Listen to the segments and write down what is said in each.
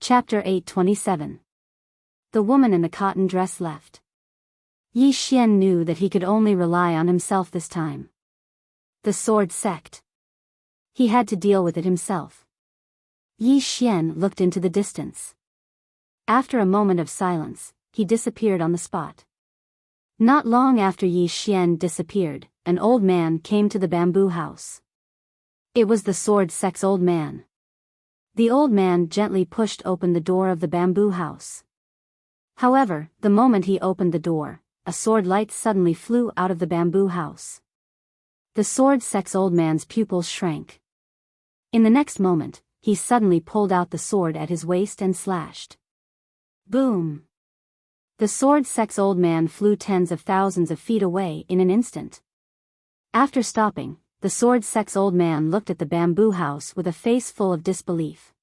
Chapter 827. The woman in the cotton dress left. Yi Xian knew that he could only rely on himself this time. The sword sect. He had to deal with it himself. Yi Xian looked into the distance. After a moment of silence, he disappeared on the spot. Not long after Yi Xian disappeared, an old man came to the bamboo house. It was the sword sect's old man. The old man gently pushed open the door of the bamboo house. However, the moment he opened the door, a sword light suddenly flew out of the bamboo house. The sword sect's old man's pupils shrank. In the next moment, he suddenly pulled out the sword at his waist and slashed. Boom! The sword sect's old man flew tens of thousands of feet away in an instant. After stopping, the sword sect's old man looked at the bamboo house with a face full of disbelief.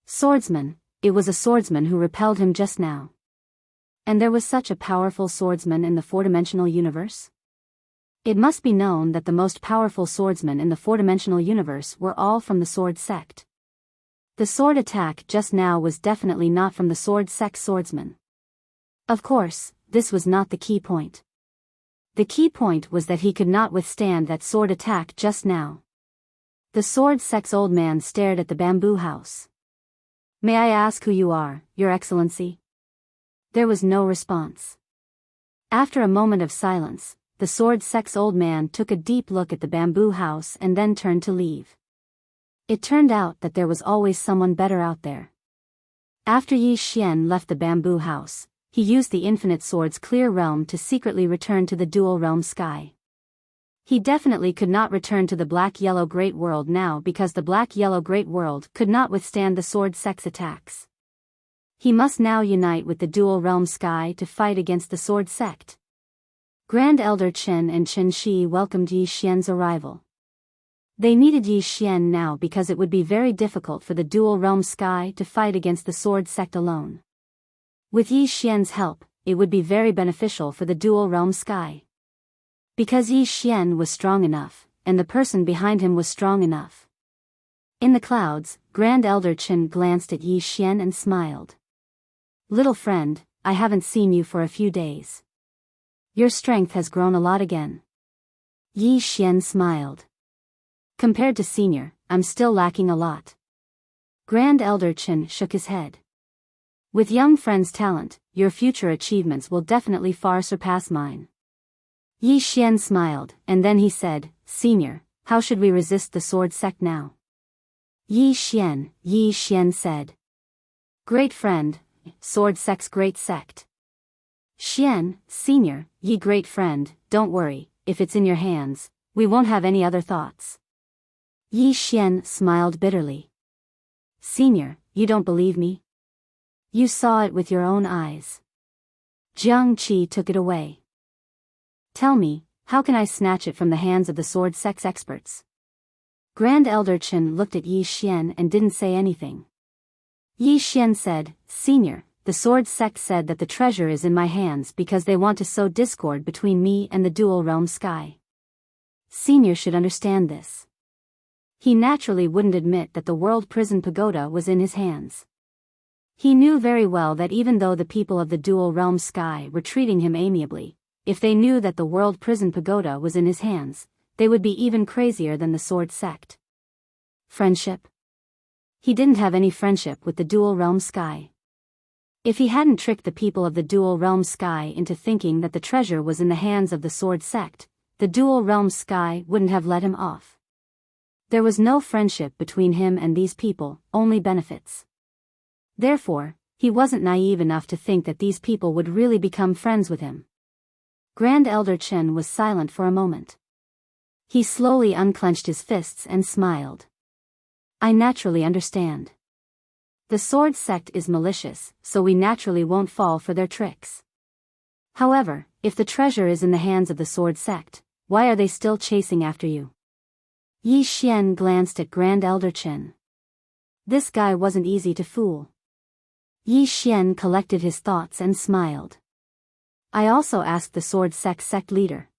Swordsman, it was a swordsman who repelled him just now. And there was such a powerful swordsman in the four-dimensional universe? It must be known that the most powerful swordsmen in the four-dimensional universe were all from the sword sect. The sword attack just now was definitely not from the sword sect swordsman. Of course, this was not the key point. The key point was that he could not withstand that sword attack just now. The sword sect's old man stared at the bamboo house. May I ask who you are, Your Excellency? There was no response. After a moment of silence, the sword sect's old man took a deep look at the bamboo house and then turned to leave. It turned out that there was always someone better out there. After Yi Xian left the bamboo house, he used the Infinite Sword's clear realm to secretly return to the dual realm sky. He definitely could not return to the Black-Yellow Great World now because the Black-Yellow Great World could not withstand the sword sect's attacks. He must now unite with the dual realm sky to fight against the sword sect. Grand Elder Chen and Chen Shi welcomed Yi Xian's arrival. They needed Yi Xian now because it would be very difficult for the dual realm sky to fight against the sword sect alone. With Yi Xian's help, it would be very beneficial for the dual realm sky. Because Yi Xian was strong enough, and the person behind him was strong enough. In the clouds, Grand Elder Chen glanced at Yi Xian and smiled. Little friend, I haven't seen you for a few days. Your strength has grown a lot again. Yi Xian smiled. Compared to senior, I'm still lacking a lot. Grand Elder Chen shook his head. With young friend's talent, your future achievements will definitely far surpass mine. Yi Xian smiled, and then he said, Senior, how should we resist the sword sect now? Yi Xian said. Great friend, sword sect's great sect. Xian, Senior, ye great friend, don't worry, if it's in your hands, we won't have any other thoughts. Yi Xian smiled bitterly. Senior, you don't believe me? You saw it with your own eyes. Jiang Qi took it away. Tell me, how can I snatch it from the hands of the sword sect's experts? Grand Elder Chen looked at Yi Xian and didn't say anything. Yi Xian said, Senior, the sword sect said that the treasure is in my hands because they want to sow discord between me and the dual realm sky. Senior should understand this. He naturally wouldn't admit that the world prison pagoda was in his hands. He knew very well that even though the people of the dual realm sky were treating him amiably, if they knew that the world prison pagoda was in his hands, they would be even crazier than the sword sect. Friendship? He didn't have any friendship with the dual realm sky. If he hadn't tricked the people of the dual realm sky into thinking that the treasure was in the hands of the sword sect, the dual realm sky wouldn't have let him off. There was no friendship between him and these people, only benefits. Therefore, he wasn't naive enough to think that these people would really become friends with him. Grand Elder Chen was silent for a moment. He slowly unclenched his fists and smiled. I naturally understand. The sword sect is malicious, so we naturally won't fall for their tricks. However, if the treasure is in the hands of the sword sect, why are they still chasing after you? Yi Xian glanced at Grand Elder Chen. This guy wasn't easy to fool. Yi Xian collected his thoughts and smiled. I also asked the sword sect leader.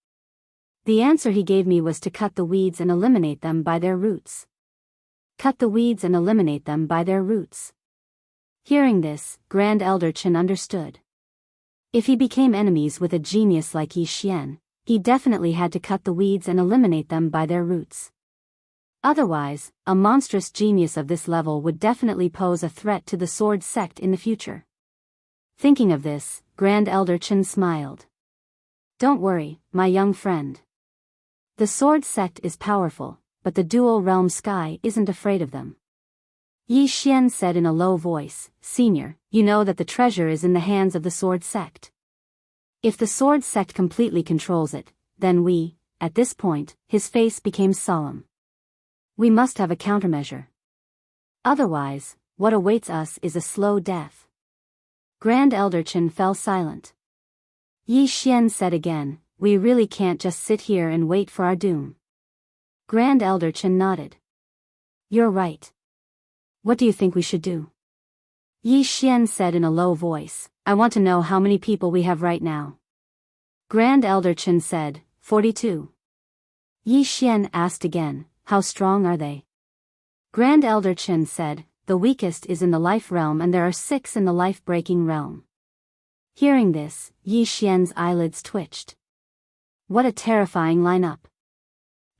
The answer he gave me was to cut the weeds and eliminate them by their roots. Cut the weeds and eliminate them by their roots. Hearing this, Grand Elder Chen understood. If he became enemies with a genius like Yi Xian, he definitely had to cut the weeds and eliminate them by their roots. Otherwise, a monstrous genius of this level would definitely pose a threat to the sword sect in the future. Thinking of this, Grand Elder Chen smiled. Don't worry, my young friend. The sword sect is powerful, but the dual realm sky isn't afraid of them. Yi Xian said in a low voice, Senior, you know that the treasure is in the hands of the sword sect. If the sword sect completely controls it, then we, at this point, his face became solemn. We must have a countermeasure. Otherwise, what awaits us is a slow death. Grand Elder Chen fell silent. Yi Xian said again, we really can't just sit here and wait for our doom. Grand Elder Chen nodded. You're right. What do you think we should do? Yi Xian said in a low voice, I want to know how many people we have right now. Grand Elder Chen said, 42. Yi Xian asked again, how strong are they? Grand Elder Chen said, the weakest is in the life realm and there are 6 in the life-breaking realm. Hearing this, Yi Xian's eyelids twitched. What a terrifying lineup.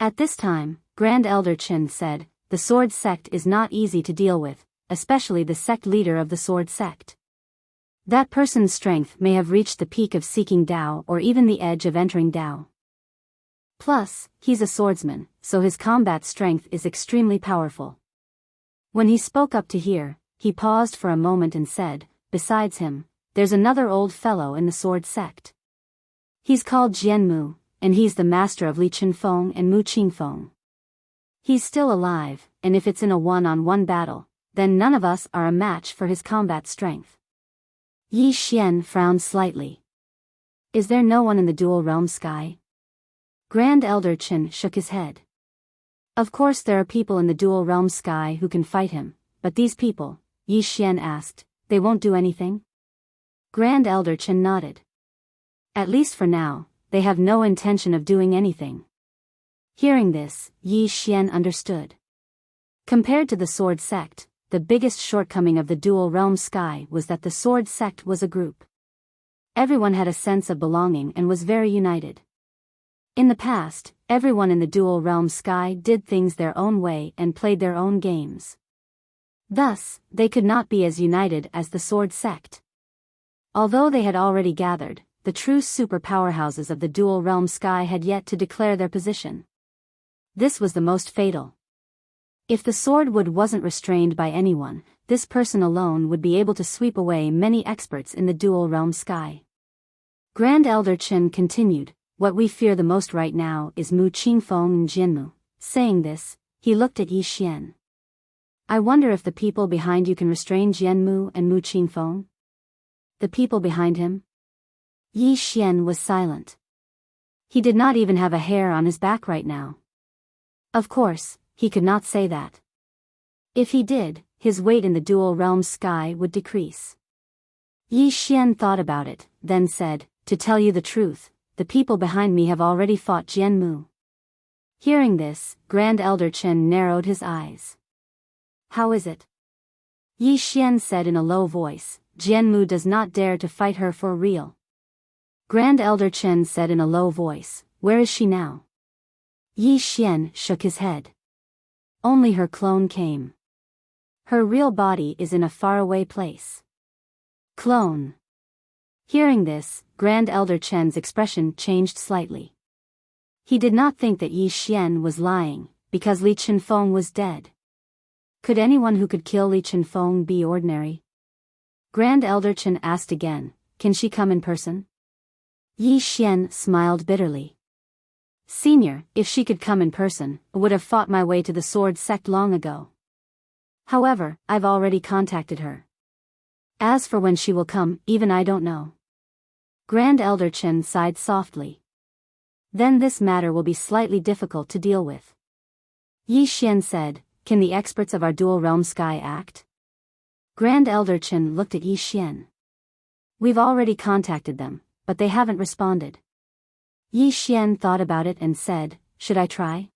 At this time, Grand Elder Chen said, the sword sect is not easy to deal with, especially the sect leader of the sword sect. That person's strength may have reached the peak of seeking Dao or even the edge of entering Dao. Plus, he's a swordsman, so his combat strength is extremely powerful. When he spoke up to hear, he paused for a moment and said, besides him, there's another old fellow in the sword sect. He's called Jianmu, and he's the master of Li Qinfeng and Mu Qingfeng. He's still alive, and if it's in a one-on-one battle, then none of us are a match for his combat strength. Yi Xian frowned slightly. Is there no one in the dual realm sky? Grand Elder Chen shook his head. Of course there are people in the dual realm sky who can fight him, but these people, Yi Xian asked, they won't do anything? Grand Elder Chen nodded. At least for now, they have no intention of doing anything. Hearing this, Yi Xian understood. Compared to the sword sect, the biggest shortcoming of the dual realm sky was that the sword sect was a group. Everyone had a sense of belonging and was very united. In the past, everyone in the dual realm sky did things their own way and played their own games. Thus, they could not be as united as the sword sect. Although they had already gathered, the true super powerhouses of the dual realm sky had yet to declare their position. This was the most fatal. If the swordwood wasn't restrained by anyone, this person alone would be able to sweep away many experts in the dual realm sky. Grand Elder Chen continued, what we fear the most right now is Mu Qingfeng and Jianmu. Saying this, he looked at Yi Xian. I wonder if the people behind you can restrain Jianmu and Mu Qingfeng? The people behind him? Yi Xian was silent. He did not even have a hair on his back right now. Of course, he could not say that. If he did, his weight in the dual realm sky would decrease. Yi Xian thought about it, then said, to tell you the truth, the people behind me have already fought Jianmu. Hearing this, Grand Elder Chen narrowed his eyes. How is it? Yi Xian said in a low voice, Jianmu does not dare to fight her for real. Grand Elder Chen said in a low voice, where is she now? Yi Xian shook his head. Only her clone came. Her real body is in a faraway place. Clone. Hearing this, Grand Elder Chen's expression changed slightly. He did not think that Yi Xian was lying, because Li Qinfeng was dead. Could anyone who could kill Li Qinfeng be ordinary? Grand Elder Chen asked again, can she come in person? Yi Xian smiled bitterly. Senior, if she could come in person, I would have fought my way to the sword sect long ago. However, I've already contacted her. As for when she will come, even I don't know. Grand Elder Chen sighed softly. Then this matter will be slightly difficult to deal with. Yi Xian said, can the experts of our dual realm sky act? Grand Elder Chen looked at Yi Xian. We've already contacted them, but they haven't responded. Yi Xian thought about it and said, should I try?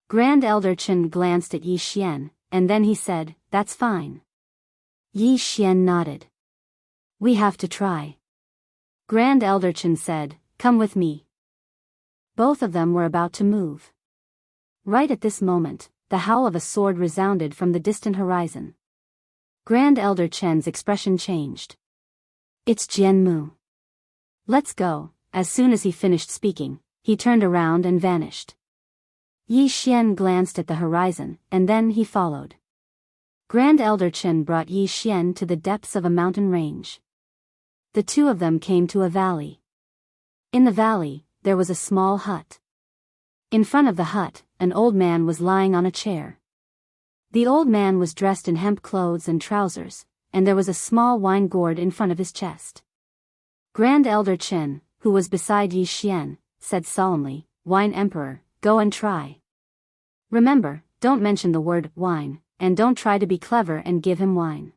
Grand Elder Chen glanced at Yi Xian, and then he said, that's fine. Yi Xian nodded. We have to try. Grand Elder Chen said, come with me. Both of them were about to move. Right at this moment, the howl of a sword resounded from the distant horizon. Grand Elder Chen's expression changed. It's Jian Mu. Let's go. As soon as he finished speaking, he turned around and vanished. Yi Xian glanced at the horizon, and then he followed. Grand Elder Chen brought Yi Xian to the depths of a mountain range. The two of them came to a valley. In the valley, there was a small hut. In front of the hut, an old man was lying on a chair. The old man was dressed in hemp clothes and trousers, and there was a small wine gourd in front of his chest. Grand Elder Chen, who was beside Yi Xian, said solemnly, Wine Emperor, go and try. Remember, don't mention the word wine, and don't try to be clever and give him wine.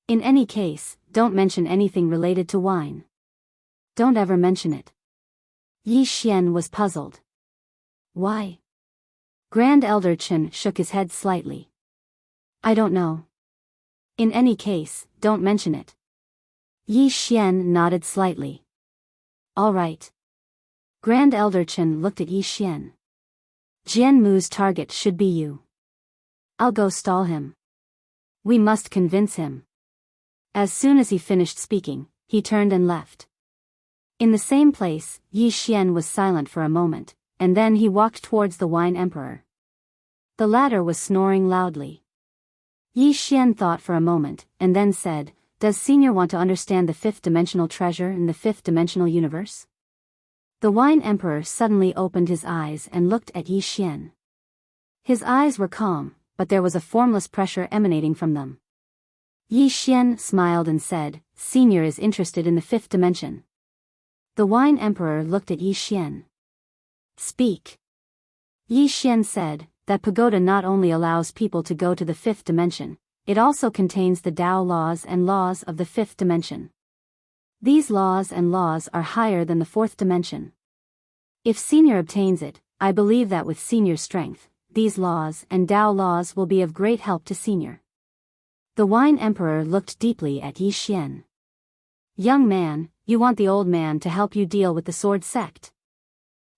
In any case, don't mention anything related to wine. Don't ever mention it. Yi Xian was puzzled. Why? Grand Elder Chen shook his head slightly. I don't know. In any case, don't mention it. Yi Xian nodded slightly. All right. Grand Elder Chen looked at Yi Xian. Jian Mu's target should be you. I'll go stall him. We must convince him. As soon as he finished speaking, he turned and left. In the same place, Yi Xian was silent for a moment, and then he walked towards the Wine Emperor. The latter was snoring loudly. Yi Xian thought for a moment, and then said, Does Senior want to understand the fifth-dimensional treasure in the fifth-dimensional universe? The Wine Emperor suddenly opened his eyes and looked at Yi Xian. His eyes were calm, but there was a formless pressure emanating from them. Yi Xian smiled and said, Senior is interested in the fifth dimension. The Wine Emperor looked at Yi Xian. Speak. Yi Xian said, that pagoda not only allows people to go to the fifth dimension, it also contains the Tao laws and laws of the fifth dimension. These laws and laws are higher than the fourth dimension. If Senior obtains it, I believe that with Senior's strength, these laws and Tao laws will be of great help to Senior. The Wine Emperor looked deeply at Yi Xian. Young man, you want the old man to help you deal with the sword sect?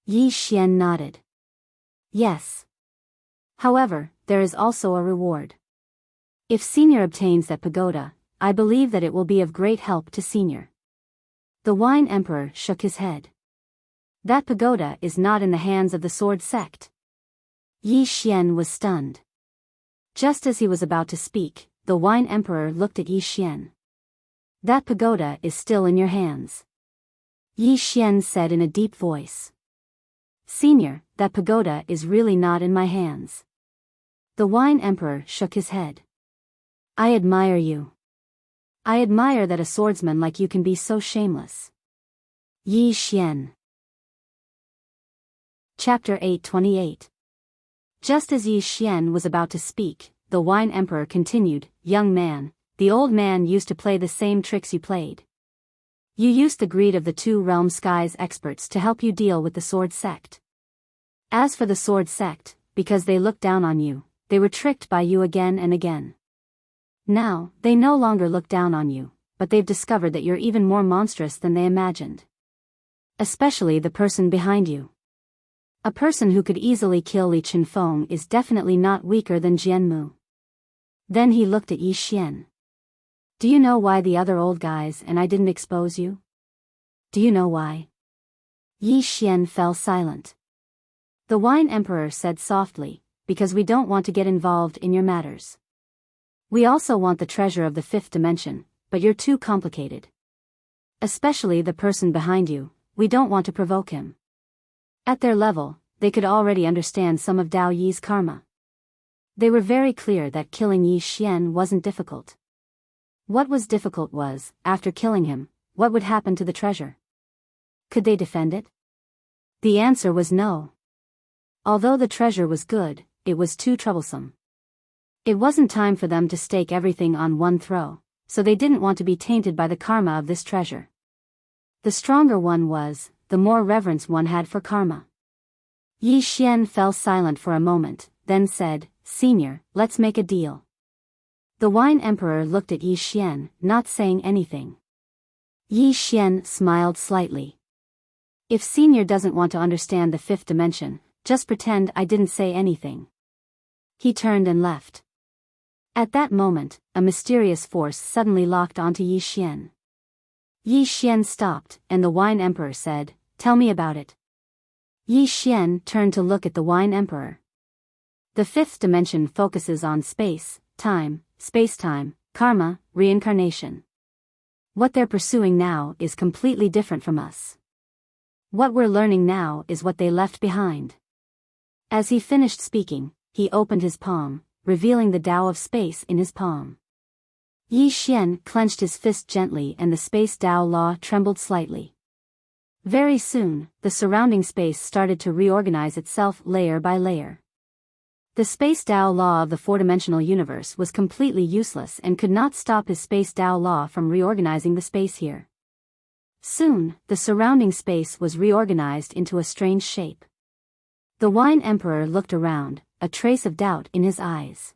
Yi Xian nodded. Yes. However, there is also a reward. If Senior obtains that pagoda, I believe that it will be of great help to Senior. The Wine Emperor shook his head. That pagoda is not in the hands of the sword sect. Yi Xian was stunned. Just as he was about to speak, the Wine Emperor looked at Yi Xian. That pagoda is still in your hands. Yi Xian said in a deep voice. Senior, that pagoda is really not in my hands. The Wine Emperor shook his head. I admire you. I admire that a swordsman like you can be so shameless. Yi Xian. Chapter 828. Just as Yi Xian was about to speak, the Wine Emperor continued, Young man, the old man used to play the same tricks you played. You used the greed of the two realm skies experts to help you deal with the sword sect. As for the sword sect, because they looked down on you, they were tricked by you again and again. Now, they no longer look down on you, but they've discovered that you're even more monstrous than they imagined. Especially the person behind you. A person who could easily kill Li Chenfeng is definitely not weaker than Jian Mu. Then he looked at Yi Xian. Do you know why the other old guys and I didn't expose you? Do you know why? Yi Xian fell silent. The Wine Emperor said softly, because we don't want to get involved in your matters. We also want the treasure of the fifth dimension, but you're too complicated. Especially the person behind you, we don't want to provoke him. At their level, they could already understand some of Dao Yi's karma. They were very clear that killing Yi Xian wasn't difficult. What was difficult was, after killing him, what would happen to the treasure? Could they defend it? The answer was no. Although the treasure was good, it was too troublesome. It wasn't time for them to stake everything on one throw, so they didn't want to be tainted by the karma of this treasure. The stronger one was, the more reverence one had for karma. Yi Xian fell silent for a moment, then said, Senior, let's make a deal. The Wine Emperor looked at Yi Xian, not saying anything. Yi Xian smiled slightly. If Senior doesn't want to understand the fifth dimension, just pretend I didn't say anything. He turned and left. At that moment, a mysterious force suddenly locked onto Yi Xian. Yi Xian stopped, and the Wine Emperor said, "Tell me about it." Yi Xian turned to look at the Wine Emperor. The fifth dimension focuses on space, time, space-time, karma, reincarnation. What they're pursuing now is completely different from us. What we're learning now is what they left behind. As he finished speaking, he opened his palm, revealing the Tao of space in his palm. Yi Xian clenched his fist gently and the space Tao law trembled slightly. Very soon, the surrounding space started to reorganize itself layer by layer. The space Tao law of the four-dimensional universe was completely useless and could not stop his space Tao law from reorganizing the space here. Soon, the surrounding space was reorganized into a strange shape. The Wine Emperor looked around, a trace of doubt in his eyes.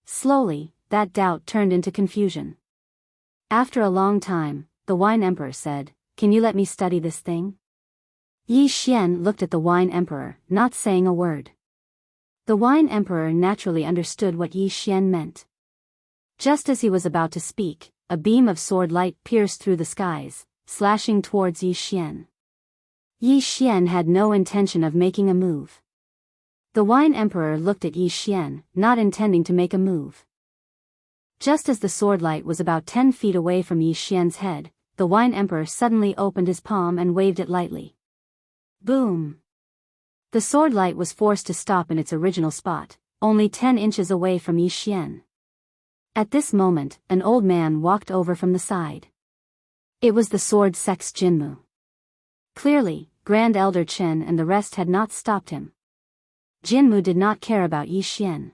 Slowly, that doubt turned into confusion. After a long time, the Wine Emperor said, "Can you let me study this thing?" Yi Xian looked at the Wine Emperor, not saying a word. The Wine Emperor naturally understood what Yi Xian meant. Just as he was about to speak, a beam of sword light pierced through the skies, slashing towards Yi Xian. Yi Xian had no intention of making a move. The Wine Emperor looked at Yi Xian, not intending to make a move. Just as the sword light was about 10 feet away from Yi Xian's head, the Wine Emperor suddenly opened his palm and waved it lightly. Boom! The sword light was forced to stop in its original spot, only 10 inches away from Yi Xian. At this moment, an old man walked over from the side. It was the sword sect's Jinmu. Clearly, Grand Elder Chen and the rest had not stopped him. Jinmu did not care about Yi Xian.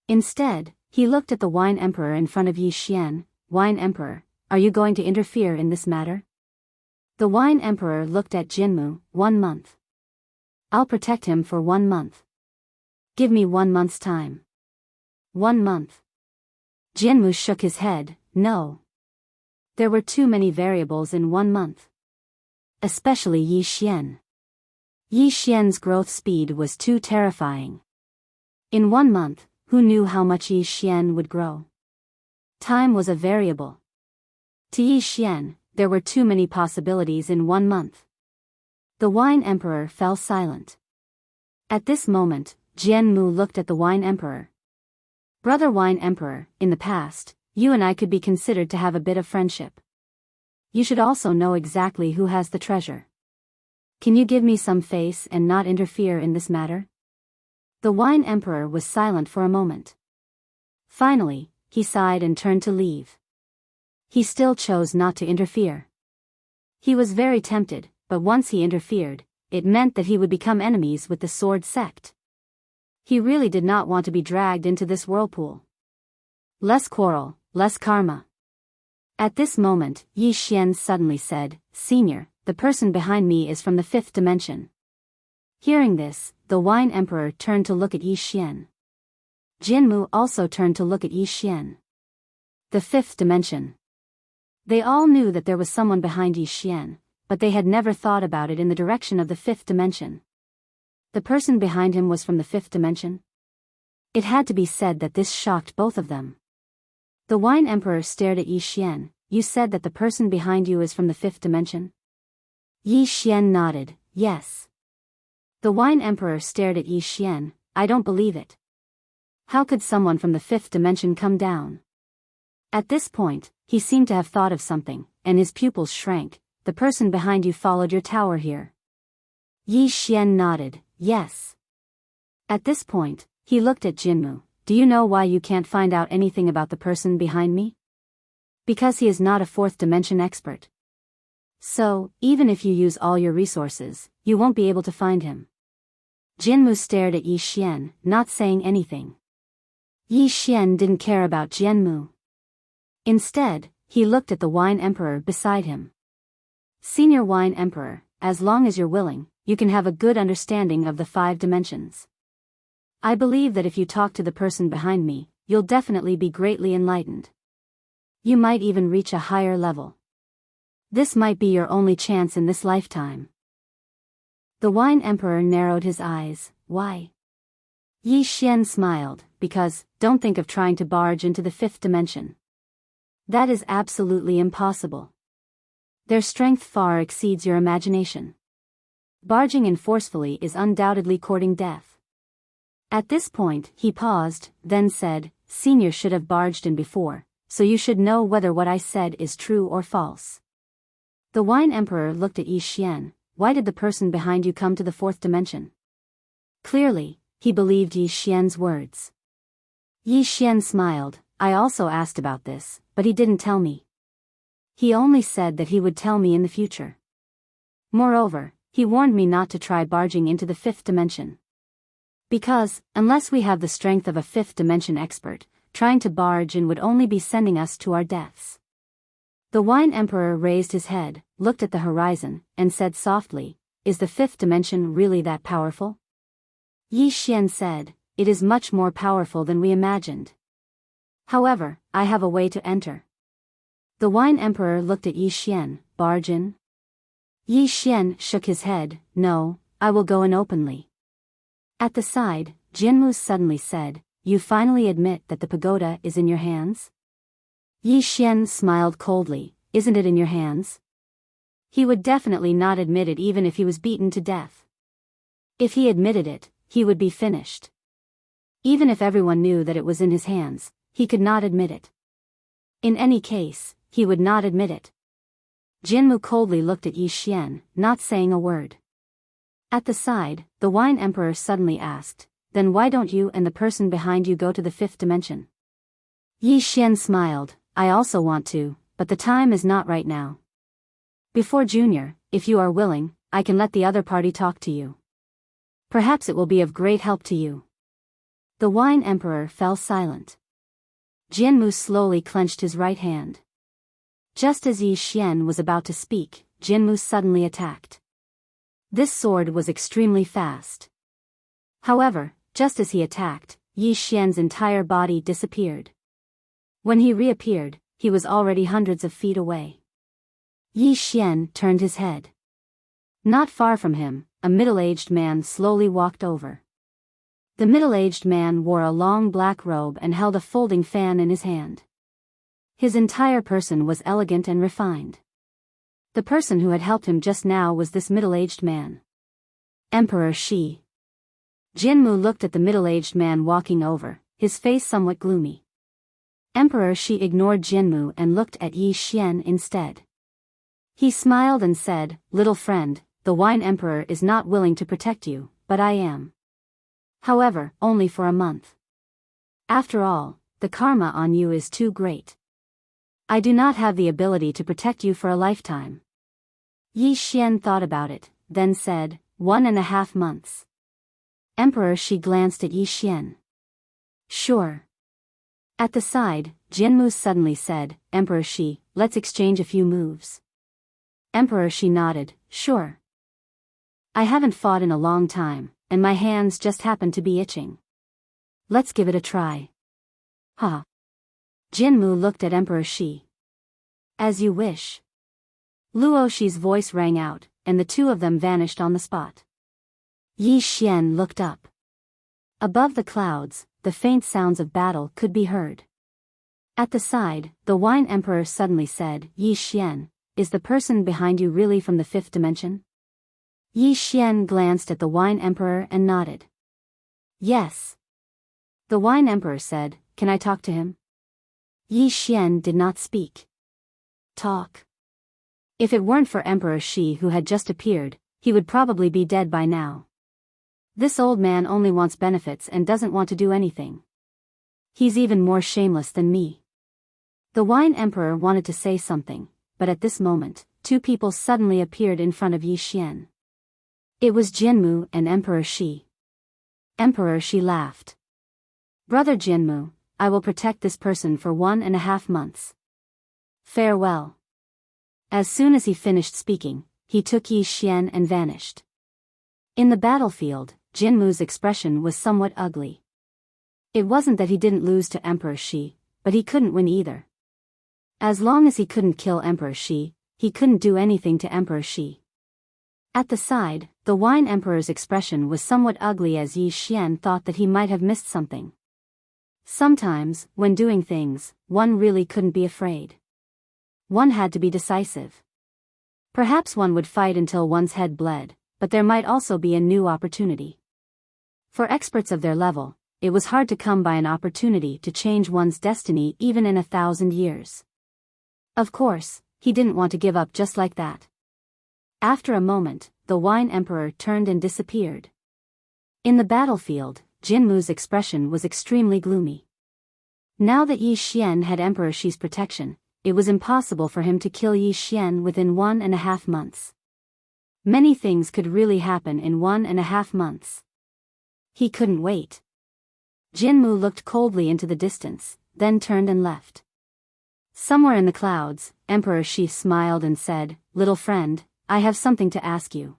Instead, he looked at the Wine Emperor in front of Yi Xian. "Wine Emperor, are you going to interfere in this matter?" The Wine Emperor looked at Jinmu. 1 month. I'll protect him for 1 month. Give me 1 month's time. 1 month. Jinmu shook his head. No. There were too many variables in 1 month. Especially Yi Xian. Yi Xian's growth speed was too terrifying. In 1 month, who knew how much Yi Xian would grow? Time was a variable. To Yi Xian, there were too many possibilities in 1 month. The Wine Emperor fell silent. At this moment, Jianmu looked at the Wine Emperor. "Brother Wine Emperor, in the past, you and I could be considered to have a bit of friendship. You should also know exactly who has the treasure. Can you give me some face and not interfere in this matter?" The Wine Emperor was silent for a moment. Finally, he sighed and turned to leave. He still chose not to interfere. He was very tempted, but once he interfered, it meant that he would become enemies with the Sword Sect. He really did not want to be dragged into this whirlpool. Less quarrel, less karma. At this moment, Yi Xian suddenly said, "Senior, the person behind me is from the fifth dimension." Hearing this, the Wine Emperor turned to look at Yi Xian. Jinmu also turned to look at Yi Xian. The fifth dimension. They all knew that there was someone behind Yi Xian, but they had never thought about it in the direction of the fifth dimension. The person behind him was from the fifth dimension? It had to be said that this shocked both of them. The Wine Emperor stared at Yi Xian. "You said that the person behind you is from the fifth dimension?" Yi Xian nodded, "Yes." The Wine Emperor stared at Yi Xian. "I don't believe it. How could someone from the fifth dimension come down?" At this point, he seemed to have thought of something, and his pupils shrank. "The person behind you followed your tower here." Yi Xian nodded, "Yes." At this point, he looked at Jinmu. "Do you know why you can't find out anything about the person behind me?" "Because he is not a fourth dimension expert. So, even if you use all your resources, you won't be able to find him." Jinmu stared at Yi Xian, not saying anything. Yi Xian didn't care about Jinmu. Instead, he looked at the Wine Emperor beside him. "Senior Wine Emperor, as long as you're willing, you can have a good understanding of the 5 dimensions. I believe that if you talk to the person behind me, you'll definitely be greatly enlightened. You might even reach a higher level. This might be your only chance in this lifetime. The Wine Emperor narrowed his eyes. Why? Yi Xian smiled, because, don't think of trying to barge into the fifth dimension. That is absolutely impossible. Their strength far exceeds your imagination. Barging in forcefully is undoubtedly courting death. At this point, he paused, then said, Senior should have barged in before, so you should know whether what I said is true or false. The Wine Emperor looked at Yi Xian. Why did the person behind you come to the fourth dimension? Clearly, he believed Yi Xian's words. Yi Xian smiled. I also asked about this, but he didn't tell me. He only said that he would tell me in the future. Moreover, he warned me not to try barging into the fifth dimension. Because, unless we have the strength of a fifth dimension expert, trying to barge in would only be sending us to our deaths. The Wine Emperor raised his head, looked at the horizon, and said softly, Is the fifth dimension really that powerful? Yi Xian said, It is much more powerful than we imagined. However, I have a way to enter. The Wine Emperor looked at Yi Xian. Barge in? Yi Xian shook his head. No, I will go in openly. At the side, Jinmu suddenly said, You finally admit that the pagoda is in your hands? Yi Xian smiled coldly. Isn't it in your hands? He would definitely not admit it even if he was beaten to death. If he admitted it, he would be finished. Even if everyone knew that it was in his hands, he could not admit it. In any case, he would not admit it. Jinmu coldly looked at Yi Xian, not saying a word. At the side, the Wine Emperor suddenly asked, Then why don't you and the person behind you go to the fifth dimension? Yi Xian smiled, I also want to, but the time is not right now. Before Junior, if you are willing, I can let the other party talk to you. Perhaps it will be of great help to you. The Wine Emperor fell silent. Jinmu slowly clenched his right hand. Just as Yi Xian was about to speak, Jinmu suddenly attacked. This sword was extremely fast. However, just as he attacked, Yi Xian's entire body disappeared. When he reappeared, he was already hundreds of feet away. Yi Xian turned his head. Not far from him, a middle-aged man slowly walked over. The middle-aged man wore a long black robe and held a folding fan in his hand. His entire person was elegant and refined. The person who had helped him just now was this middle-aged man. Emperor Shi. Jinmu looked at the middle-aged man walking over, his face somewhat gloomy. Emperor Shi ignored Jinmu and looked at Yi Xian instead. He smiled and said, Little friend, the Wine Emperor is not willing to protect you, but I am. However, only for a month. After all, the karma on you is too great. I do not have the ability to protect you for a lifetime. Yi Xian thought about it, then said, 1.5 months. Emperor Shi glanced at Yi Xian. Sure. At the side, Jinmu suddenly said, Emperor Shi, let's exchange a few moves. Emperor Shi nodded, sure. I haven't fought in a long time, and my hands just happen to be itching. Let's give it a try. Huh. Jinmu looked at Emperor Shi. As you wish. Luo Shi's voice rang out, and the two of them vanished on the spot. Yi Xian looked up. Above the clouds, the faint sounds of battle could be heard. At the side, the Wine Emperor suddenly said, Yi Xian, is the person behind you really from the fifth dimension? Yi Xian glanced at the Wine Emperor and nodded. Yes. The Wine Emperor said, Can I talk to him? Yi Xian did not speak. Talk. If it weren't for Emperor Shi who had just appeared, he would probably be dead by now. This old man only wants benefits and doesn't want to do anything. He's even more shameless than me. The Wine Emperor wanted to say something, but at this moment, two people suddenly appeared in front of Yi Xian. It was Jinmu and Emperor Shi. Emperor Shi laughed. Brother Jinmu, I will protect this person for 1.5 months. Farewell. As soon as he finished speaking, he took Yi Xian and vanished. In the battlefield, Jinmu's expression was somewhat ugly. It wasn't that he didn't lose to Emperor Shi, but he couldn't win either. As long as he couldn't kill Emperor Shi, he couldn't do anything to Emperor Shi. At the side, the Wine Emperor's expression was somewhat ugly as Yi Xian thought that he might have missed something. Sometimes, when doing things, one really couldn't be afraid. One had to be decisive. Perhaps one would fight until one's head bled, but there might also be a new opportunity. For experts of their level, it was hard to come by an opportunity to change one's destiny even in 1,000 years. Of course, he didn't want to give up just like that. After a moment, the Wine Emperor turned and disappeared. In the battlefield, Jinmu's expression was extremely gloomy. Now that Yi Xian had Emperor Shi's protection, it was impossible for him to kill Yi Xian within 1.5 months. Many things could really happen in 1.5 months. He couldn't wait. Jinmu looked coldly into the distance, then turned and left. Somewhere in the clouds, Emperor Shi smiled and said, "Little friend, I have something to ask you."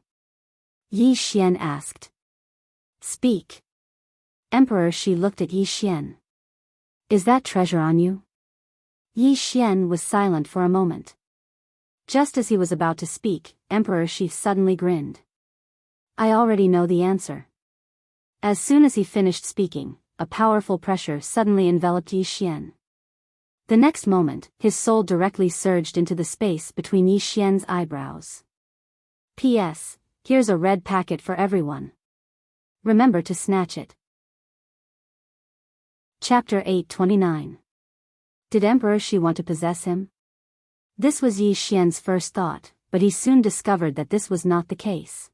Yi Xian asked. "Speak." Emperor Shi looked at Yi Xian. "Is that treasure on you?" Yi Xian was silent for a moment. Just as he was about to speak, Emperor Shi suddenly grinned. "I already know the answer." As soon as he finished speaking, a powerful pressure suddenly enveloped Yi Xian. The next moment, his soul directly surged into the space between Yi Xian's eyebrows. P.S. Here's a red packet for everyone. Remember to snatch it. Chapter 829. Did Emperor Shi want to possess him? This was Yi Xian's first thought, but he soon discovered that this was not the case.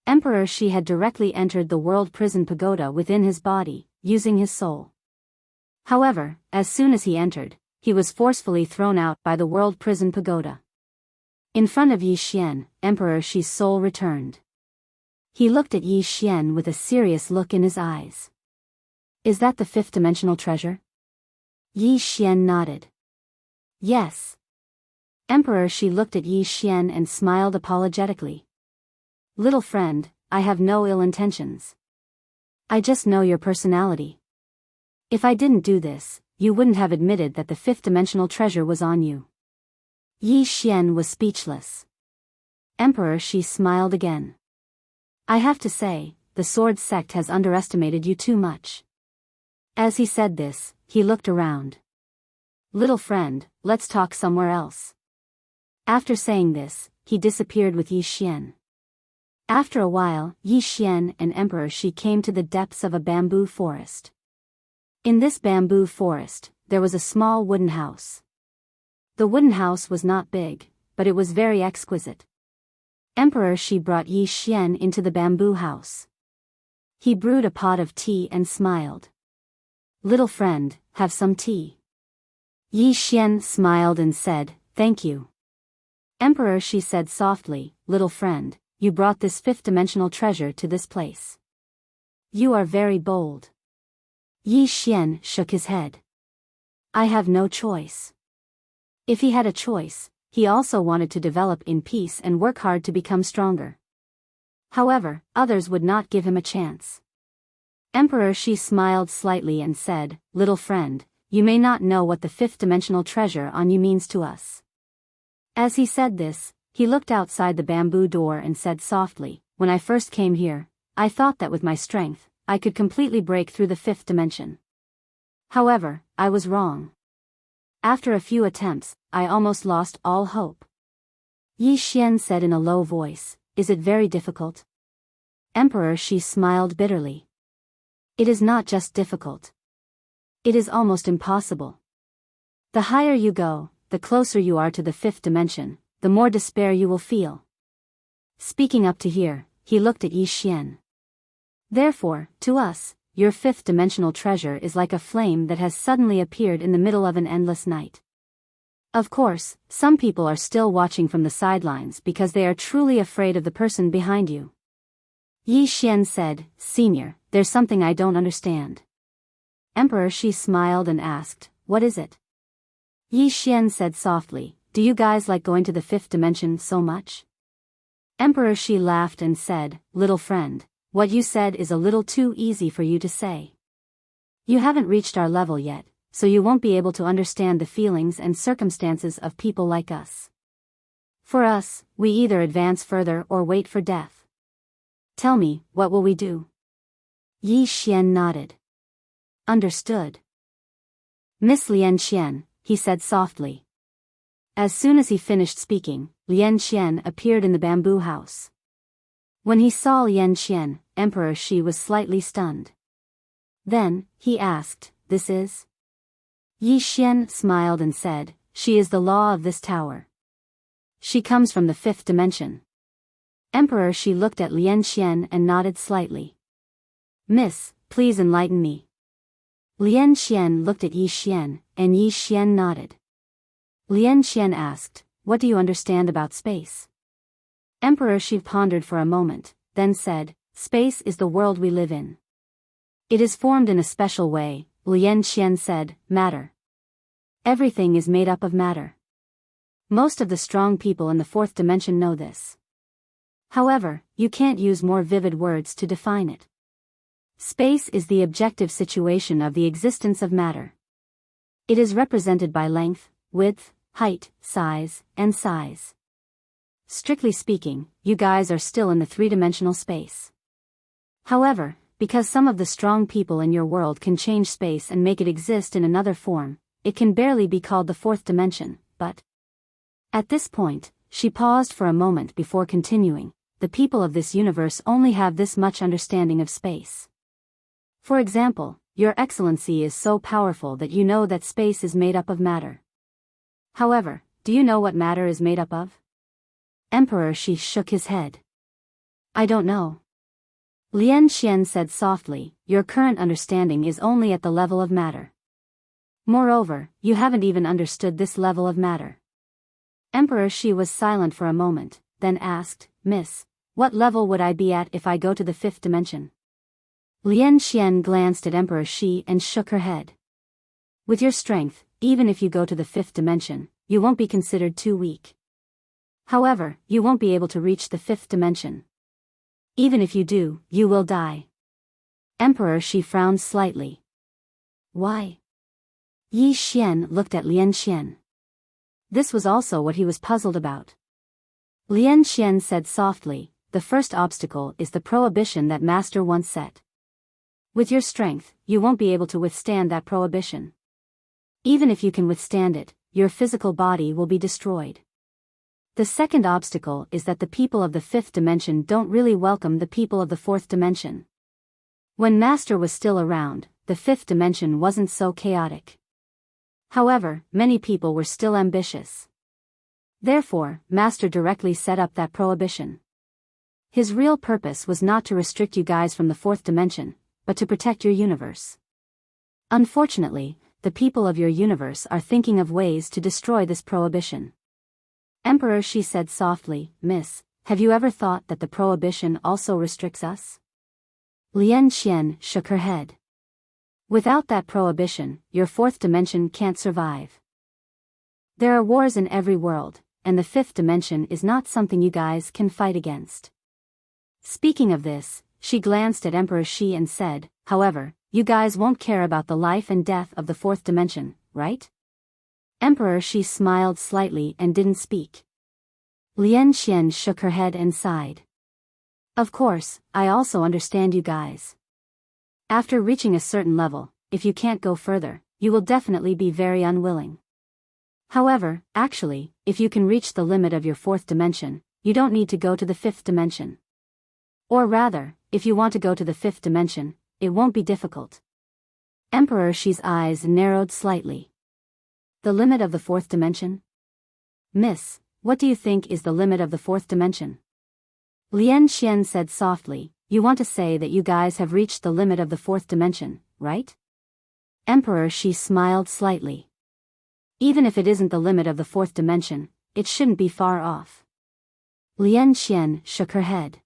Emperor Shi had directly entered the world prison pagoda within his body, using his soul. However, as soon as he entered, he was forcefully thrown out by the world prison pagoda. In front of Yi Xian, Emperor Shi's soul returned. He looked at Yi Xian with a serious look in his eyes. "Is that the fifth-dimensional treasure?" Yi Xian nodded. "Yes." Emperor Shi looked at Yi Xian and smiled apologetically. "Little friend, I have no ill intentions. I just know your personality. If I didn't do this, you wouldn't have admitted that the fifth-dimensional treasure was on you." Yi Xian was speechless. Emperor Shi smiled again. "I have to say, the sword sect has underestimated you too much." As he said this, he looked around. "Little friend, let's talk somewhere else." After saying this, he disappeared with Yi Xian. After a while, Yi Xian and Emperor Shi came to the depths of a bamboo forest. In this bamboo forest, there was a small wooden house. The wooden house was not big, but it was very exquisite. Emperor Shi brought Yi Xian into the bamboo house. He brewed a pot of tea and smiled. "Little friend, have some tea." Yi Xian smiled and said, "Thank you." Emperor Shi said softly, "Little friend, you brought this fifth-dimensional treasure to this place. You are very bold." Yi Xian shook his head. "I have no choice." If he had a choice, he also wanted to develop in peace and work hard to become stronger. However, others would not give him a chance. Emperor Shi smiled slightly and said, "Little friend, you may not know what the fifth-dimensional treasure on you means to us." As he said this, he looked outside the bamboo door and said softly, "When I first came here, I thought that with my strength, I could completely break through the fifth dimension. However, I was wrong. After a few attempts, I almost lost all hope." Yi Xian said in a low voice, "Is it very difficult?" Emperor Shi smiled bitterly. "It is not just difficult. It is almost impossible. The higher you go, the closer you are to the fifth dimension, the more despair you will feel." Speaking up to here, he looked at Yi Xian. "Therefore, to us, your fifth-dimensional treasure is like a flame that has suddenly appeared in the middle of an endless night. Of course, some people are still watching from the sidelines because they are truly afraid of the person behind you." Yi Xian said, "Senior, there's something I don't understand." Emperor Shi smiled and asked, "What is it?" Yi Xian said softly, "Do you guys like going to the fifth dimension so much?" Emperor Shi laughed and said, "Little friend, what you said is a little too easy for you to say." You haven't reached our level yet, so you won't be able to understand the feelings and circumstances of people like us. For us, we either advance further or wait for death. Tell me, what will we do? Yi Xian nodded. Understood. Miss Lian Xian, he said softly. As soon as he finished speaking, Lian Xian appeared in the bamboo house. When he saw Lian Xian, Emperor Shi was slightly stunned. Then, he asked, "This is?" Yi Xian smiled and said, "She is the law of this tower. She comes from the fifth dimension." Emperor Shi looked at Lian Xian and nodded slightly. "Miss, please enlighten me." Lian Xian looked at Yi Xian, and Yi Xian nodded. Lian Xian asked, "What do you understand about space?" Emperor Shi pondered for a moment, then said, "Space is the world we live in. It is formed in a special way," Lian Xian said, "matter. Everything is made up of matter. Most of the strong people in the fourth dimension know this. However, you can't use more vivid words to define it. Space is the objective situation of the existence of matter. It is represented by length, width, height, size, and size. Strictly speaking, you guys are still in the three-dimensional space. However, because some of the strong people in your world can change space and make it exist in another form, it can barely be called the fourth dimension, but..." At this point, she paused for a moment before continuing, "The people of this universe only have this much understanding of space. For example, Your Excellency is so powerful that you know that space is made up of matter. However, do you know what matter is made up of?" Emperor Shi shook his head. "I don't know." Lian Xian said softly, "Your current understanding is only at the level of matter. Moreover, you haven't even understood this level of matter." Emperor Shi was silent for a moment, then asked, "Miss, what level would I be at if I go to the fifth dimension?" Lian Xian glanced at Emperor Shi and shook her head. "With your strength, even if you go to the fifth dimension, you won't be considered too weak. However, you won't be able to reach the fifth dimension. Even if you do, you will die." Emperor Shi frowned slightly. "Why?" Yi Xian looked at Lian Xian. This was also what he was puzzled about. Lian Xian said softly, "The first obstacle is the prohibition that Master once set. With your strength, you won't be able to withstand that prohibition. Even if you can withstand it, your physical body will be destroyed. The second obstacle is that the people of the fifth dimension don't really welcome the people of the fourth dimension. When Master was still around, the fifth dimension wasn't so chaotic. However, many people were still ambitious. Therefore, Master directly set up that prohibition. His real purpose was not to restrict you guys from the fourth dimension, but to protect your universe. Unfortunately, the people of your universe are thinking of ways to destroy this prohibition." Emperor Shi said softly, "Miss, have you ever thought that the prohibition also restricts us?" Lian Xian shook her head. "Without that prohibition, your fourth dimension can't survive. There are wars in every world, and the fifth dimension is not something you guys can fight against." Speaking of this, she glanced at Emperor Shi and said, "However, you guys won't care about the life and death of the fourth dimension, right?" Emperor Shi smiled slightly and didn't speak. Lian Xian shook her head and sighed. "Of course, I also understand you guys. After reaching a certain level, if you can't go further, you will definitely be very unwilling. However, actually, if you can reach the limit of your fourth dimension, you don't need to go to the fifth dimension. Or rather, if you want to go to the fifth dimension, it won't be difficult." Emperor Shi's eyes narrowed slightly. "The limit of the fourth dimension? Miss, what do you think is the limit of the fourth dimension?" Lian Xian said softly, "You want to say that you guys have reached the limit of the fourth dimension, right?" Emperor Shi smiled slightly. "Even if it isn't the limit of the fourth dimension, it shouldn't be far off." Lian Xian shook her head.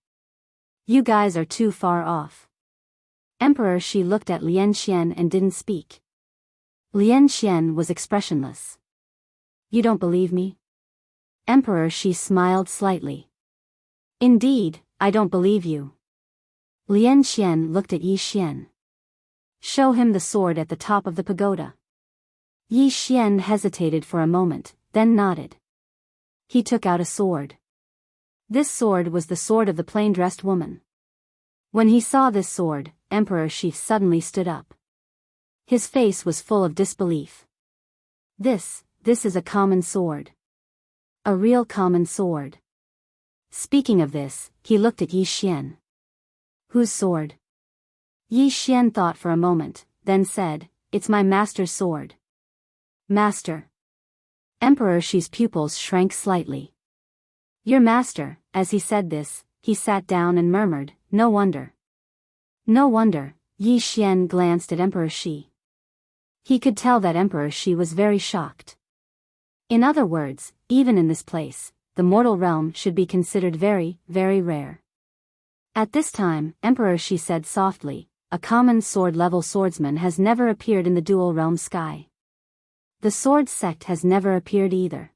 "You guys are too far off." Emperor Shi looked at Lian Xian and didn't speak. Lian Xian was expressionless. "You don't believe me?" Emperor Shi smiled slightly. "Indeed, I don't believe you." Lian Xian looked at Yi Xian. Show him the sword at the top of the pagoda. Yi Xian hesitated for a moment, then nodded. He took out a sword. This sword was the sword of the plain-dressed woman. When he saw this sword, Emperor Shi suddenly stood up. His face was full of disbelief. This is a common sword. A real common sword. Speaking of this, he looked at Yi Xian. Whose sword? Yi Xian thought for a moment, then said, It's my master's sword. Master. Emperor Shi's pupils shrank slightly. Your master. As he said this, he sat down and murmured, No wonder. No wonder. Yi Xian glanced at Emperor Shi. He could tell that Emperor Shi was very shocked. In other words, even in this place, the mortal realm should be considered very, very rare. At this time, Emperor Shi said softly, A common sword-level swordsman has never appeared in the dual realm sky. The sword sect has never appeared either.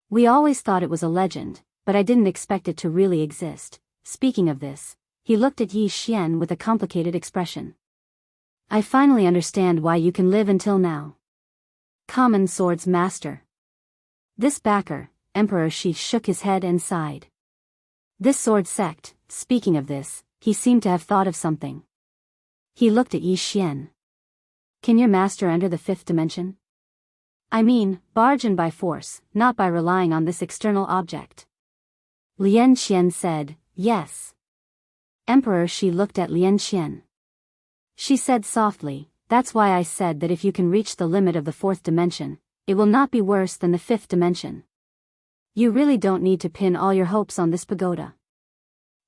We always thought it was a legend, but I didn't expect it to really exist. Speaking of this, he looked at Yi Xian with a complicated expression. I finally understand why you can live until now. Common swords master. This backer, Emperor Shi shook his head and sighed. This sword sect, speaking of this, he seemed to have thought of something. He looked at Yi Xian. Can your master enter the fifth dimension? I mean, barge in by force, not by relying on this external object. Lian Qian said, Yes. Emperor Shi looked at Lian Qian. She said softly, That's why I said that if you can reach the limit of the fourth dimension, it will not be worse than the fifth dimension. You really don't need to pin all your hopes on this pagoda.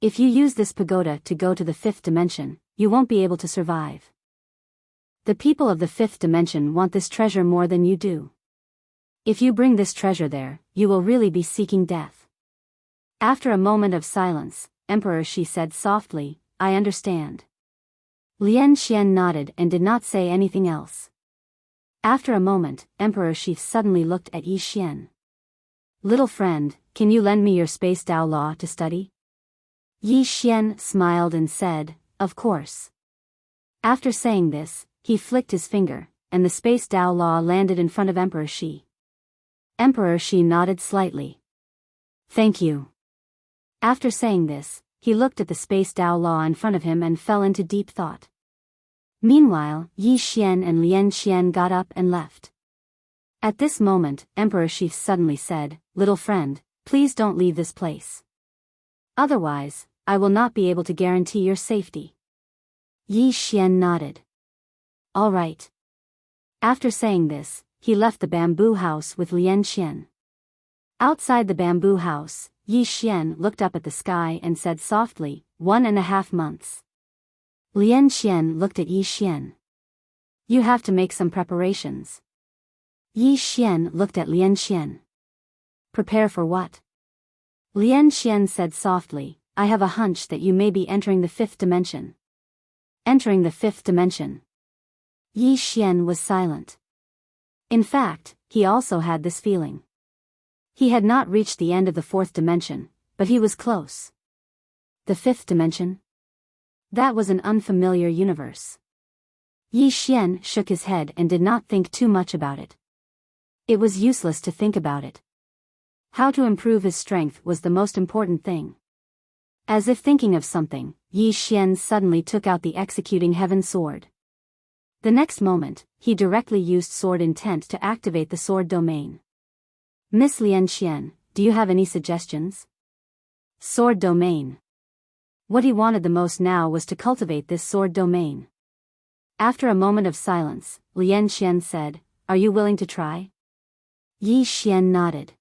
If you use this pagoda to go to the fifth dimension, you won't be able to survive. The people of the fifth dimension want this treasure more than you do. If you bring this treasure there, you will really be seeking death. After a moment of silence, Emperor Shi said softly, I understand. Lian Xian nodded and did not say anything else. After a moment, Emperor Shi suddenly looked at Yi Xian. Little friend, can you lend me your Space Dao Law to study? Yi Xian smiled and said, Of course. After saying this, he flicked his finger, and the Space Dao Law landed in front of Emperor Shi. Emperor Shi nodded slightly. Thank you. After saying this, he looked at the Space Dao Law in front of him and fell into deep thought. Meanwhile, Yi Xian and Lian Qian got up and left. At this moment, Emperor Shi suddenly said, Little friend, please don't leave this place. Otherwise, I will not be able to guarantee your safety. Yi Xian nodded. All right. After saying this, he left the bamboo house with Lian Qian. Outside the bamboo house, Yi Xian looked up at the sky and said softly, 1.5 months. Lian Qian looked at Yi Xian. You have to make some preparations. Yi Xian looked at Lian Qian. Prepare for what? Lian Qian said softly, I have a hunch that you may be entering the fifth dimension. Entering the fifth dimension. Yi Xian was silent. In fact, he also had this feeling. He had not reached the end of the fourth dimension, but he was close. The fifth dimension? That was an unfamiliar universe. Yi Xian shook his head and did not think too much about it. It was useless to think about it. How to improve his strength was the most important thing. As if thinking of something, Yi Xian suddenly took out the executing heaven sword. The next moment, he directly used sword intent to activate the sword domain. Miss Lian Qian, do you have any suggestions? Sword domain. What he wanted the most now was to cultivate this sword domain. After a moment of silence, Lian Qian said, Are you willing to try? Yi Xian nodded.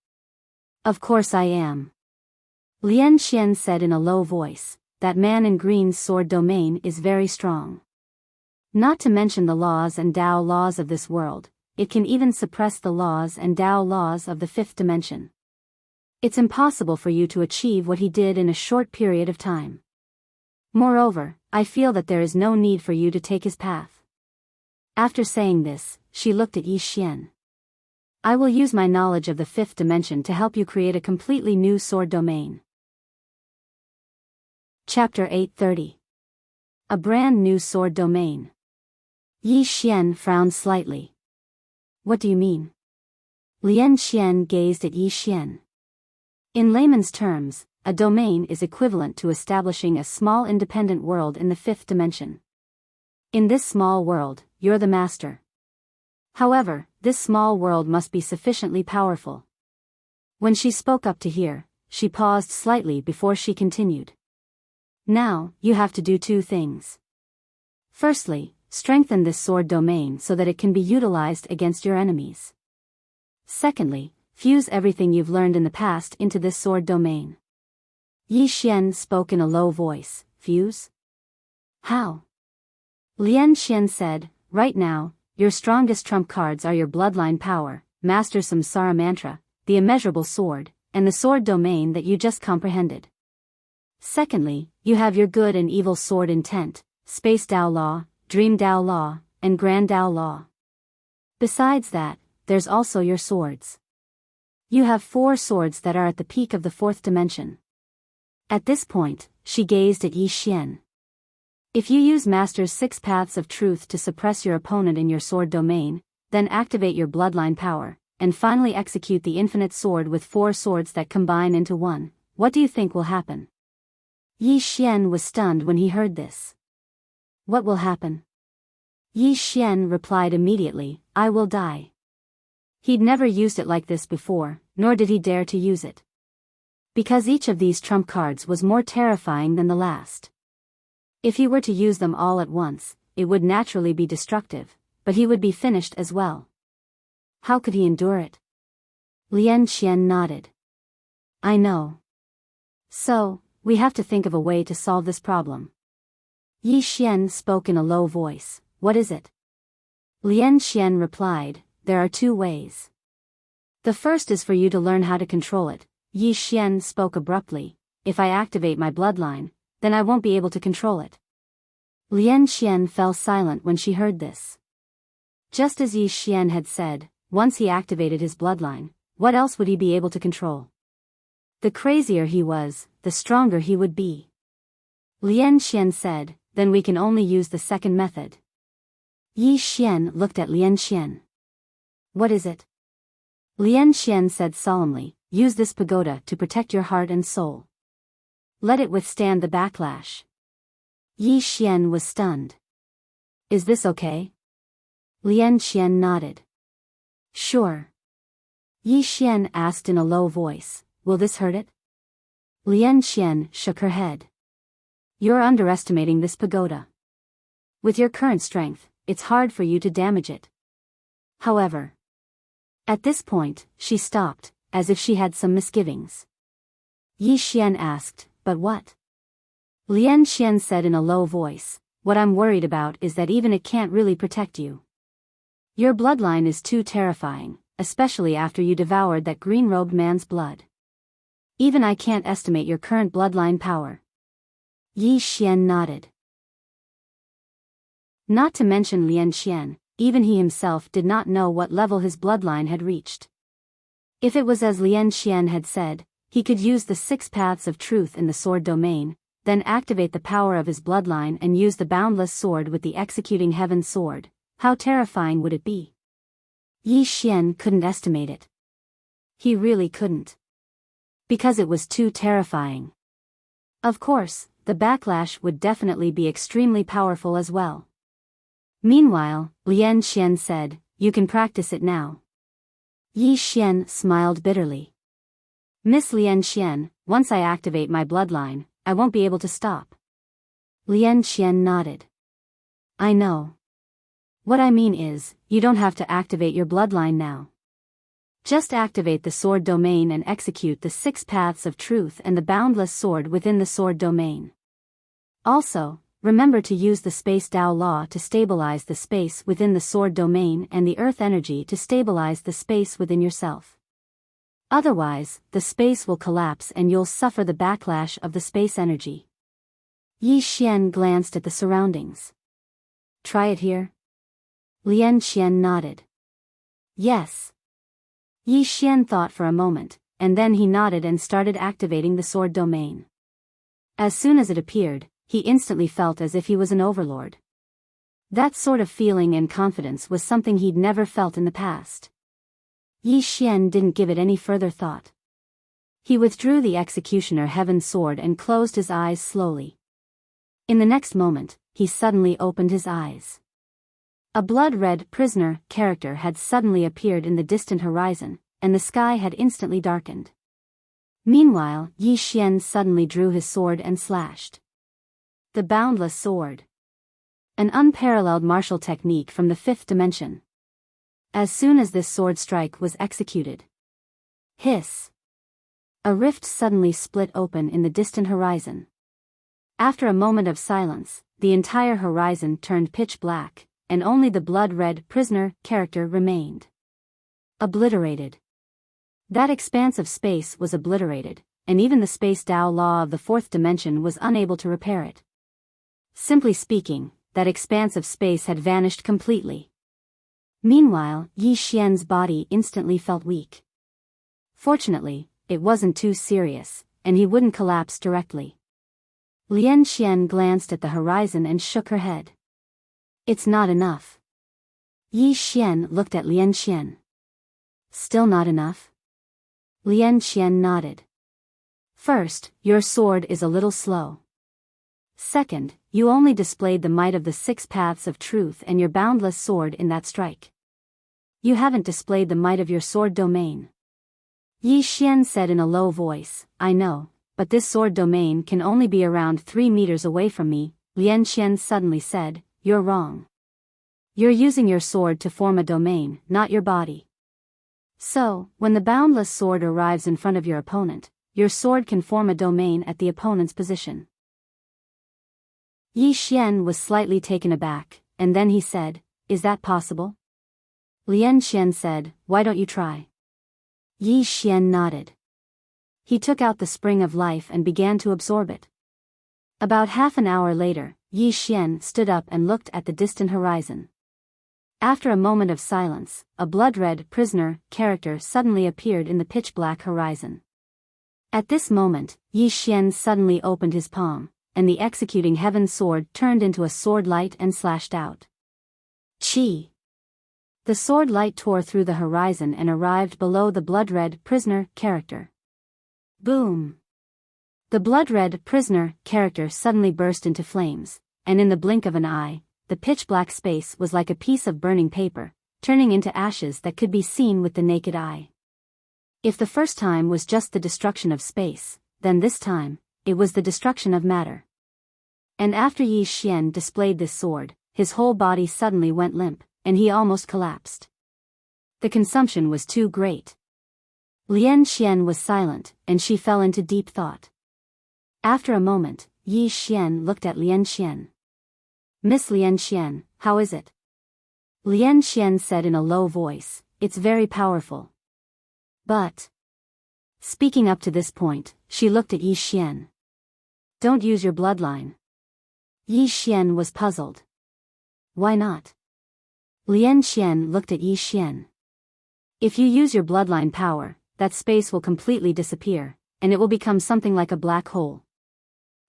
Of course I am. Lian Qian said in a low voice, That man in green's sword domain is very strong. Not to mention the laws and Dao laws of this world, it can even suppress the laws and Dao laws of the fifth dimension. It's impossible for you to achieve what he did in a short period of time. Moreover, I feel that there is no need for you to take his path. After saying this, she looked at Yi Xian. I will use my knowledge of the fifth dimension to help you create a completely new sword domain. Chapter 830. A brand new sword domain. Yi Xian frowned slightly. What do you mean? Lian Xian gazed at Yi Xian. In layman's terms, a domain is equivalent to establishing a small independent world in the fifth dimension. In this small world, you're the master. However, this small world must be sufficiently powerful. When she spoke up to here, she paused slightly before she continued. Now, you have to do two things. Firstly, strengthen this sword domain so that it can be utilized against your enemies. Secondly, fuse everything you've learned in the past into this sword domain. Yi Xian spoke in a low voice. Fuse? How? Lian Xian said, right now, your strongest trump cards are your bloodline power, Master Samsara Mantra, the immeasurable sword, and the sword domain that you just comprehended. Secondly, you have your good and evil sword intent, Space Dao Law, Dream Dao Law, and Grand Dao Law. Besides that, there's also your swords. You have 4 swords that are at the peak of the 4th dimension. At this point, she gazed at Yi Xian. If you use Master's 6 paths of truth to suppress your opponent in your sword domain, then activate your bloodline power, and finally execute the infinite sword with 4 swords that combine into one, what do you think will happen? Yi Xian was stunned when he heard this. What will happen? Yi Xian replied immediately, I will die. He'd never used it like this before, nor did he dare to use it. Because each of these trump cards was more terrifying than the last. If he were to use them all at once, it would naturally be destructive, but he would be finished as well. How could he endure it? Lian Xian nodded. I know. So, we have to think of a way to solve this problem. Yi Xian spoke in a low voice. What is it? Lian Xian replied, there are 2 ways. The first is for you to learn how to control it. Yi Xian spoke abruptly. If I activate my bloodline, then I won't be able to control it. Lian Xian fell silent when she heard this. Just as Yi Xian had said, once he activated his bloodline, what else would he be able to control? The crazier he was, the stronger he would be. Lian Xian said, then we can only use the second method. Yi Xian looked at Lian Xian. What is it? Lian Xian said solemnly, use this pagoda to protect your heart and soul. Let it withstand the backlash. Yi Xian was stunned. Is this okay? Lian Xian nodded. Sure. Yi Xian asked in a low voice, will this hurt it? Lian Xian shook her head. You're underestimating this pagoda. With your current strength, it's hard for you to damage it. However. At this point, she stopped, as if she had some misgivings. Yi Xian asked, but what? Lian Xian said in a low voice, what I'm worried about is that even it can't really protect you. Your bloodline is too terrifying, especially after you devoured that green-robed man's blood. Even I can't estimate your current bloodline power. Yi Xian nodded. Not to mention Lian Xian, even he himself did not know what level his bloodline had reached. If it was as Lian Xian had said, he could use the 6 paths of truth in the sword domain, then activate the power of his bloodline and use the boundless sword with the executing heaven sword, how terrifying would it be? Yi Xian couldn't estimate it. He really couldn't. Because it was too terrifying. Of course, the backlash would definitely be extremely powerful as well. Meanwhile, Lian Xian said, you can practice it now. Yi Xian smiled bitterly. Miss Lian Xian, once I activate my bloodline, I won't be able to stop. Lian Xian nodded. I know. What I mean is, you don't have to activate your bloodline now. Just activate the sword domain and execute the 6 paths of truth and the boundless sword within the sword domain. Also, remember to use the Space Dao Law to stabilize the space within the sword domain and the earth energy to stabilize the space within yourself. Otherwise, the space will collapse and you'll suffer the backlash of the space energy. Yi Xian glanced at the surroundings. Try it here? Lian Xian nodded. Yes. Yi Xian thought for a moment, and then he nodded and started activating the sword domain. As soon as it appeared, he instantly felt as if he was an overlord. That sort of feeling and confidence was something he'd never felt in the past. Yi Xian didn't give it any further thought. He withdrew the executioner heaven sword and closed his eyes slowly. In the next moment, he suddenly opened his eyes. A blood-red prisoner character had suddenly appeared in the distant horizon, and the sky had instantly darkened. Meanwhile, Yi Xian suddenly drew his sword and slashed. The boundless sword. An unparalleled martial technique from the fifth dimension. As soon as this sword strike was executed. Hiss! A rift suddenly split open in the distant horizon. After a moment of silence, the entire horizon turned pitch black, and only the blood-red prisoner character remained. Obliterated. That expanse of space was obliterated, and even the space Tao law of the fourth dimension was unable to repair it. Simply speaking, that expanse of space had vanished completely. Meanwhile, Yi Xian's body instantly felt weak. Fortunately, it wasn't too serious, and he wouldn't collapse directly. Lian Xian glanced at the horizon and shook her head. It's not enough. Yi Xian looked at Lian Xian. Still not enough? Lian Xian nodded. First, your sword is a little slow. Second, you only displayed the might of the 6 paths of truth and your boundless sword in that strike. You haven't displayed the might of your sword domain. Yi Xian said in a low voice, I know, but this sword domain can only be around 3 meters away from me. Lian Xian suddenly said, you're wrong. You're using your sword to form a domain, not your body. So, when the boundless sword arrives in front of your opponent, your sword can form a domain at the opponent's position. Yi Xian was slightly taken aback, and then he said, is that possible? Lian Xian said, why don't you try? Yi Xian nodded. He took out the spring of life and began to absorb it. About half an hour later, Yi Xian stood up and looked at the distant horizon. After a moment of silence, a blood-red prisoner character suddenly appeared in the pitch-black horizon. At this moment, Yi Xian suddenly opened his palm, and the executing heaven sword turned into a sword light and slashed out. Chi! The sword light tore through the horizon and arrived below the blood-red prisoner character. Boom! The blood-red prisoner character suddenly burst into flames, and in the blink of an eye, the pitch-black space was like a piece of burning paper, turning into ashes that could be seen with the naked eye. If the first time was just the destruction of space, then this time, it was the destruction of matter. And after Yi Xian displayed this sword, his whole body suddenly went limp, and he almost collapsed. The consumption was too great. Lian Xian was silent, and she fell into deep thought. After a moment, Yi Xian looked at Lian Xian. Miss Lian Xian, how is it? Lian Xian said in a low voice, it's very powerful. But... Speaking up to this point, she looked at Yi Xian. Don't use your bloodline. Yi Xian was puzzled. Why not? Lian Xian looked at Yi Xian. If you use your bloodline power, that space will completely disappear, and it will become something like a black hole.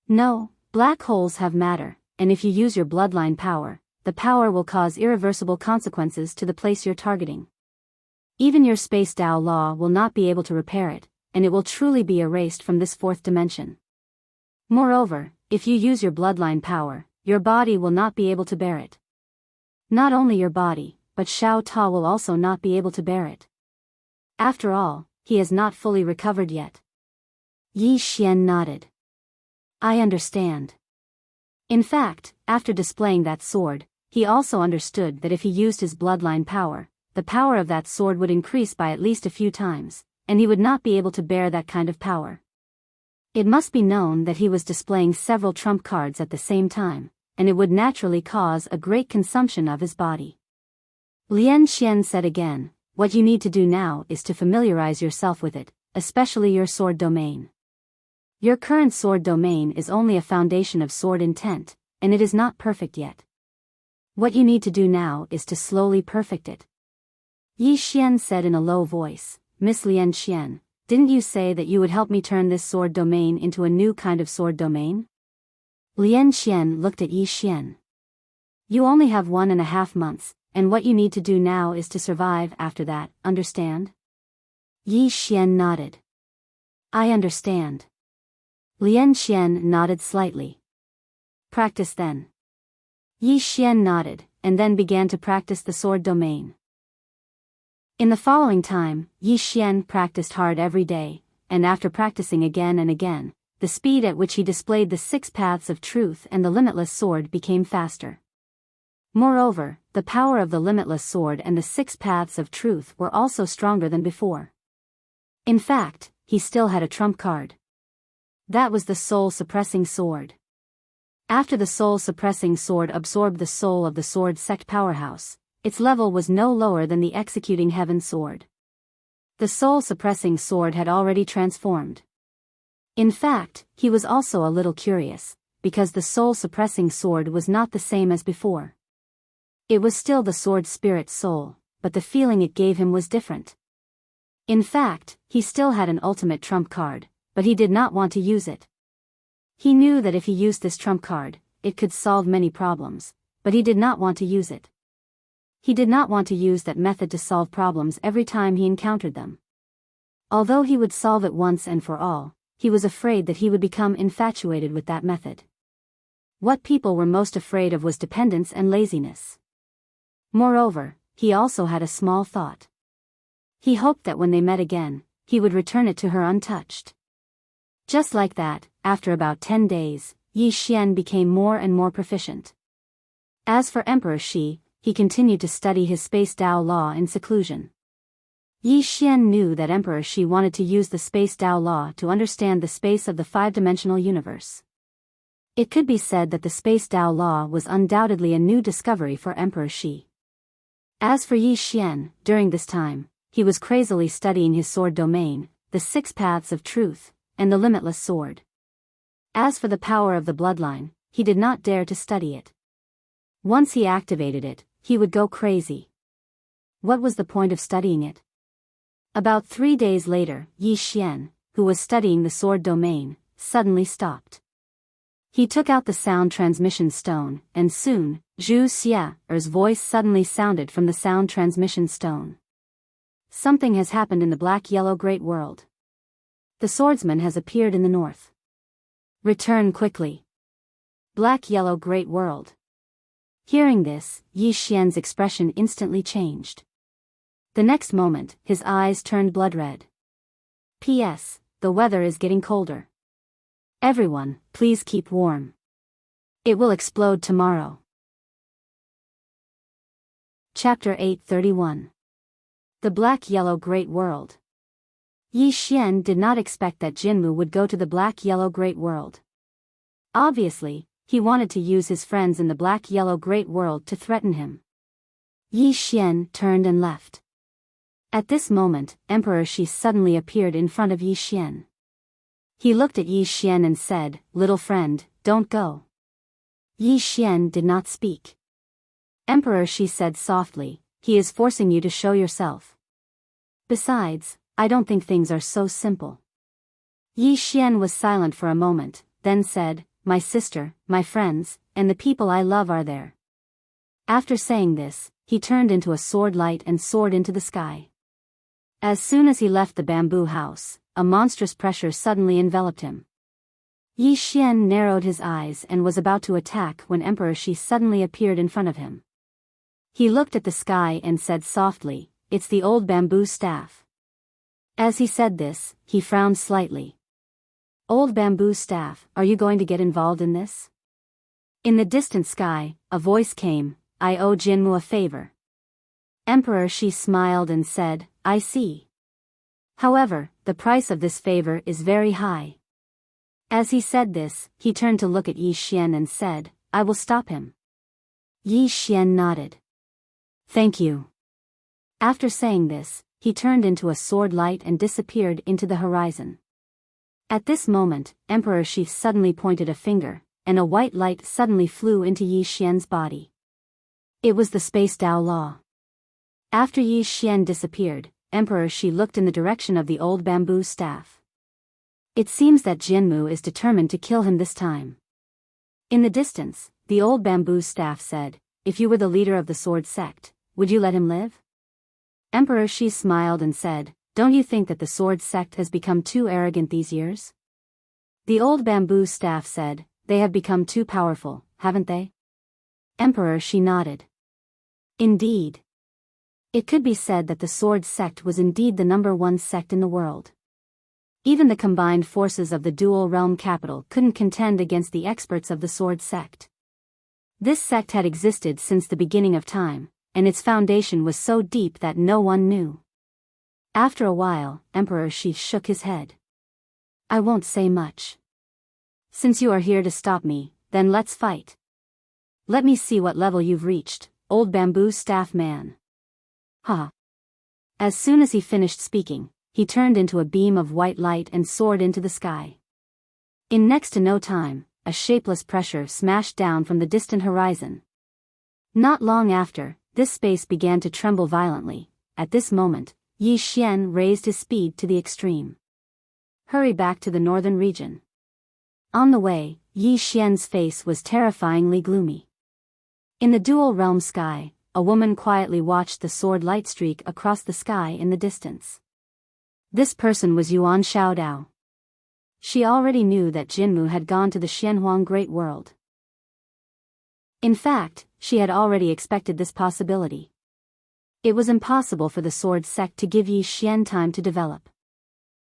No, black holes have matter, and if you use your bloodline power, the power will cause irreversible consequences to the place you're targeting. Even your space Tao law will not be able to repair it, and it will truly be erased from this fourth dimension. Moreover, if you use your bloodline power, your body will not be able to bear it. Not only your body, but Xiao Ta will also not be able to bear it. After all, he has not fully recovered yet. Yi Xian nodded. I understand. In fact, after displaying that sword, he also understood that if he used his bloodline power, the power of that sword would increase by at least a few times, and he would not be able to bear that kind of power. It must be known that he was displaying several trump cards at the same time, and it would naturally cause a great consumption of his body. Lian Xian said again, what you need to do now is to familiarize yourself with it, especially your sword domain. Your current sword domain is only a foundation of sword intent, and it is not perfect yet. What you need to do now is to slowly perfect it. Yi Xian said in a low voice, Miss Lian Xian, didn't you say that you would help me turn this sword domain into a new kind of sword domain? Lian Xian looked at Yi Xian. You only have 1.5 months, and what you need to do now is to survive after that, understand? Yi Xian nodded. I understand. Lian Xian nodded slightly. Practice then. Yi Xian nodded, and then began to practice the sword domain. In the following time, Yi Xian practiced hard every day, and after practicing again and again, the speed at which he displayed the 6 paths of truth and the limitless sword became faster. Moreover, the power of the limitless sword and the 6 paths of truth were also stronger than before. In fact, he still had a trump card. That was the soul-suppressing sword. After the soul-suppressing sword absorbed the soul of the sword sect powerhouse, its level was no lower than the executing heaven sword. The soul-suppressing sword had already transformed. In fact, he was also a little curious, because the soul-suppressing sword was not the same as before. It was still the sword spirit soul, but the feeling it gave him was different. In fact, he still had an ultimate trump card, but he did not want to use it. He knew that if he used this trump card, it could solve many problems, but he did not want to use it. He did not want to use that method to solve problems every time he encountered them. Although he would solve it once and for all, he was afraid that he would become infatuated with that method. What people were most afraid of was dependence and laziness. Moreover, he also had a small thought. He hoped that when they met again, he would return it to her untouched. Just like that, after about 10 days, Yi Xian became more and more proficient. As for Emperor Shi, he continued to study his Space Dao Law in seclusion. Yi Xian knew that Emperor Shi wanted to use the Space Dao Law to understand the space of the 5-dimensional universe. It could be said that the Space Dao Law was undoubtedly a new discovery for Emperor Shi. As for Yi Xian, during this time, he was crazily studying his sword domain, the 6 paths of truth, and the limitless sword. As for the power of the bloodline, he did not dare to study it. Once he activated it, he would go crazy. What was the point of studying it? About 3 days later, Yi Xian, who was studying the sword domain, suddenly stopped. He took out the sound transmission stone, and soon, Zhu Xie's voice suddenly sounded from the sound transmission stone. Something has happened in the black-yellow great world. The swordsman has appeared in the north. Return quickly. Black-yellow great world. Hearing this, Yi Xian's expression instantly changed. The next moment, his eyes turned blood-red. P.S. The weather is getting colder. Everyone, please keep warm. It will explode tomorrow. Chapter 831. The Black-Yellow Great World. Yi Xian did not expect that Jinmu would go to the Black-Yellow Great World. Obviously, he wanted to use his friends in the Black-Yellow Great World to threaten him. Yi Xian turned and left. At this moment, Emperor Shi suddenly appeared in front of Yi Xian. He looked at Yi Xian and said, "Little friend, don't go." Yi Xian did not speak. Emperor Shi said softly, "He is forcing you to show yourself. Besides, I don't think things are so simple." Yi Xian was silent for a moment, then said, "My sister, my friends, and the people I love are there." After saying this, he turned into a sword light and soared into the sky. As soon as he left the bamboo house, a monstrous pressure suddenly enveloped him. Yi Xian narrowed his eyes and was about to attack when Emperor Shi suddenly appeared in front of him. He looked at the sky and said softly, "It's the old bamboo staff." As he said this, he frowned slightly. "Old bamboo staff, are you going to get involved in this?" In the distant sky, a voice came, "I owe Jinmu a favor." Emperor Shi smiled and said, "I see. However, the price of this favor is very high." As he said this, he turned to look at Yi Xian and said, "I will stop him." Yi Xian nodded. "Thank you." After saying this, he turned into a sword light and disappeared into the horizon. At this moment, Emperor Shi suddenly pointed a finger, and a white light suddenly flew into Yi Xian's body. It was the Space Dao Law. After Yi Xian disappeared, Emperor Shi looked in the direction of the old bamboo staff. It seems that Jinmu is determined to kill him this time. In the distance, the old bamboo staff said, if you were the leader of the sword sect, would you let him live? Emperor Shi smiled and said, don't you think that the sword sect has become too arrogant these years? The old bamboo staff said, they have become too powerful, haven't they? Emperor Shi nodded. Indeed. It could be said that the sword sect was indeed the #1 sect in the world. Even the combined forces of the dual realm capital couldn't contend against the experts of the sword sect. This sect had existed since the beginning of time, and its foundation was so deep that no one knew. After a while, Emperor Shi shook his head. I won't say much. Since you are here to stop me, then let's fight. Let me see what level you've reached, old bamboo staff man. Ha! As soon as he finished speaking, he turned into a beam of white light and soared into the sky. In next to no time, a shapeless pressure smashed down from the distant horizon. Not long after, this space began to tremble violently. At this moment, Yi Xian raised his speed to the extreme. Hurry back to the northern region. On the way, Yi Xian's face was terrifyingly gloomy. In the dual realm sky, a woman quietly watched the sword light streak across the sky in the distance. This person was Yuan Xiaodao. She already knew that Jinmu had gone to the Xianhuang Great World. In fact, she had already expected this possibility. It was impossible for the sword sect to give Yi Xian time to develop.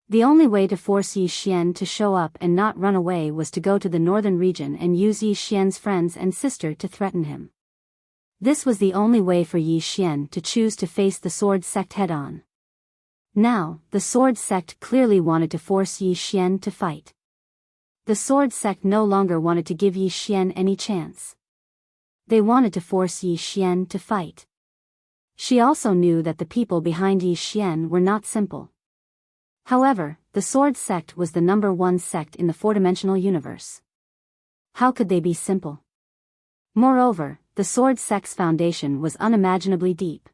The only way to force Yi Xian to show up and not run away was to go to the northern region and use Yi Xian's friends and sister to threaten him. This was the only way for Yi Xian to choose to face the sword sect head-on. Now, the sword sect clearly wanted to force Yi Xian to fight. The sword sect no longer wanted to give Yi Xian any chance. They wanted to force Yi Xian to fight. She also knew that the people behind Yi Xian were not simple. However, the sword sect was the #1 sect in the four-dimensional universe. How could they be simple? Moreover, the sword sect's foundation was unimaginably deep.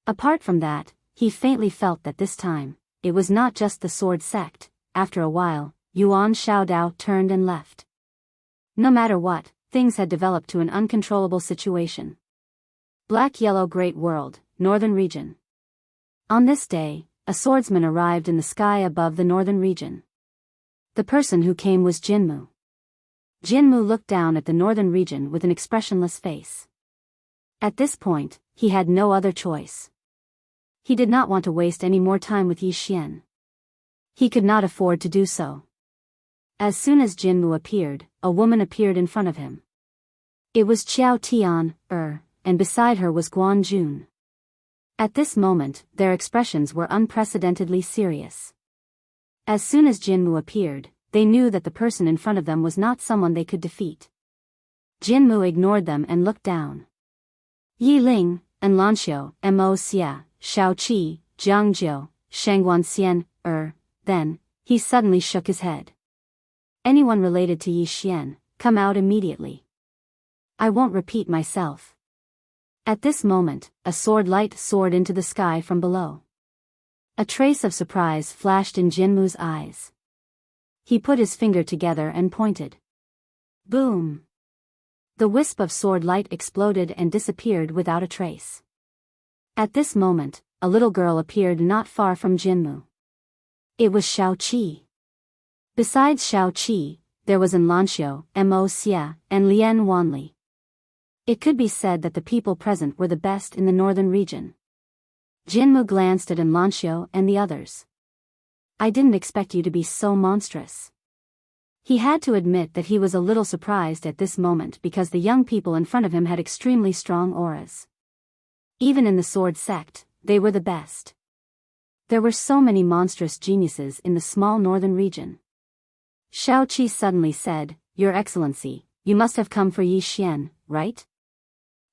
Apart from that, he faintly felt that this time, it was not just the sword sect. After a while, Yuan Xiaodao turned and left. No matter what, things had developed to an uncontrollable situation. Black-Yellow Great World, Northern Region. On this day, a swordsman arrived in the sky above the northern region. The person who came was Jinmu. Jinmu looked down at the northern region with an expressionless face. At this point, he had no other choice. He did not want to waste any more time with Yi Xian. He could not afford to do so. As soon as Jinmu appeared, a woman appeared in front of him. It was Qiao Tian, and beside her was Guan Jun. At this moment, their expressions were unprecedentedly serious. As soon as Jinmu appeared, they knew that the person in front of them was not someone they could defeat. Jinmu ignored them and looked down. Yi Ling, Enlanxiu, Mo Xia, Shao Qi, Jiang Jiu, Shangguan Xian, then, he suddenly shook his head. Anyone related to Yi Xian, come out immediately. I won't repeat myself. At this moment, a sword light soared into the sky from below. A trace of surprise flashed in Jinmu's eyes. He put his finger together and pointed. Boom! The wisp of sword light exploded and disappeared without a trace. At this moment, a little girl appeared not far from Jinmu. It was Shao Qi. Besides Shao Qi, there was Enlanxiu, Mo Xia, and Lian Wanli. It could be said that the people present were the best in the northern region. Jinmu glanced at Enlanxiu and the others. I didn't expect you to be so monstrous. He had to admit that he was a little surprised at this moment because the young people in front of him had extremely strong auras. Even in the sword sect, they were the best. There were so many monstrous geniuses in the small northern region. Shao Qi suddenly said, Your Excellency, you must have come for Yi Xian, right?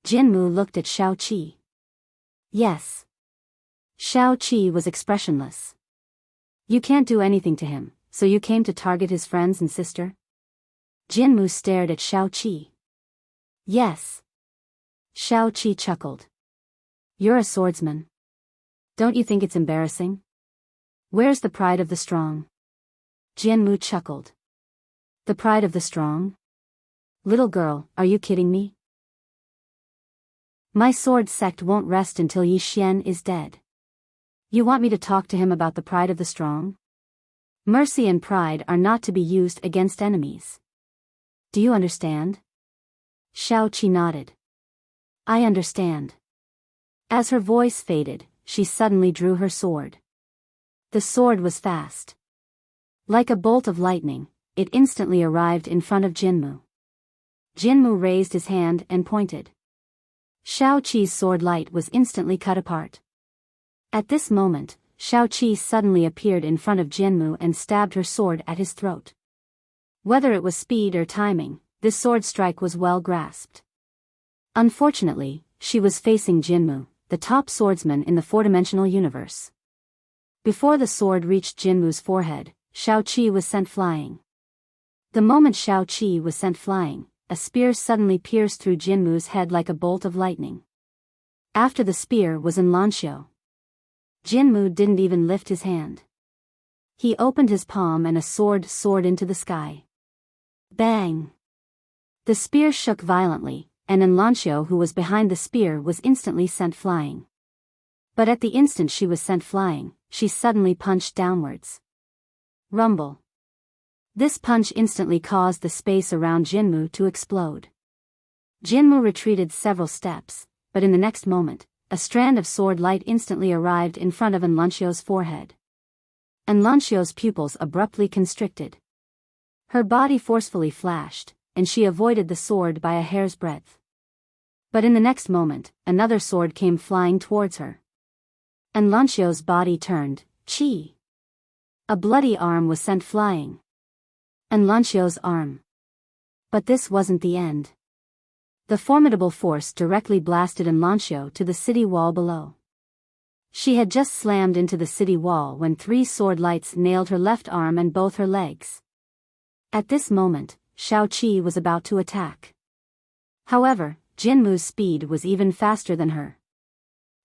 Jinmu looked at Shao Qi. Yes. Shao Qi was expressionless. You can't do anything to him, so you came to target his friends and sister? Jinmu stared at Shao Qi. Yes. Shao Qi chuckled. You're a swordsman. Don't you think it's embarrassing? Where's the pride of the strong? Jinmu chuckled. The pride of the strong? Little girl, are you kidding me? My sword sect won't rest until Yi Xian is dead. You want me to talk to him about the pride of the strong? Mercy and pride are not to be used against enemies. Do you understand? Xiao Qi nodded. I understand. As her voice faded, she suddenly drew her sword. The sword was fast. Like a bolt of lightning, it instantly arrived in front of Jinmu. Jinmu raised his hand and pointed. Xiao Qi's sword light was instantly cut apart. At this moment, Xiao Qi suddenly appeared in front of Jinmu and stabbed her sword at his throat. Whether it was speed or timing, this sword strike was well grasped. Unfortunately, she was facing Jinmu, the top swordsman in the four-dimensional universe. Before the sword reached Jinmu's forehead, Xiao Qi was sent flying. The moment Xiao Qi was sent flying, a spear suddenly pierced through Jinmu's head like a bolt of lightning. After the spear was in Lanxiu. Jinmu didn't even lift his hand. He opened his palm and a sword soared into the sky. Bang! The spear shook violently, and Lanxiu, who was behind the spear, was instantly sent flying. But at the instant she was sent flying, she suddenly punched downwards. Rumble. This punch instantly caused the space around Jinmu to explode. Jinmu retreated several steps, but in the next moment, a strand of sword light instantly arrived in front of Lanxiu's forehead. Lanxiu's pupils abruptly constricted. Her body forcefully flashed, and she avoided the sword by a hair's breadth. But in the next moment, another sword came flying towards her. Lanxiu's body turned, Qi. A bloody arm was sent flying. Lanxiu's arm. But this wasn't the end. The formidable force directly blasted Lanxiu to the city wall below. She had just slammed into the city wall when 3 sword lights nailed her left arm and both her legs. At this moment, Xiao Qi was about to attack. However, Jinmu's speed was even faster than her.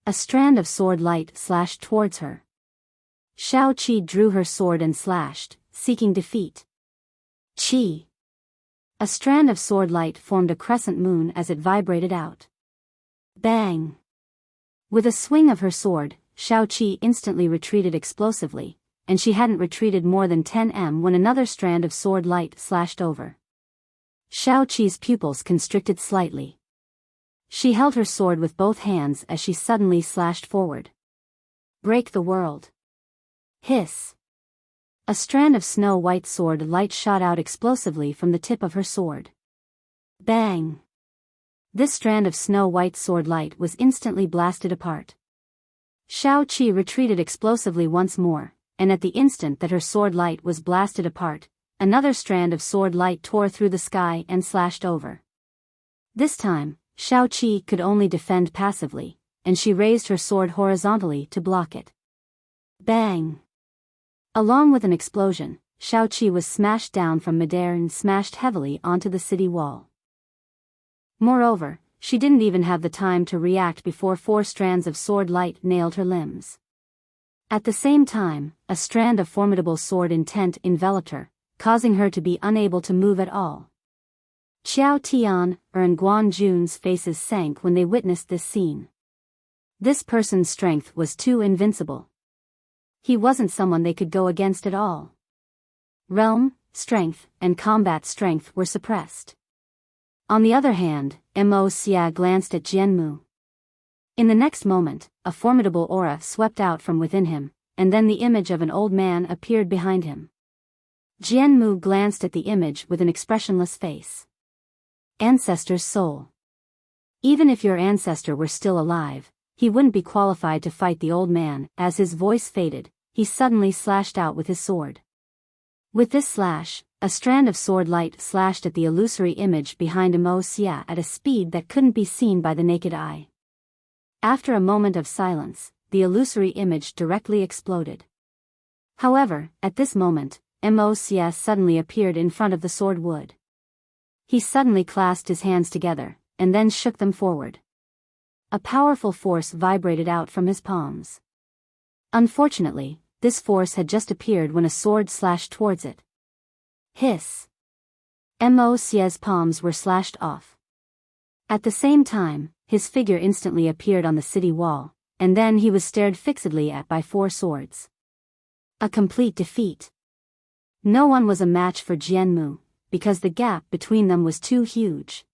A strand of sword light slashed towards her. Xiao Qi drew her sword and slashed, seeking defeat. Qi. A strand of sword light formed a crescent moon as it vibrated out. Bang! With a swing of her sword, Xiao Qi instantly retreated explosively, and she hadn't retreated more than 10 m when another strand of sword light slashed over. Xiao Qi's pupils constricted slightly. She held her sword with both hands as she suddenly slashed forward. Break the world. Hiss. A strand of snow-white sword light shot out explosively from the tip of her sword. Bang! This strand of snow-white sword light was instantly blasted apart. Xiao Qi retreated explosively once more, and at the instant that her sword light was blasted apart, another strand of sword light tore through the sky and slashed over. This time, Xiao Qi could only defend passively, and she raised her sword horizontally to block it. Bang! Along with an explosion, Xiao Qi was smashed down from midair and smashed heavily onto the city wall. Moreover, she didn't even have the time to react before 4 strands of sword light nailed her limbs. At the same time, a strand of formidable sword intent enveloped her, causing her to be unable to move at all. Qiao Tian and Guan Jun's faces sank when they witnessed this scene. This person's strength was too invincible. He wasn't someone they could go against at all. Realm, strength, and combat strength were suppressed. On the other hand, Mo Xia glanced at Jianmu. In the next moment, a formidable aura swept out from within him, and then the image of an old man appeared behind him. Jianmu glanced at the image with an expressionless face. Ancestor's soul. Even if your ancestor were still alive, he wouldn't be qualified to fight the old man. As his voice faded, he suddenly slashed out with his sword. With this slash, a strand of sword light slashed at the illusory image behind Mo Xia at a speed that couldn't be seen by the naked eye. After a moment of silence, the illusory image directly exploded. However, at this moment, Mo Xia suddenly appeared in front of the sword wood. He suddenly clasped his hands together, and then shook them forward. A powerful force vibrated out from his palms. Unfortunately, this force had just appeared when a sword slashed towards it. Hiss. Mo Xia's palms were slashed off. At the same time, his figure instantly appeared on the city wall, and then he was stared fixedly at by 4 swords. A complete defeat. No one was a match for Jianmu, because the gap between them was too huge.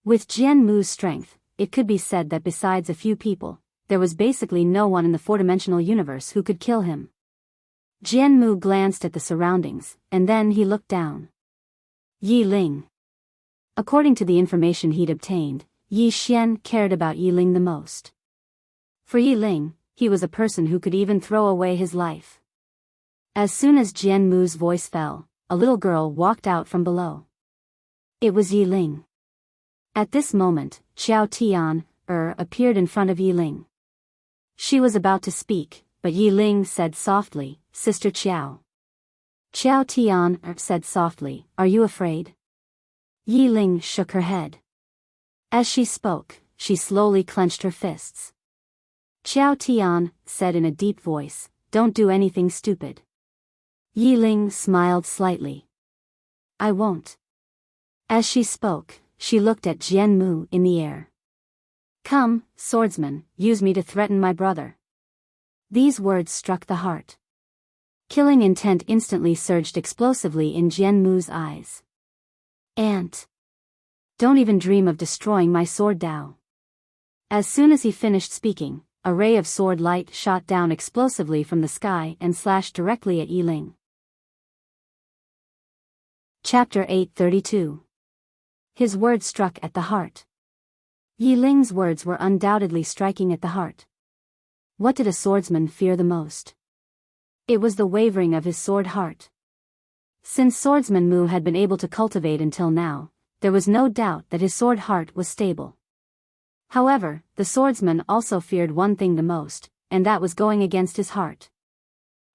With Jianmu's strength, it could be said that besides a few people, there was basically no one in the 4-dimensional universe who could kill him. Jianmu glanced at the surroundings, and then he looked down. Yi Ling. According to the information he'd obtained, Yi Xian cared about Yi Ling the most. For Yi Ling, he was a person who could even throw away his life. As soon as Jianmu's voice fell, a little girl walked out from below. It was Yi Ling. At this moment, Qiao Tian appeared in front of Yi Ling. She was about to speak, but Yi Ling said softly, "Sister Qiao." Qiao Tian said softly, "Are you afraid?" Yi Ling shook her head. As she spoke, she slowly clenched her fists. Qiao Tian said in a deep voice, "Don't do anything stupid." Yi Ling smiled slightly. "I won't." As she spoke, she looked at Jianmu in the air. "Come, swordsman, use me to threaten my brother." These words struck the heart. Killing intent instantly surged explosively in Jianmu's eyes. "Ant! Don't even dream of destroying my sword Dao." As soon as he finished speaking, a ray of sword light shot down explosively from the sky and slashed directly at Yi Ling. Chapter 832. His words struck at the heart. Yi Ling's words were undoubtedly striking at the heart. What did a swordsman fear the most? It was the wavering of his sword heart. Since Swordsman Mu had been able to cultivate until now, there was no doubt that his sword heart was stable. However, the swordsman also feared one thing the most, and that was going against his heart.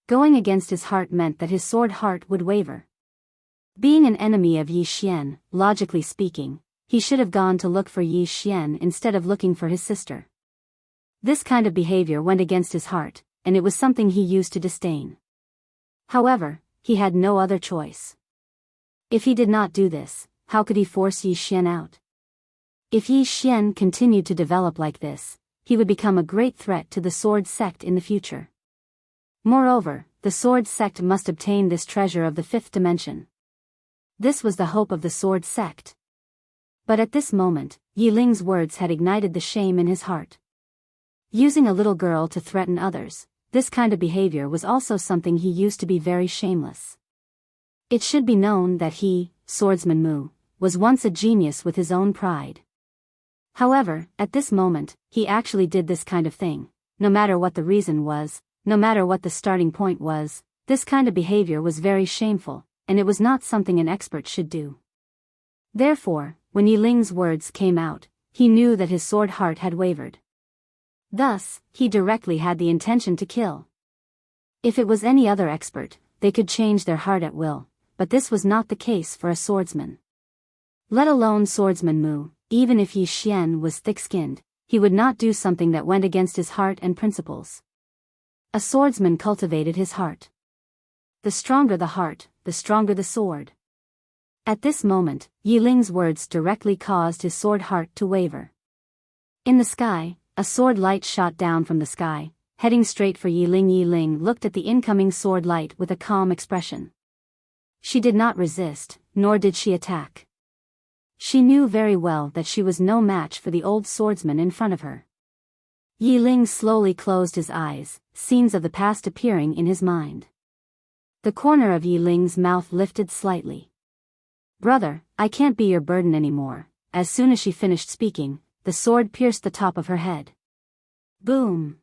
Going against his heart meant that his sword heart would waver. Being an enemy of Yi Xian, logically speaking, he should have gone to look for Yi Xian instead of looking for his sister. This kind of behavior went against his heart, and it was something he used to disdain. However, he had no other choice. If he did not do this, how could he force Yi Xian out? If Yi Xian continued to develop like this, he would become a great threat to the sword sect in the future. Moreover, the sword sect must obtain this treasure of the 5th dimension. This was the hope of the sword sect. But at this moment, Yi Ling's words had ignited the shame in his heart. Using a little girl to threaten others, this kind of behavior was also something he used to be very shameless. It should be known that he, Swordsman Mu, was once a genius with his own pride. However, at this moment, he actually did this kind of thing. No matter what the reason was, no matter what the starting point was, this kind of behavior was very shameful, and it was not something an expert should do. Therefore, when Yi Ling's words came out, he knew that his sword heart had wavered. Thus, he directly had the intention to kill. If it was any other expert, they could change their heart at will, but this was not the case for a swordsman. Let alone Swordsman Mu, even if Yi Xian was thick-skinned, he would not do something that went against his heart and principles. A swordsman cultivated his heart. The stronger the heart, the stronger the sword. At this moment, Yi Ling's words directly caused his sword heart to waver. In the sky, a sword light shot down from the sky, heading straight for Yi Ling. Yi Ling looked at the incoming sword light with a calm expression. She did not resist, nor did she attack. She knew very well that she was no match for the old swordsman in front of her. Yi Ling slowly closed his eyes, scenes of the past appearing in his mind. The corner of Yi Ling's mouth lifted slightly. "Brother, I can't be your burden anymore." As soon as she finished speaking, the sword pierced the top of her head. Boom!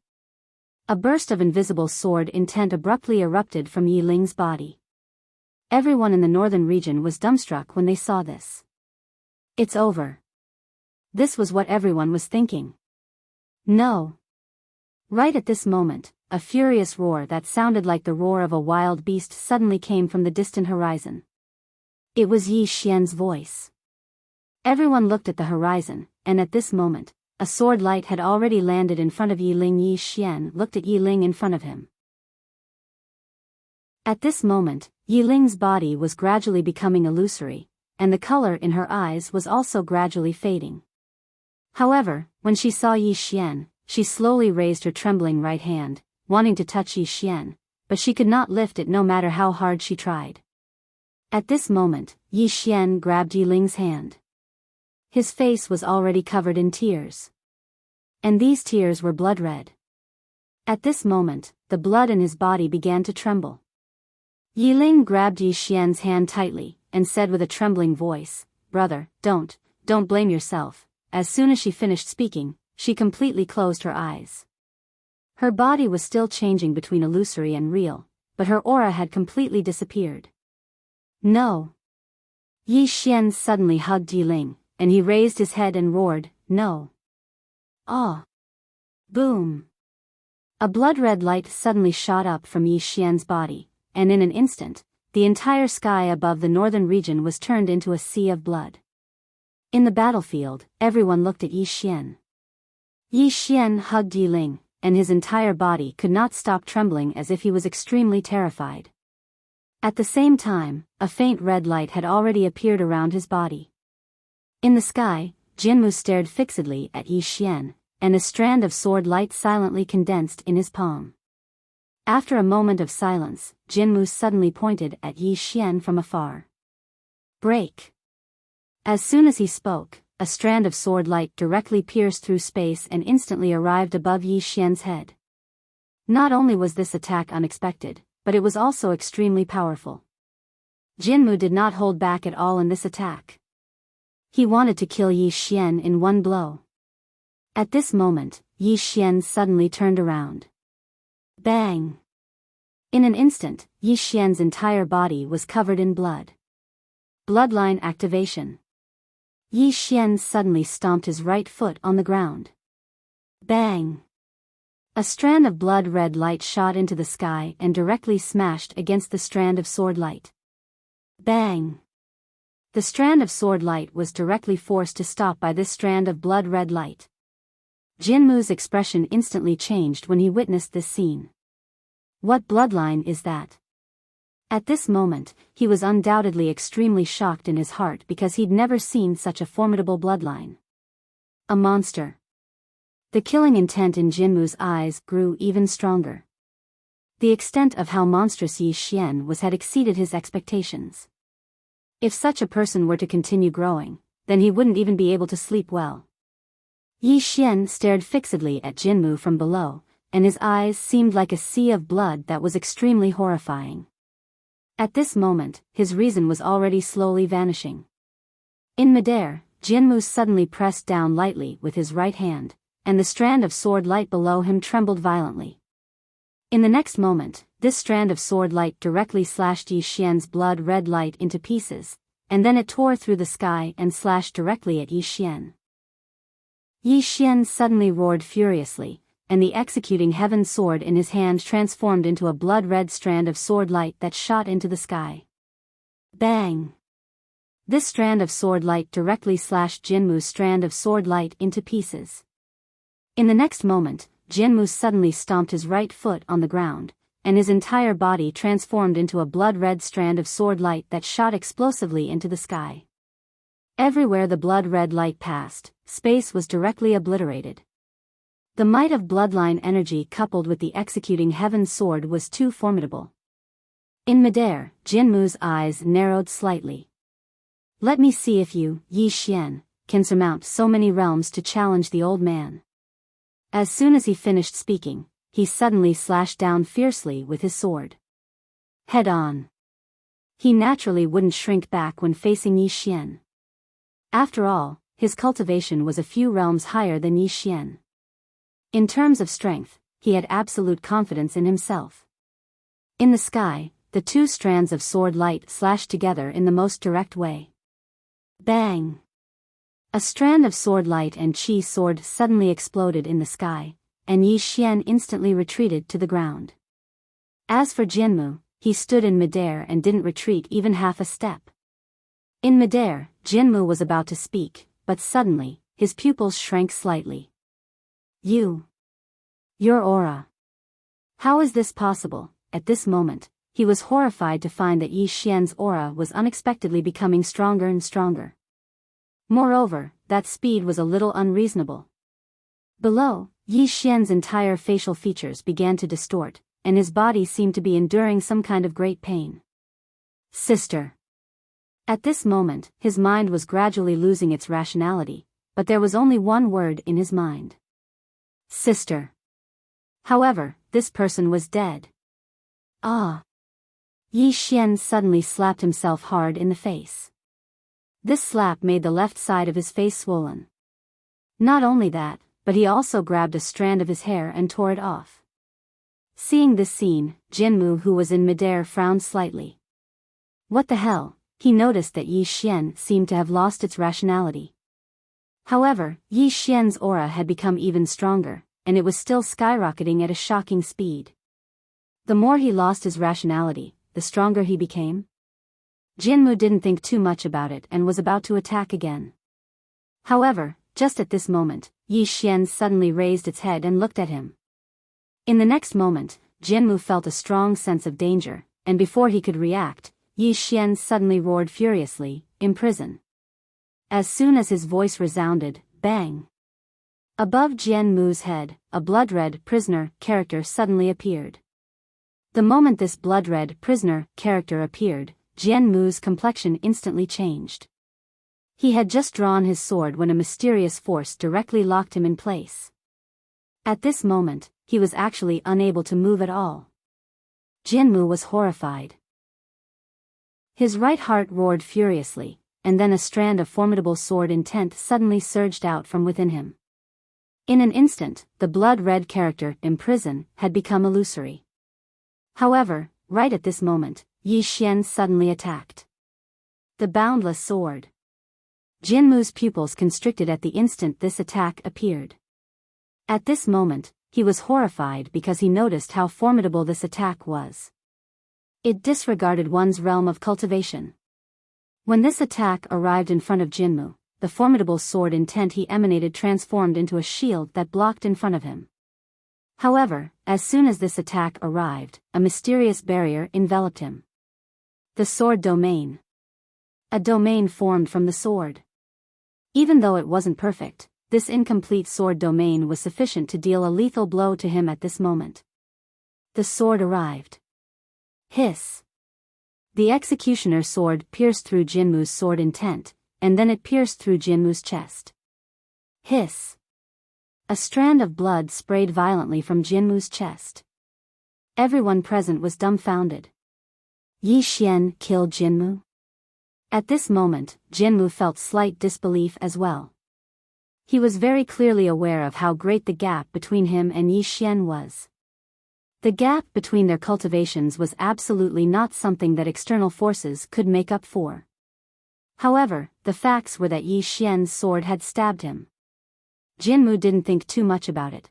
A burst of invisible sword intent abruptly erupted from Yi Ling's body. Everyone in the northern region was dumbstruck when they saw this. It's over. This was what everyone was thinking. No. Right at this moment, a furious roar that sounded like the roar of a wild beast suddenly came from the distant horizon. It was Yi Xian's voice. Everyone looked at the horizon, and at this moment, a sword light had already landed in front of Yi Ling. Yi Xian looked at Yi Ling in front of him. At this moment, Yi Ling's body was gradually becoming illusory, and the color in her eyes was also gradually fading. However, when she saw Yi Xian, she slowly raised her trembling right hand, wanting to touch Yi Xian, but she could not lift it no matter how hard she tried. At this moment, Yi Xian grabbed Yi Ling's hand. His face was already covered in tears. And these tears were blood red. At this moment, the blood in his body began to tremble. Yi Ling grabbed Yi Xian's hand tightly, and said with a trembling voice, "Brother, don't blame yourself." As soon as she finished speaking, she completely closed her eyes. Her body was still changing between illusory and real, but her aura had completely disappeared. No. Yi Xian suddenly hugged Yi Ling, and he raised his head and roared, "No." Ah! Boom! A blood-red light suddenly shot up from Yi Xian's body, and in an instant, the entire sky above the northern region was turned into a sea of blood. In the battlefield, everyone looked at Yi Xian. Yi Xian hugged Yi Ling, and his entire body could not stop trembling as if he was extremely terrified. At the same time, a faint red light had already appeared around his body. In the sky, Jinmu stared fixedly at Yi Xian, and a strand of sword light silently condensed in his palm. After a moment of silence, Jinmu suddenly pointed at Yi Xian from afar. "Break." As soon as he spoke, a strand of sword light directly pierced through space and instantly arrived above Yi Xian's head. Not only was this attack unexpected, but it was also extremely powerful. Jinmu did not hold back at all in this attack. He wanted to kill Yi Xian in one blow. At this moment, Yi Xian suddenly turned around. Bang! In an instant, Yi Xian's entire body was covered in blood. Bloodline activation. Yi Xian suddenly stomped his right foot on the ground. Bang! A strand of blood-red light shot into the sky and directly smashed against the strand of sword light. Bang! The strand of sword light was directly forced to stop by this strand of blood-red light. Jinmu's expression instantly changed when he witnessed this scene. What bloodline is that? At this moment, he was undoubtedly extremely shocked in his heart because he'd never seen such a formidable bloodline. A monster. The killing intent in Jinmu's eyes grew even stronger. The extent of how monstrous Yi Xian was had exceeded his expectations. If such a person were to continue growing, then he wouldn't even be able to sleep well. Yi Xian stared fixedly at Jinmu from below, and his eyes seemed like a sea of blood that was extremely horrifying. At this moment, his reason was already slowly vanishing. In midair, Jinmu suddenly pressed down lightly with his right hand, and the strand of sword light below him trembled violently. In the next moment, this strand of sword light directly slashed Yi Xian's blood-red light into pieces, and then it tore through the sky and slashed directly at Yi Xian. Yi Xian suddenly roared furiously, and the executing heaven sword in his hand transformed into a blood-red strand of sword light that shot into the sky. Bang! This strand of sword light directly slashed Jinmu's strand of sword light into pieces. In the next moment, Jinmu suddenly stomped his right foot on the ground, and his entire body transformed into a blood-red strand of sword light that shot explosively into the sky. Everywhere the blood-red light passed, space was directly obliterated. The might of bloodline energy coupled with the executing heaven sword was too formidable. In midair, Jinmu's eyes narrowed slightly. Let me see if you, Yi Xian, can surmount so many realms to challenge the old man. As soon as he finished speaking, he suddenly slashed down fiercely with his sword. Head on. He naturally wouldn't shrink back when facing Yi Xian. After all, his cultivation was a few realms higher than Yi Xian. In terms of strength, he had absolute confidence in himself. In the sky, the two strands of sword light slashed together in the most direct way. Bang! A strand of sword light and chi sword suddenly exploded in the sky, and Yi Xian instantly retreated to the ground. As for Jinmu, he stood in midair and didn't retreat even half a step. In midair, Jinmu was about to speak, but suddenly, his pupils shrank slightly. Your aura. How is this possible? At this moment, he was horrified to find that Yi Xian's aura was unexpectedly becoming stronger and stronger. Moreover, that speed was a little unreasonable. Below, Yi Xian's entire facial features began to distort, and his body seemed to be enduring some kind of great pain. Sister. At this moment, his mind was gradually losing its rationality, but there was only one word in his mind. Sister. However, this person was dead. Ah! Yi Xian suddenly slapped himself hard in the face. This slap made the left side of his face swollen. Not only that, but he also grabbed a strand of his hair and tore it off. Seeing this scene, Jinmu, who was in midair, frowned slightly. What the hell? He noticed that Yi Xian seemed to have lost its rationality. However, Yi Xian's aura had become even stronger, and it was still skyrocketing at a shocking speed. The more he lost his rationality, the stronger he became. Jinmu didn't think too much about it and was about to attack again. However, just at this moment, Yi Xian suddenly raised its head and looked at him. In the next moment, Jinmu felt a strong sense of danger, and before he could react, Yi Xian suddenly roared furiously, "Imprison!" As soon as his voice resounded, bang! Above Jinmu's head, a blood-red prisoner character suddenly appeared. The moment this blood-red prisoner character appeared, Jinmu's complexion instantly changed. He had just drawn his sword when a mysterious force directly locked him in place. At this moment, he was actually unable to move at all. Jinmu was horrified. His right heart roared furiously, and then a strand of formidable sword intent suddenly surged out from within him. In an instant, the blood-red character, Imprison, had become illusory. However, right at this moment, Yi Xian suddenly attacked. The boundless sword. Jinmu's pupils constricted at the instant this attack appeared. At this moment, he was horrified because he noticed how formidable this attack was. It disregarded one's realm of cultivation. When this attack arrived in front of Jinmu, the formidable sword intent he emanated transformed into a shield that blocked in front of him. However, as soon as this attack arrived, a mysterious barrier enveloped him. The sword domain. A domain formed from the sword. Even though it wasn't perfect, this incomplete sword domain was sufficient to deal a lethal blow to him at this moment. The sword arrived. Hiss. The executioner's sword pierced through Jinmu's sword intent, and then it pierced through Jinmu's chest. Hiss. A strand of blood sprayed violently from Jinmu's chest. Everyone present was dumbfounded. Yi Xian killed Jinmu? At this moment, Jinmu felt slight disbelief as well. He was very clearly aware of how great the gap between him and Yi Xian was. The gap between their cultivations was absolutely not something that external forces could make up for. However, the facts were that Yi Xian's sword had stabbed him. Jinmu didn't think too much about it.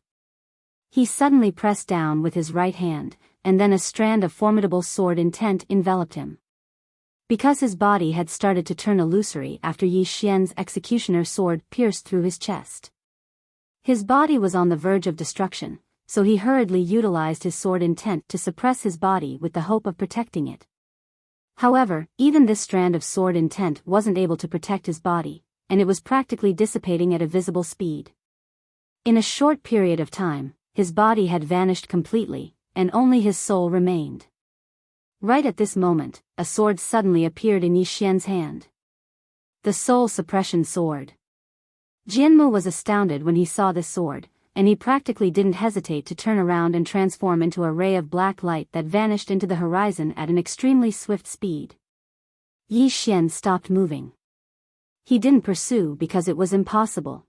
He suddenly pressed down with his right hand, and then a strand of formidable sword intent enveloped him. Because his body had started to turn illusory after Yi Xian's executioner's sword pierced through his chest. His body was on the verge of destruction, so he hurriedly utilized his sword intent to suppress his body with the hope of protecting it. However, even this strand of sword intent wasn't able to protect his body, and it was practically dissipating at a visible speed. In a short period of time, his body had vanished completely, and only his soul remained. Right at this moment, a sword suddenly appeared in Yi Xian's hand. The soul suppression sword. Jinmu was astounded when he saw this sword, and he practically didn't hesitate to turn around and transform into a ray of black light that vanished into the horizon at an extremely swift speed. Yi Xian stopped moving. He didn't pursue because it was impossible.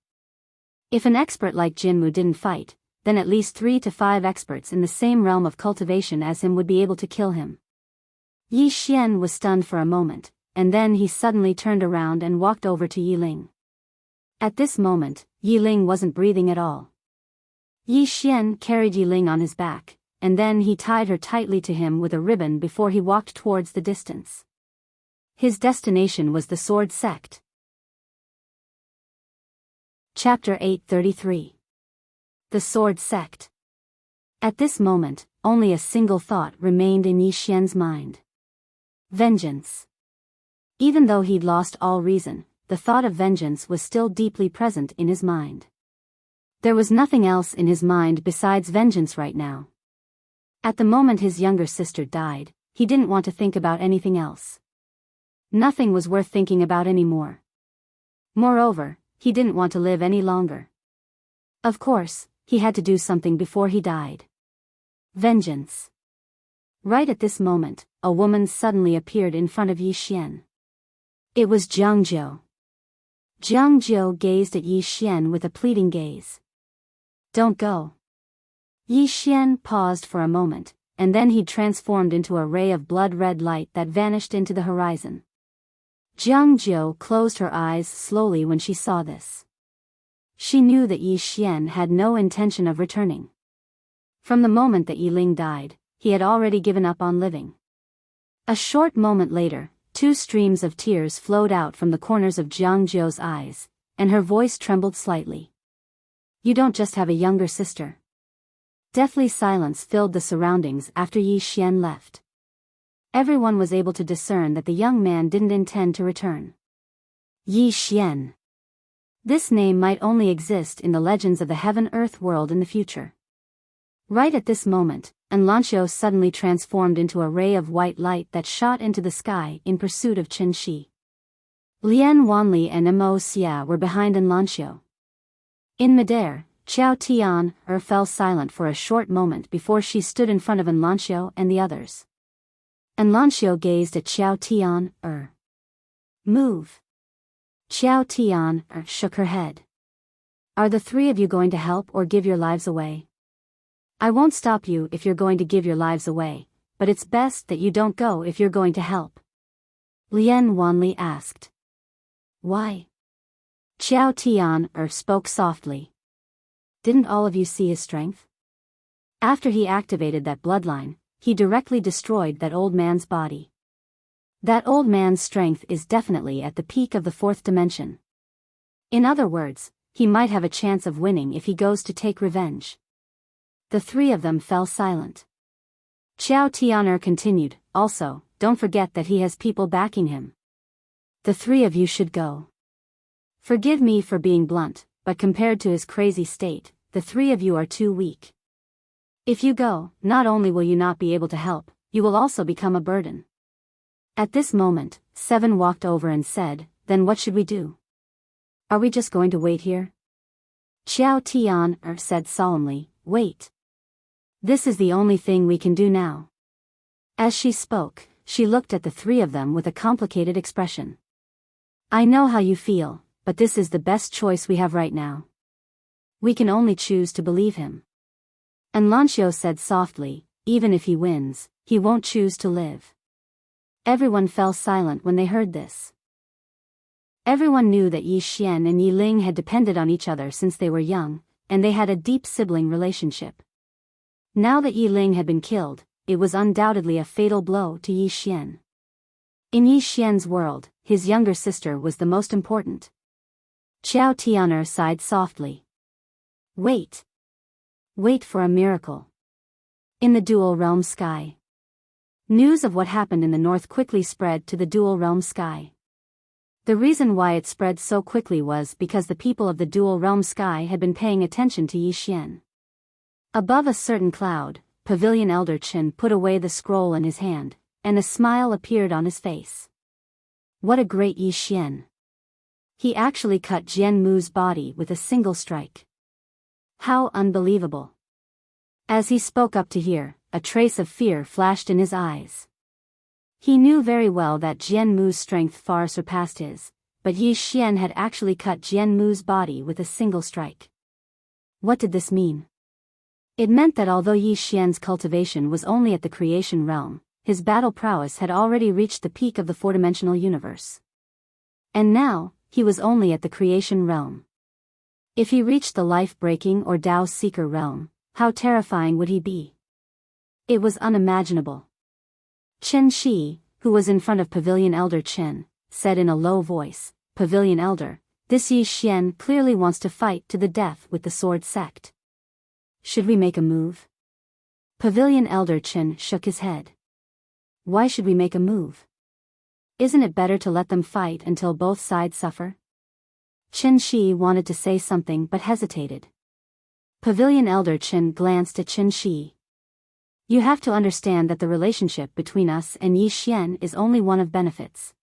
If an expert like Jinmu didn't fight, then at least 3 to 5 experts in the same realm of cultivation as him would be able to kill him. Yi Xian was stunned for a moment, and then he suddenly turned around and walked over to Yi Ling. At this moment, Yi Ling wasn't breathing at all. Yi Xian carried Yi Ling on his back, and then he tied her tightly to him with a ribbon before he walked towards the distance. His destination was the Sword Sect. Chapter 833. The Sword Sect. At this moment, only a single thought remained in Yi Xian's mind. Vengeance. Even though he'd lost all reason, the thought of vengeance was still deeply present in his mind. There was nothing else in his mind besides vengeance right now. At the moment his younger sister died, he didn't want to think about anything else. Nothing was worth thinking about anymore. Moreover, he didn't want to live any longer. Of course, he had to do something before he died. Vengeance. Right at this moment, a woman suddenly appeared in front of Yi Xian. It was Jiang Zhou. Jiang Zhou gazed at Yi Xian with a pleading gaze. Don't go. Yi Xian paused for a moment, and then he transformed into a ray of blood-red light that vanished into the horizon. Jiang Zhou closed her eyes slowly when she saw this. She knew that Yi Xian had no intention of returning. From the moment that Yi Ling died, he had already given up on living. A short moment later, 2 streams of tears flowed out from the corners of Jiang Zhou's eyes, and her voice trembled slightly. You don't just have a younger sister. Deathly silence filled the surroundings after Yi Xian left. Everyone was able to discern that the young man didn't intend to return. Yi Xian. This name might only exist in the legends of the heaven-earth world in the future. Right at this moment, Enrich suddenly transformed into a ray of white light that shot into the sky in pursuit of Chen Shi. Lian Wanli and Mo Xia were behind Enrich. In midair, Qiao Tian fell silent for a short moment before she stood in front of Enrich and the others. Enrich gazed at Qiao Tian. Move. Qiao Tian shook her head. Are the 3 of you going to help or give your lives away? I won't stop you if you're going to give your lives away, but it's best that you don't go if you're going to help. Lian Wanli asked. Why? Qiao Tian spoke softly. Didn't all of you see his strength? After he activated that bloodline, he directly destroyed that old man's body. That old man's strength is definitely at the peak of the 4th dimension. In other words, he might have a chance of winning if he goes to take revenge. The 3 of them fell silent. Qiao Tian continued, also, don't forget that he has people backing him. The 3 of you should go. Forgive me for being blunt, but compared to his crazy state, the 3 of you are too weak. If you go, not only will you not be able to help, you will also become a burden. At this moment, 7 walked over and said, then what should we do? Are we just going to wait here? Qiao Tian said solemnly, wait. This is the only thing we can do now. As she spoke, she looked at the 3 of them with a complicated expression. I know how you feel, but this is the best choice we have right now. We can only choose to believe him. Enrich said softly, even if he wins, he won't choose to live. Everyone fell silent when they heard this. Everyone knew that Yi Xian and Yi Ling had depended on each other since they were young, and they had a deep sibling relationship. Now that Yi Ling had been killed, it was undoubtedly a fatal blow to Yi Xian. In Yi Xian's world, his younger sister was the most important. Qiao Tian sighed softly. Wait. Wait for a miracle. In the dual realm sky. News of what happened in the north quickly spread to the dual realm sky. The reason why it spread so quickly was because the people of the dual realm sky had been paying attention to Yi Xian. Above a certain cloud, Pavilion Elder Chen put away the scroll in his hand, and a smile appeared on his face. What a great Yi Xian. He actually cut Jian Mu's body with a single strike. How unbelievable. As he spoke up to hear, a trace of fear flashed in his eyes. He knew very well that Jian Mu's strength far surpassed his, but Yi Xian had actually cut Jian Mu's body with a single strike. What did this mean? It meant that although Yi Xian's cultivation was only at the creation realm, his battle prowess had already reached the peak of the 4-dimensional universe. And now, he was only at the creation realm. If he reached the life-breaking or Tao Seeker realm, how terrifying would he be? It was unimaginable. Chen Shi, who was in front of Pavilion Elder Chen, said in a low voice, Pavilion Elder, this Yi Xian clearly wants to fight to the death with the Sword Sect. Should we make a move? Pavilion Elder Chen shook his head. Why should we make a move? Isn't it better to let them fight until both sides suffer? Qin Shi wanted to say something but hesitated. Pavilion Elder Qin glanced at Qin Shi. You have to understand that the relationship between us and Yi Xian is only one of benefits.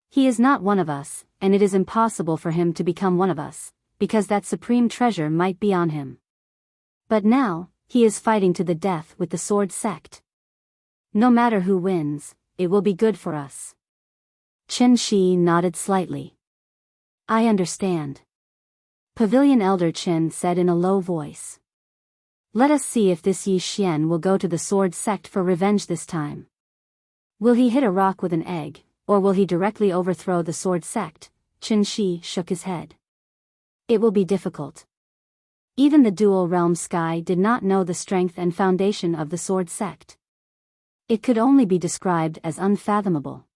He is not one of us, and it is impossible for him to become one of us, because that supreme treasure might be on him. But now, he is fighting to the death with the sword sect. No matter who wins, it will be good for us. Qin Shi nodded slightly. I understand. Pavilion Elder Qin said in a low voice. Let us see if this Yi Xian will go to the sword sect for revenge this time. Will he hit a rock with an egg, or will he directly overthrow the sword sect? Qin Shi shook his head. It will be difficult. Even the dual realm sky did not know the strength and foundation of the sword sect. It could only be described as unfathomable.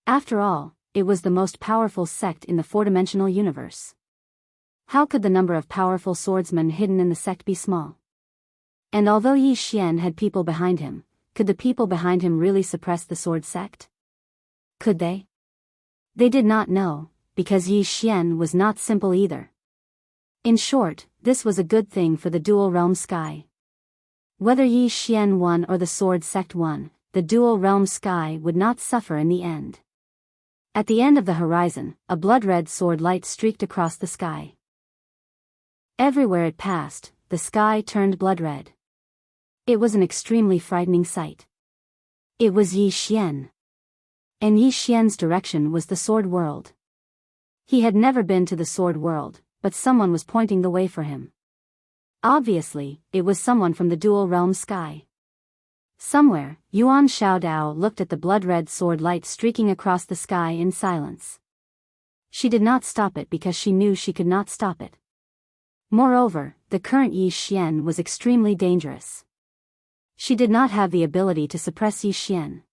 After all, it was the most powerful sect in the four-dimensional universe. How could the number of powerful swordsmen hidden in the sect be small? And although Yi Xian had people behind him, could the people behind him really suppress the sword sect? Could they? They did not know, because Yi Xian was not simple either. In short, this was a good thing for the dual realm sky. Whether Yi Xian won or the sword sect won, the dual realm sky would not suffer in the end. At the end of the horizon, a blood-red sword light streaked across the sky. Everywhere it passed, the sky turned blood-red. It was an extremely frightening sight. It was Yi Xian. And Yi Xian's direction was the sword world. He had never been to the sword world, but someone was pointing the way for him. Obviously, it was someone from the dual realm sky. Somewhere, Yuan Xiaodao looked at the blood-red sword light streaking across the sky in silence. She did not stop it because she knew she could not stop it. Moreover, the current Yi Xian was extremely dangerous. She did not have the ability to suppress Yi Xian.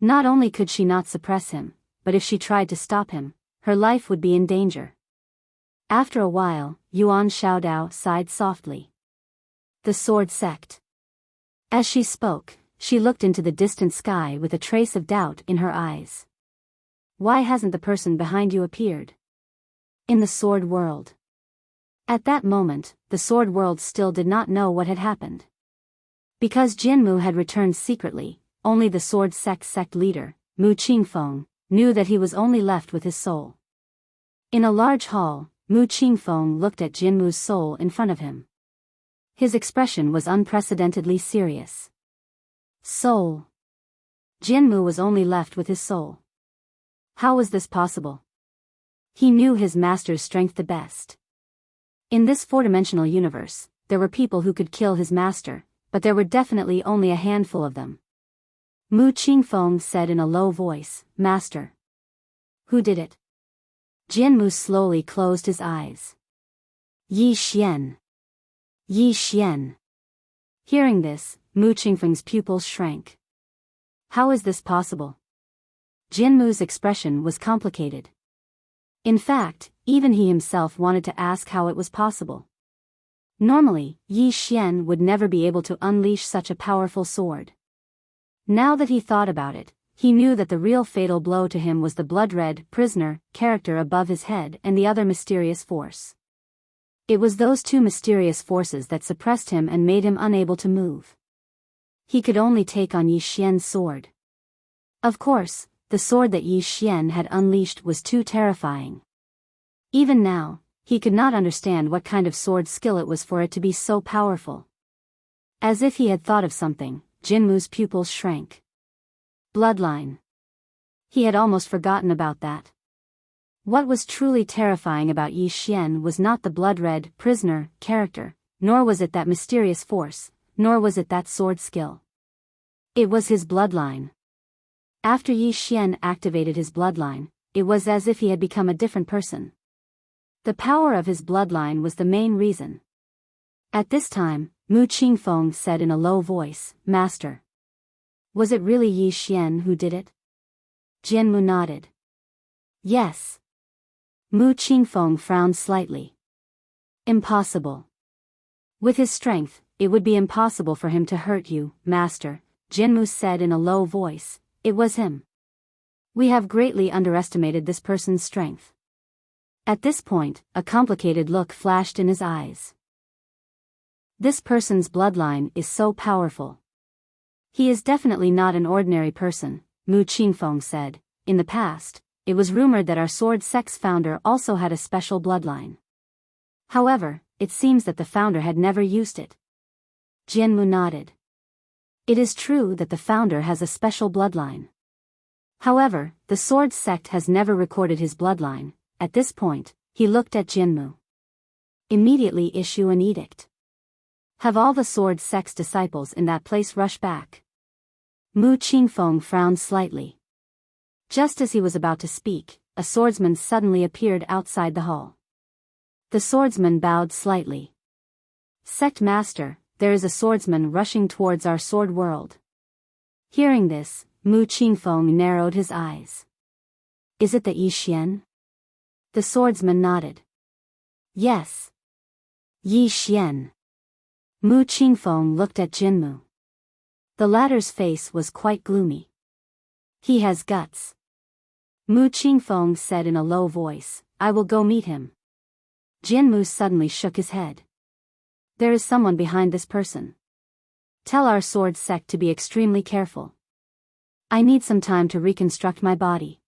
Not only could she not suppress him, but if she tried to stop him, her life would be in danger. After a while, Yuan Xiaodao sighed softly. The sword sect. As she spoke, she looked into the distant sky with a trace of doubt in her eyes. Why hasn't the person behind you appeared? In the sword world. At that moment, the sword world still did not know what had happened. Because Jinmu had returned secretly, only the sword sect leader, Mu Qingfeng, knew that he was only left with his soul. In a large hall, Mu Qingfeng looked at Jinmu's soul in front of him. His expression was unprecedentedly serious. Soul. Jinmu was only left with his soul. How was this possible? He knew his master's strength the best. In this four-dimensional universe, there were people who could kill his master, but there were definitely only a handful of them. Mu Qingfeng said in a low voice, Master. Who did it? Jinmu slowly closed his eyes. Yi Xian. Yi Xian. Hearing this, Mu Qingfeng's pupils shrank. How is this possible? Jinmu's expression was complicated. In fact, even he himself wanted to ask how it was possible. Normally, Yi Xian would never be able to unleash such a powerful sword. Now that he thought about it, he knew that the real fatal blow to him was the blood-red prisoner character above his head and the other mysterious force. It was those two mysterious forces that suppressed him and made him unable to move. He could only take on Yi Xian's sword. Of course, the sword that Yi Xian had unleashed was too terrifying. Even now, he could not understand what kind of sword skill it was for it to be so powerful. As if he had thought of something, Jinmu's pupils shrank. Bloodline. He had almost forgotten about that. What was truly terrifying about Yi Xian was not the blood-red prisoner character, nor was it that mysterious force, nor was it that sword skill. It was his bloodline. After Yi Xian activated his bloodline, it was as if he had become a different person. The power of his bloodline was the main reason. At this time, Mu Qingfeng said in a low voice, Master. Was it really Yi Xian who did it? Jinmu nodded. Yes. Mu Qingfeng frowned slightly. Impossible. With his strength, it would be impossible for him to hurt you, Master, Jinmu said in a low voice. It was him. We have greatly underestimated this person's strength. At this point, a complicated look flashed in his eyes. This person's bloodline is so powerful. He is definitely not an ordinary person, Mu Qingfeng said. In the past, it was rumored that our sword sect's founder also had a special bloodline. However, it seems that the founder had never used it. Jianmu nodded. It is true that the founder has a special bloodline. However, the sword sect has never recorded his bloodline. At this point, he looked at Jianmu. Immediately issue an edict. Have all the sword sect's disciples in that place rush back. Mu Qingfeng frowned slightly. Just as he was about to speak, a swordsman suddenly appeared outside the hall. The swordsman bowed slightly. Sect Master, there is a swordsman rushing towards our sword world. Hearing this, Mu Qingfeng narrowed his eyes. Is it the Yi Xian? The swordsman nodded. Yes. Yi Xian. Mu Qingfeng looked at Jinmu. The latter's face was quite gloomy. He has guts. Mu Qingfeng said in a low voice, I will go meet him. Jinmu suddenly shook his head. There is someone behind this person. Tell our sword sect to be extremely careful. I need some time to reconstruct my body.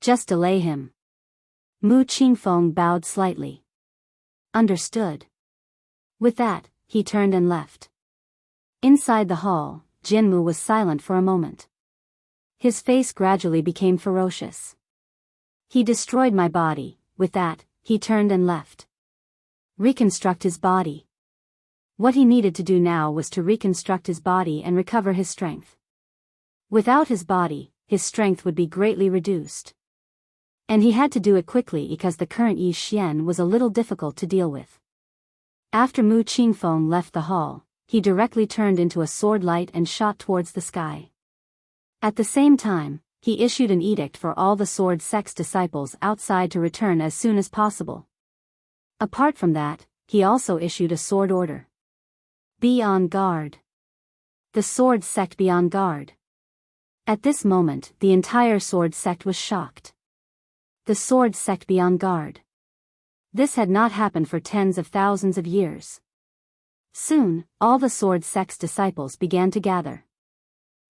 Just delay him. Mu Qingfeng bowed slightly. Understood. With that, he turned and left. Inside the hall, Jinmu was silent for a moment. His face gradually became ferocious. He destroyed my body. With that, he turned and left. Reconstruct his body. What he needed to do now was to reconstruct his body and recover his strength. Without his body, his strength would be greatly reduced. And he had to do it quickly because the current Yi Xian was a little difficult to deal with. After Mu Qingfeng left the hall, he directly turned into a sword light and shot towards the sky. At the same time, he issued an edict for all the sword sect's disciples outside to return as soon as possible. Apart from that, he also issued a sword order. Be on guard. The sword sect be on guard. At this moment, the entire sword sect was shocked. The sword sect be on guard. This had not happened for tens of thousands of years. Soon, all the sword sect's disciples began to gather.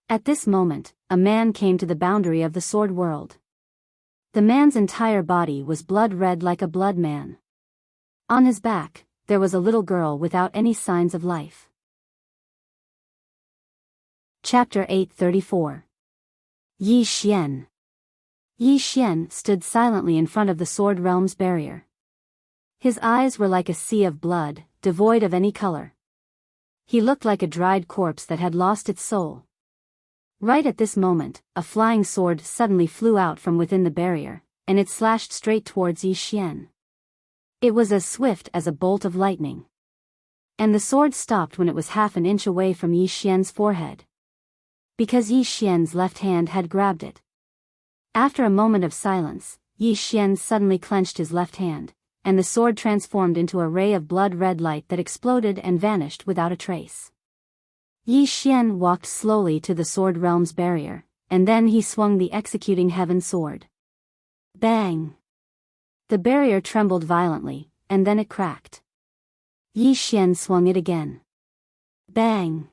At this moment, a man came to the boundary of the sword world. The man's entire body was blood red like a blood man. On his back, there was a little girl without any signs of life. Chapter 834. Yi Xian. Yi Xian stood silently in front of the sword realm's barrier. His eyes were like a sea of blood, devoid of any color. He looked like a dried corpse that had lost its soul. Right at this moment, a flying sword suddenly flew out from within the barrier, and it slashed straight towards Yi Xian. It was as swift as a bolt of lightning. And the sword stopped when it was half an inch away from Yi Xian's forehead. Because Yi Xian's left hand had grabbed it. After a moment of silence, Yi Xian suddenly clenched his left hand, and the sword transformed into a ray of blood-red light that exploded and vanished without a trace. Yi Xian walked slowly to the sword realm's barrier, and then he swung the executing heaven sword. Bang! The barrier trembled violently, and then it cracked. Yi Xian swung it again. Bang!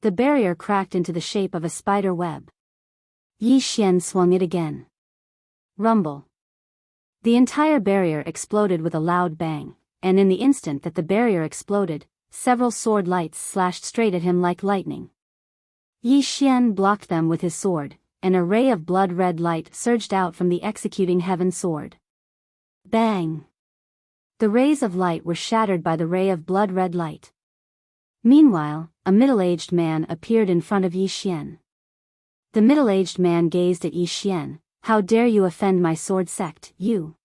The barrier cracked into the shape of a spider web. Yi Xian swung it again. Rumble. The entire barrier exploded with a loud bang, and in the instant that the barrier exploded, several sword lights slashed straight at him like lightning. Yi Xian blocked them with his sword, and a ray of blood-red light surged out from the executing heaven sword. Bang! The rays of light were shattered by the ray of blood-red light. Meanwhile, a middle-aged man appeared in front of Yi Xian. The middle-aged man gazed at Yi Xian. How dare you offend my sword sect, you?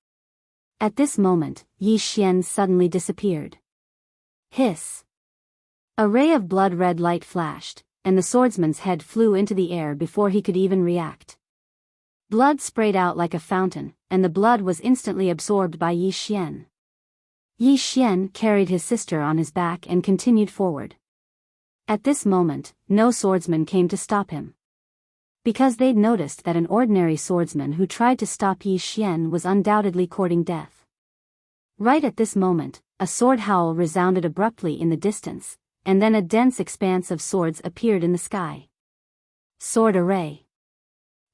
At this moment, Yi Xian suddenly disappeared. Hiss! A ray of blood-red light flashed, and the swordsman's head flew into the air before he could even react. Blood sprayed out like a fountain, and the blood was instantly absorbed by Yi Xian. Yi Xian carried his sister on his back and continued forward. At this moment, no swordsman came to stop him. Because they'd noticed that an ordinary swordsman who tried to stop Yi Xian was undoubtedly courting death. Right at this moment, a sword howl resounded abruptly in the distance, and then a dense expanse of swords appeared in the sky. Sword array.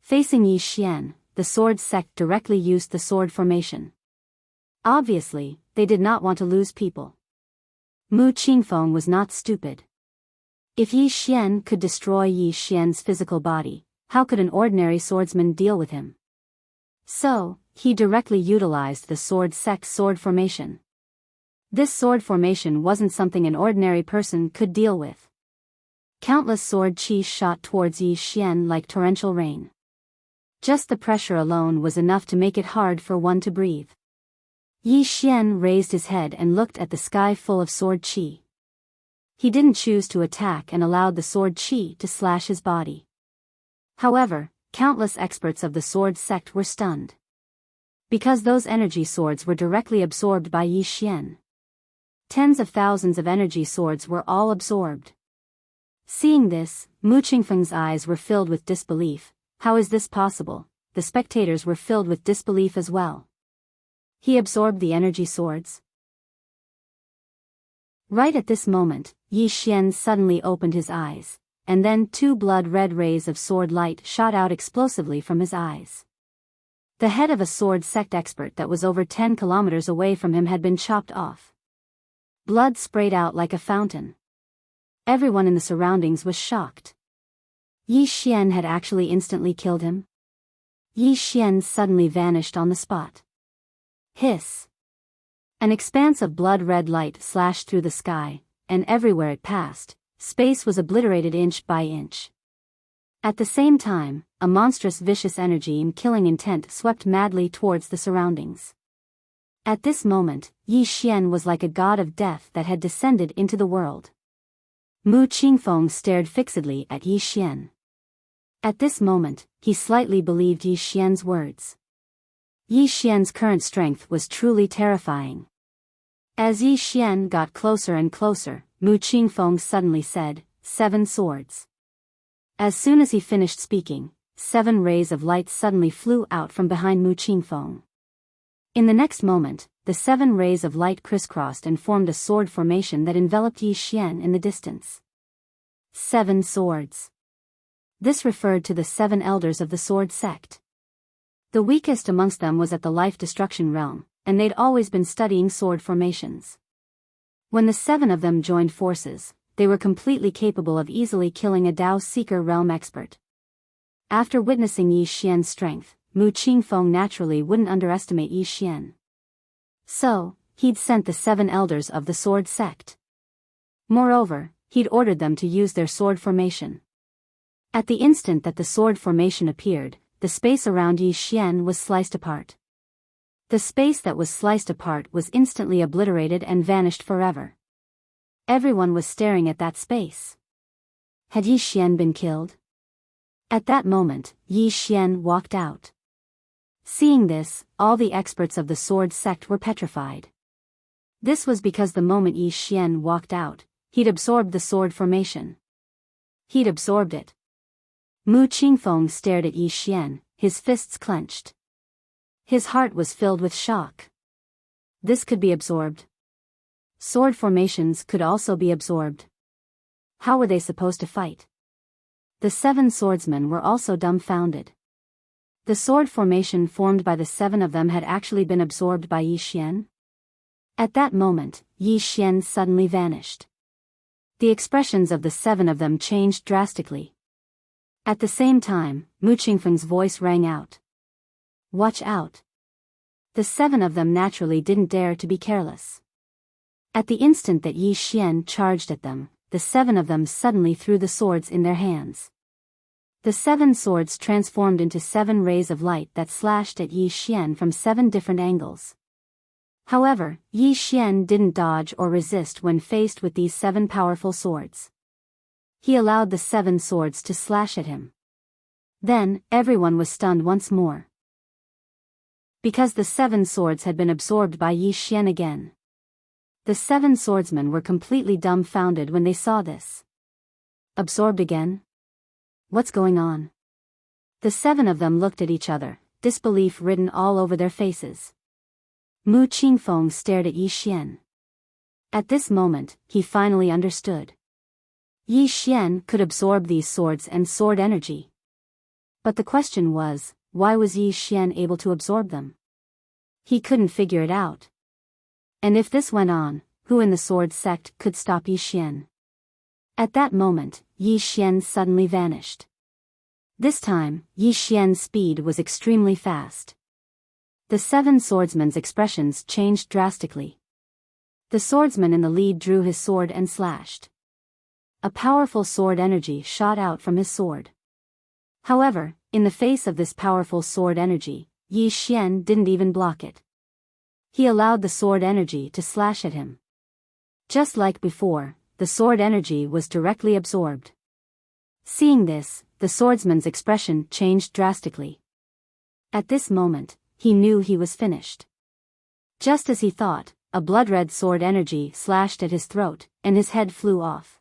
Facing Yi Xian, the sword sect directly used the sword formation. Obviously, they did not want to lose people. Mu Qingfeng was not stupid. If Yi Xian could destroy Yi Xian's physical body, how could an ordinary swordsman deal with him? So, he directly utilized the sword sect's sword formation. This sword formation wasn't something an ordinary person could deal with. Countless sword qi shot towards Yi Xian like torrential rain. Just the pressure alone was enough to make it hard for one to breathe. Yi Xian raised his head and looked at the sky full of sword qi. He didn't choose to attack and allowed the sword qi to slash his body. However, countless experts of the sword sect were stunned. Because those energy swords were directly absorbed by Yi Xian. Tens of thousands of energy swords were all absorbed. Seeing this, Mu Qingfeng's eyes were filled with disbelief. How is this possible? The spectators were filled with disbelief as well. He absorbed the energy swords. Right at this moment, Yi Xian suddenly opened his eyes, and then two blood-red rays of sword light shot out explosively from his eyes. The head of a sword sect expert that was over 10 kilometers away from him had been chopped off. Blood sprayed out like a fountain. Everyone in the surroundings was shocked. Yi Xian had actually instantly killed him. Yi Xian suddenly vanished on the spot. Hiss. An expanse of blood-red light slashed through the sky, and everywhere it passed, space was obliterated inch by inch. At the same time, a monstrous vicious energy and killing intent swept madly towards the surroundings. At this moment, Yi Xian was like a god of death that had descended into the world. Mu Qingfeng stared fixedly at Yi Xian. At this moment, he slightly believed Yi Xian's words. Yi Xian's current strength was truly terrifying. As Yi Xian got closer and closer, Mu Qingfeng suddenly said, 7 swords. As soon as he finished speaking, 7 rays of light suddenly flew out from behind Mu Qingfeng. In the next moment, the 7 rays of light crisscrossed and formed a sword formation that enveloped Yi Xian in the distance. 7 swords. This referred to the 7 elders of the sword sect. The weakest amongst them was at the life destruction realm, and they'd always been studying sword formations. When the 7 of them joined forces, they were completely capable of easily killing a Dao Seeker realm expert. After witnessing Yi Xian's strength, Mu Qingfeng naturally wouldn't underestimate Yi Xian. So, he'd sent the 7 elders of the sword sect. Moreover, he'd ordered them to use their sword formation. At the instant that the sword formation appeared, the space around Yi Xian was sliced apart. The space that was sliced apart was instantly obliterated and vanished forever. Everyone was staring at that space. Had Yi Xian been killed? At that moment, Yi Xian walked out. Seeing this, all the experts of the sword sect were petrified. This was because the moment Yi Xian walked out, he'd absorbed the sword formation. He'd absorbed it. Mu Qingfeng stared at Yi Xian, his fists clenched. His heart was filled with shock. This could be absorbed. Sword formations could also be absorbed. How were they supposed to fight? The 7 swordsmen were also dumbfounded. The sword formation formed by the 7 of them had actually been absorbed by Yi Xian. At that moment, Yi Xian suddenly vanished. The expressions of the 7 of them changed drastically. At the same time, Mu Qingfeng's voice rang out. Watch out. The 7 of them naturally didn't dare to be careless. At the instant that Yi Xian charged at them, the 7 of them suddenly threw the swords in their hands. The 7 swords transformed into 7 rays of light that slashed at Yi Xian from 7 different angles. However, Yi Xian didn't dodge or resist when faced with these 7 powerful swords. He allowed the 7 swords to slash at him. Then, everyone was stunned once more. Because the 7 swords had been absorbed by Yi Xian again. The 7 swordsmen were completely dumbfounded when they saw this. Absorbed again? What's going on? The 7 of them looked at each other, disbelief written all over their faces. Mu Qingfeng stared at Yi Xian. At this moment, he finally understood. Yi Xian could absorb these swords and sword energy. But the question was, why was Yi Xian able to absorb them? He couldn't figure it out. And if this went on, who in the sword sect could stop Yi Xian? At that moment, Yi Xian suddenly vanished. This time, Yi Xian's speed was extremely fast. The 7 swordsmen's expressions changed drastically. The swordsman in the lead drew his sword and slashed. A powerful sword energy shot out from his sword. However, in the face of this powerful sword energy, Yi Xian didn't even block it. He allowed the sword energy to slash at him. Just like before, the sword energy was directly absorbed. Seeing this, the swordsman's expression changed drastically. At this moment, he knew he was finished. Just as he thought, a blood-red sword energy slashed at his throat, and his head flew off.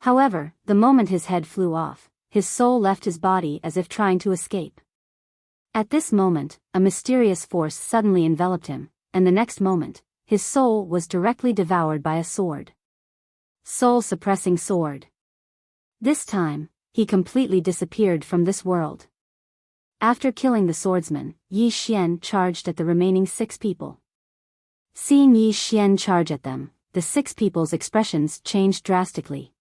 However, the moment his head flew off, his soul left his body as if trying to escape. At this moment, a mysterious force suddenly enveloped him, and the next moment, his soul was directly devoured by a sword. Soul-suppressing sword. This time, he completely disappeared from this world. After killing the swordsman, Yi Xian charged at the remaining 6 people. Seeing Yi Xian charge at them, the 6 people's expressions changed drastically.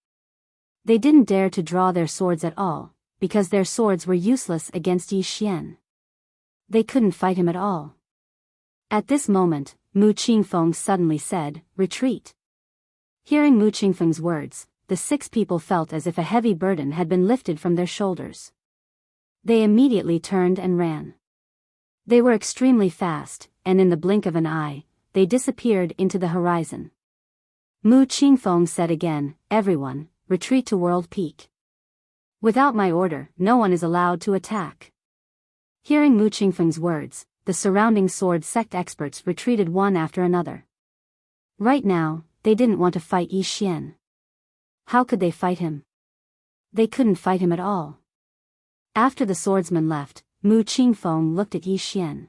They didn't dare to draw their swords at all, because their swords were useless against Yi Xian. They couldn't fight him at all. At this moment, Mu Qingfeng suddenly said, "Retreat." Hearing Mu Qingfeng's words, the 6 people felt as if a heavy burden had been lifted from their shoulders. They immediately turned and ran. They were extremely fast, and in the blink of an eye, they disappeared into the horizon. Mu Qingfeng said again, "Everyone, retreat to World Peak. Without my order, no one is allowed to attack." Hearing Mu Qingfeng's words, the surrounding sword sect experts retreated one after another. Right now, they didn't want to fight Yi Xian. How could they fight him? They couldn't fight him at all. After the swordsman left, Mu Qingfeng looked at Yi Xian.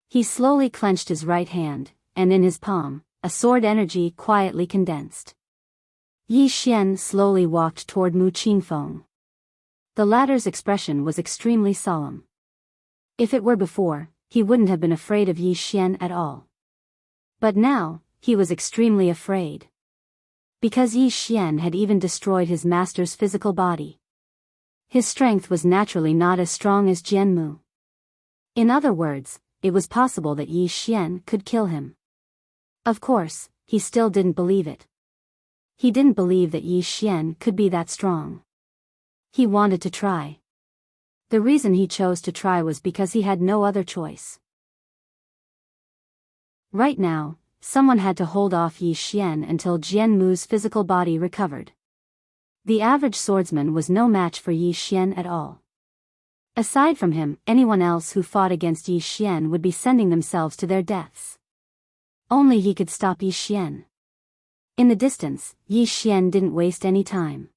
He slowly clenched his right hand, and in his palm, a sword energy quietly condensed. Yi Xian slowly walked toward Mu Qingfeng. The latter's expression was extremely solemn. If it were before, he wouldn't have been afraid of Yi Xian at all. But now, he was extremely afraid. Because Yi Xian had even destroyed his master's physical body. His strength was naturally not as strong as Jianmu. In other words, it was possible that Yi Xian could kill him. Of course, he still didn't believe it. He didn't believe that Yi Xian could be that strong. He wanted to try. The reason he chose to try was because he had no other choice. Right now, someone had to hold off Yi Xian until Jianmu's physical body recovered. The average swordsman was no match for Yi Xian at all. Aside from him, anyone else who fought against Yi Xian would be sending themselves to their deaths. Only he could stop Yi Xian. In the distance, Yi Xian didn't waste any time.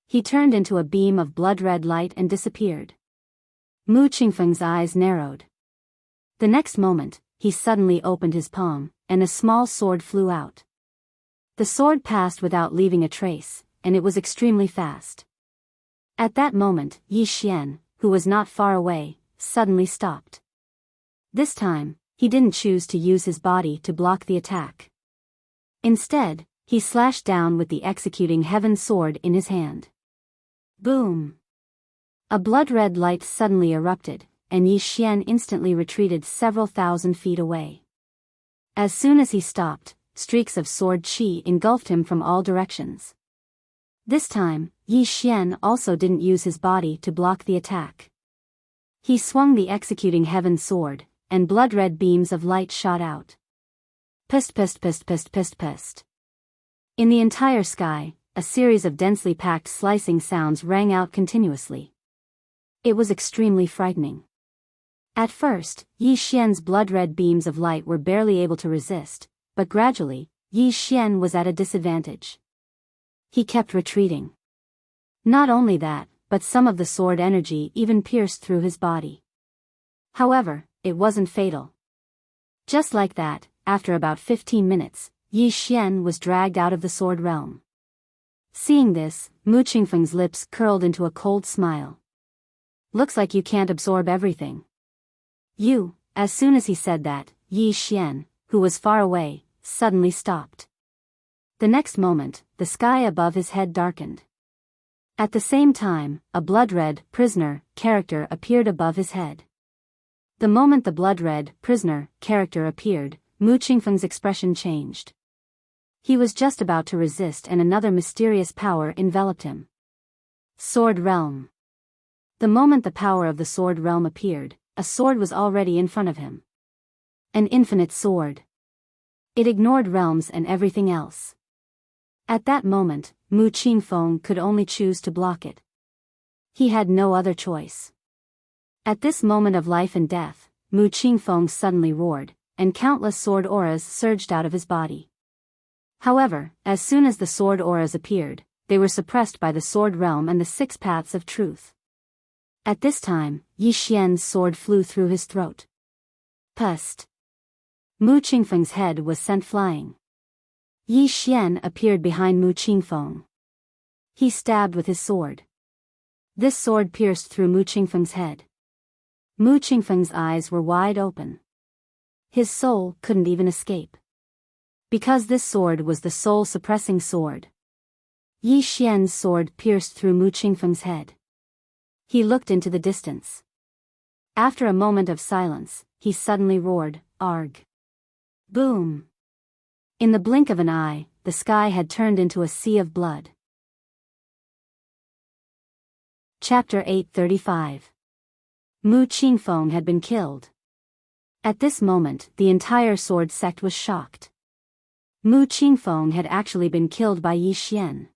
He turned into a beam of blood-red light and disappeared. Mu Qingfeng's eyes narrowed. The next moment, he suddenly opened his palm, and a small sword flew out. The sword passed without leaving a trace, and it was extremely fast. At that moment, Yi Xian, who was not far away, suddenly stopped. This time, he didn't choose to use his body to block the attack. Instead, he slashed down with the executing heaven sword in his hand. Boom! A blood-red light suddenly erupted, and Yi Xian instantly retreated several thousand feet away. As soon as he stopped, streaks of sword qi engulfed him from all directions. This time, Yi Xian also didn't use his body to block the attack. He swung the executing heaven sword, and blood-red beams of light shot out. Pist pist pist pist pist pist. In the entire sky, a series of densely packed slicing sounds rang out continuously. It was extremely frightening. At first, Yi Xian's blood-red beams of light were barely able to resist, but gradually, Yi Xian was at a disadvantage. He kept retreating. Not only that, but some of the sword energy even pierced through his body. However, it wasn't fatal. Just like that, after about 15 minutes, Yi Xian was dragged out of the sword realm. Seeing this, Mu Qingfeng's lips curled into a cold smile. Looks like you can't absorb everything. You, as soon as he said that, Yi Xian, who was far away, suddenly stopped. The next moment, the sky above his head darkened. At the same time, a blood-red prisoner character appeared above his head. The moment the blood-red prisoner character appeared, Mu Qingfeng's expression changed. He was just about to resist and another mysterious power enveloped him. Sword Realm. The moment the power of the Sword Realm appeared, a sword was already in front of him. An infinite sword. It ignored realms and everything else. At that moment, Mu Qingfeng could only choose to block it. He had no other choice. At this moment of life and death, Mu Qingfeng suddenly roared, and countless sword auras surged out of his body. However, as soon as the sword auras appeared, they were suppressed by the sword realm and the 6 paths of truth. At this time, Yi Xian's sword flew through his throat. Pust. Mu Qingfeng's head was sent flying. Yi Xian appeared behind Mu Qingfeng. He stabbed with his sword. This sword pierced through Mu Qingfeng's head. Mu Qingfeng's eyes were wide open. His soul couldn't even escape. Because this sword was the soul-suppressing sword. Yi Xian's sword pierced through Mu Qingfeng's head. He looked into the distance. After a moment of silence, he suddenly roared, "Arg!" Boom! In the blink of an eye, the sky had turned into a sea of blood. Chapter 835. Mu Qingfeng had been killed. At this moment, the entire sword sect was shocked. Mu Qingfeng had actually been killed by Yi Xian.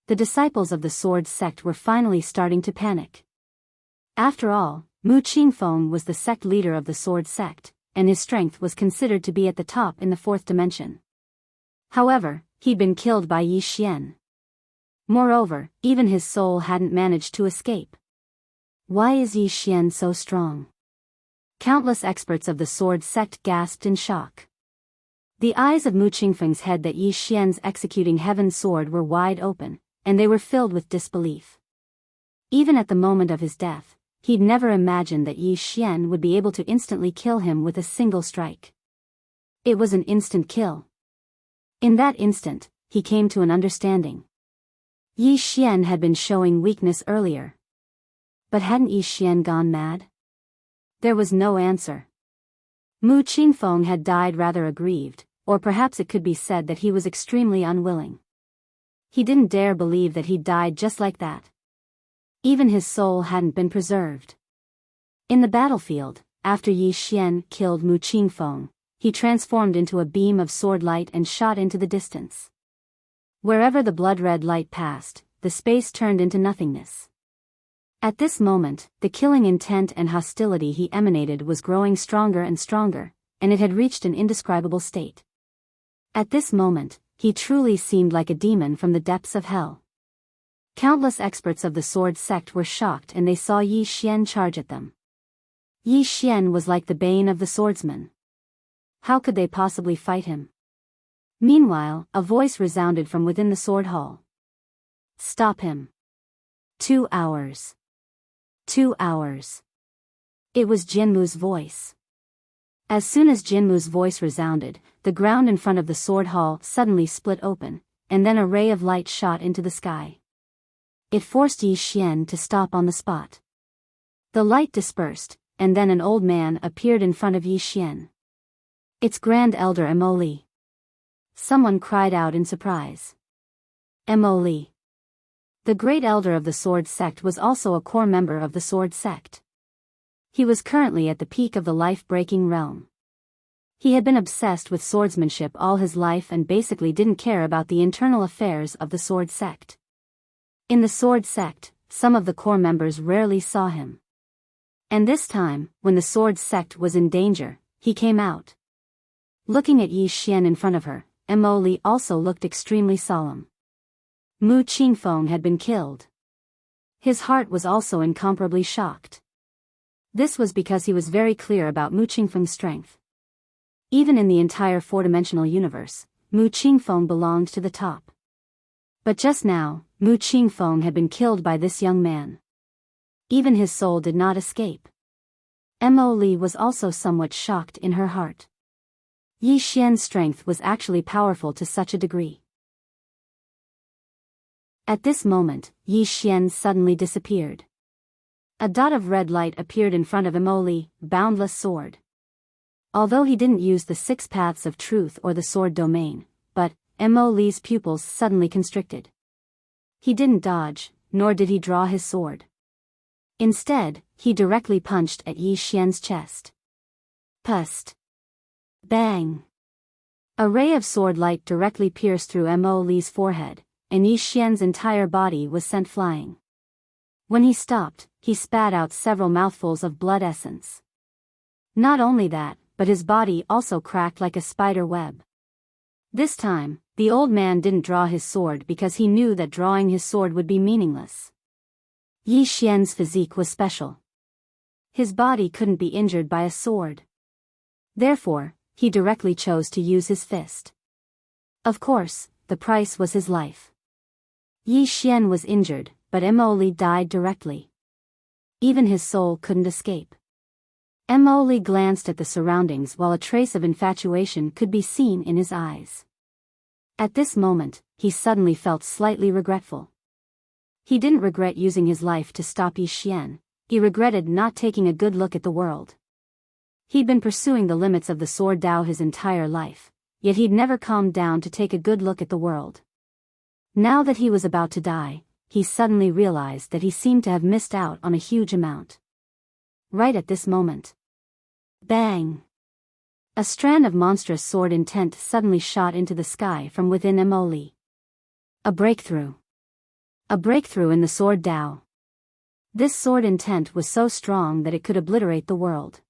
The disciples of the sword sect were finally starting to panic. After all, Mu Qingfeng was the sect leader of the sword sect, and his strength was considered to be at the top in the 4th dimension. However, he'd been killed by Yi Xian. Moreover, even his soul hadn't managed to escape. Why is Yi Xian so strong? Countless experts of the sword sect gasped in shock. The eyes of Mu Qingfeng's head that Yi Xian's executing heaven sword were wide open, and they were filled with disbelief. Even at the moment of his death, he'd never imagined that Yi Xian would be able to instantly kill him with a single strike. It was an instant kill. In that instant, he came to an understanding. Yi Xian had been showing weakness earlier. But hadn't Yi Xian gone mad? There was no answer. Mu Qingfeng had died rather aggrieved, or perhaps it could be said that he was extremely unwilling. He didn't dare believe that he'd died just like that. Even his soul hadn't been preserved. In the battlefield, after Yi Xian killed Mu Qingfeng, he transformed into a beam of sword light and shot into the distance. Wherever the blood-red light passed, the space turned into nothingness. At this moment, the killing intent and hostility he emanated was growing stronger and stronger, and it had reached an indescribable state. At this moment, he truly seemed like a demon from the depths of hell. Countless experts of the sword sect were shocked and they saw Yi Xian charge at them. Yi Xian was like the bane of the swordsman. How could they possibly fight him? Meanwhile, a voice resounded from within the sword hall. Stop him. 2 hours. 2 hours. It was Jinmu's voice. As soon as Jinmu's voice resounded, the ground in front of the sword hall suddenly split open, and then a ray of light shot into the sky. It forced Yi Xian to stop on the spot. The light dispersed, and then an old man appeared in front of Yi Xian. It's Grand Elder Emoli. Someone cried out in surprise. Emoli. The great elder of the sword sect was also a core member of the sword sect. He was currently at the peak of the life-breaking realm. He had been obsessed with swordsmanship all his life and basically didn't care about the internal affairs of the sword sect. In the sword sect, some of the core members rarely saw him. And this time, when the sword sect was in danger, he came out. Looking at Yi Xian in front of her, Emoli also looked extremely solemn. Mu Qingfeng had been killed. His heart was also incomparably shocked. This was because he was very clear about Mu Qingfeng's strength. Even in the entire four-dimensional universe, Mu Qingfeng belonged to the top. But just now, Mu Qingfeng had been killed by this young man. Even his soul did not escape. Mo Li was also somewhat shocked in her heart. Yi Xian's strength was actually powerful to such a degree. At this moment, Yi Xian suddenly disappeared. A dot of red light appeared in front of Mo Li, boundless sword. Although he didn't use the 6 paths of truth or the sword domain, but Mo Li's pupils suddenly constricted. He didn't dodge, nor did he draw his sword. Instead, he directly punched at Yi Xian's chest. Pust. Bang. A ray of sword light directly pierced through Mo Li's forehead, and Yi Xian's entire body was sent flying. When he stopped, he spat out several mouthfuls of blood essence. Not only that, but his body also cracked like a spider web. This time, the old man didn't draw his sword because he knew that drawing his sword would be meaningless. Yi Xian's physique was special. His body couldn't be injured by a sword. Therefore, he directly chose to use his fist. Of course, the price was his life. Yi Xian was injured, but Mo Li died directly. Even his soul couldn't escape. Mo Li glanced at the surroundings while a trace of infatuation could be seen in his eyes. At this moment, he suddenly felt slightly regretful. He didn't regret using his life to stop Yi Xian, he regretted not taking a good look at the world. He'd been pursuing the limits of the sword Dao his entire life, yet he'd never calmed down to take a good look at the world. Now that he was about to die, he suddenly realized that he seemed to have missed out on a huge amount. Right at this moment. Bang! A strand of monstrous sword intent suddenly shot into the sky from within Mo Li. A breakthrough. A breakthrough in the sword Dao. This sword intent was so strong that it could obliterate the world.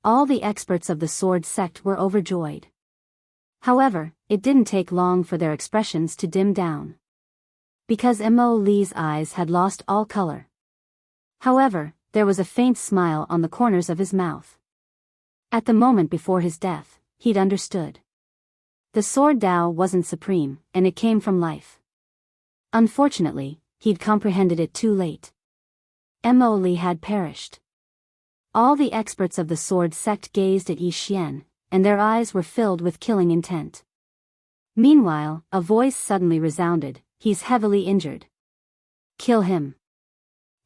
All the experts of the sword sect were overjoyed. However, it didn't take long for their expressions to dim down. Because Mo Li's eyes had lost all color. However, there was a faint smile on the corners of his mouth. At the moment before his death, he'd understood. The sword Dao wasn't supreme, and it came from life. Unfortunately, he'd comprehended it too late. Mo Li had perished. All the experts of the sword sect gazed at Yi Xian, and their eyes were filled with killing intent. Meanwhile, a voice suddenly resounded, "He's heavily injured. Kill him."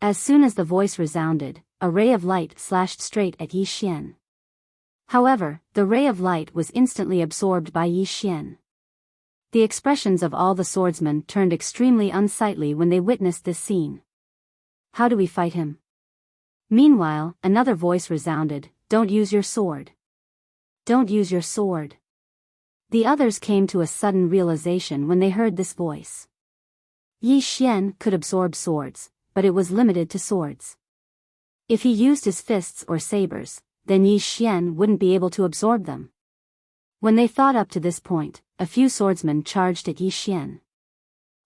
As soon as the voice resounded, a ray of light slashed straight at Yi Xian. However, the ray of light was instantly absorbed by Yi Xian. The expressions of all the swordsmen turned extremely unsightly when they witnessed this scene. How do we fight him? Meanwhile, another voice resounded, "Don't use your sword. Don't use your sword." The others came to a sudden realization when they heard this voice. Yi Xian could absorb swords, but it was limited to swords. If he used his fists or sabers, then Yi Xian wouldn't be able to absorb them. When they thought up to this point, a few swordsmen charged at Yi Xian.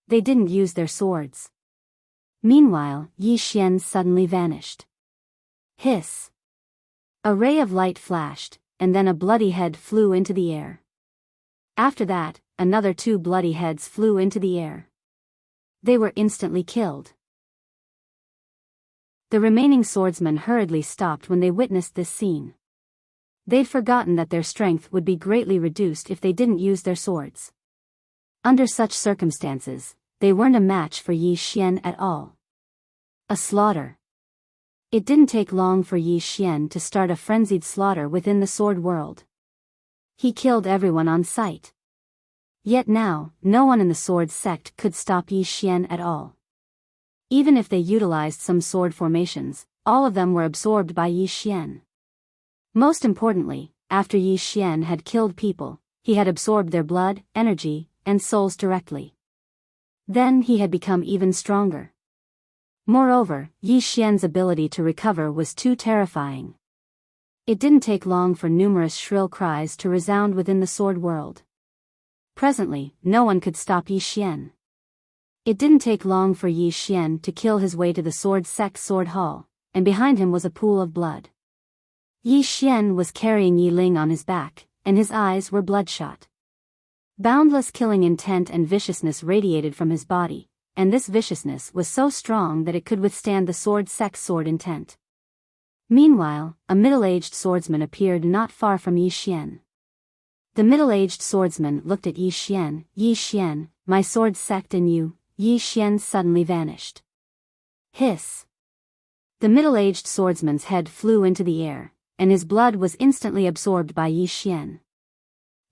They didn't use their swords. Meanwhile, Yi Xian suddenly vanished. Hiss! A ray of light flashed, and then a bloody head flew into the air. After that, another 2 bloody heads flew into the air. They were instantly killed. The remaining swordsmen hurriedly stopped when they witnessed this scene. They'd forgotten that their strength would be greatly reduced if they didn't use their swords. Under such circumstances, they weren't a match for Yi Xian at all. A slaughter. It didn't take long for Yi Xian to start a frenzied slaughter within the sword world. He killed everyone on sight. Yet now, no one in the sword sect could stop Yi Xian at all. Even if they utilized some sword formations, all of them were absorbed by Yi Xian. Most importantly, after Yi Xian had killed people, he had absorbed their blood, energy, and souls directly. Then he had become even stronger. Moreover, Yi Xian's ability to recover was too terrifying. It didn't take long for numerous shrill cries to resound within the sword world. Presently, no one could stop Yi Xian. It didn't take long for Yi Xian to kill his way to the sword sect's sword hall, and behind him was a pool of blood. Yi Xian was carrying Yi Ling on his back, and his eyes were bloodshot. Boundless killing intent and viciousness radiated from his body, and this viciousness was so strong that it could withstand the sword sect's sword intent. Meanwhile, a middle-aged swordsman appeared not far from Yi Xian. The middle-aged swordsman looked at Yi Xian, my sword sect and you. Yi Xian suddenly vanished. Hiss. The middle-aged swordsman's head flew into the air, and his blood was instantly absorbed by Yi Xian.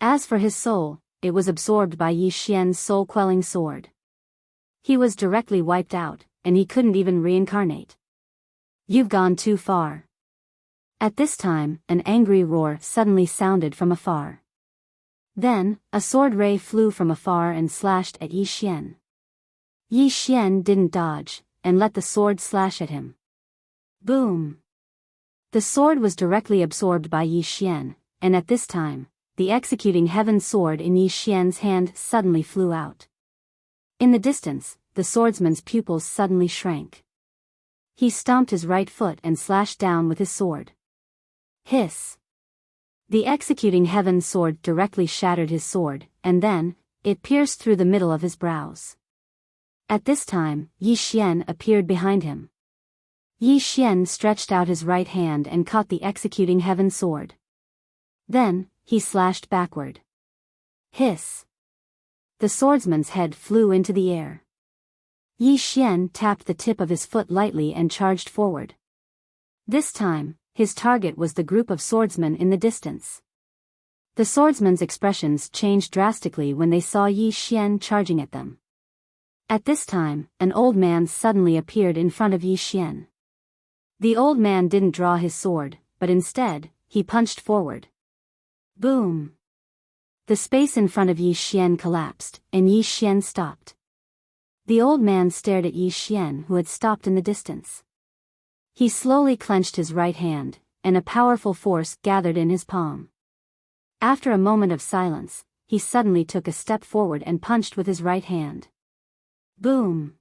As for his soul, it was absorbed by Yi Xian's soul-quelling sword. He was directly wiped out, and he couldn't even reincarnate. You've gone too far. At this time, an angry roar suddenly sounded from afar. Then, a sword ray flew from afar and slashed at Yi Xian. Yi Xian didn't dodge, and let the sword slash at him. Boom! The sword was directly absorbed by Yi Xian, and at this time, the executing heaven sword in Yi Xian's hand suddenly flew out. In the distance, the swordsman's pupils suddenly shrank. He stomped his right foot and slashed down with his sword. Hiss! The executing heaven sword directly shattered his sword, and then, it pierced through the middle of his brows. At this time, Yi Xian appeared behind him. Yi Xian stretched out his right hand and caught the executing heaven sword. Then, he slashed backward. Hiss! The swordsman's head flew into the air. Yi Xian tapped the tip of his foot lightly and charged forward. This time, his target was the group of swordsmen in the distance. The swordsmen's expressions changed drastically when they saw Yi Xian charging at them. At this time, an old man suddenly appeared in front of Yi Xian. The old man didn't draw his sword, but instead, he punched forward. Boom! The space in front of Yi Xian collapsed, and Yi Xian stopped. The old man stared at Yi Xian, who had stopped in the distance. He slowly clenched his right hand, and a powerful force gathered in his palm. After a moment of silence, he suddenly took a step forward and punched with his right hand. Boom!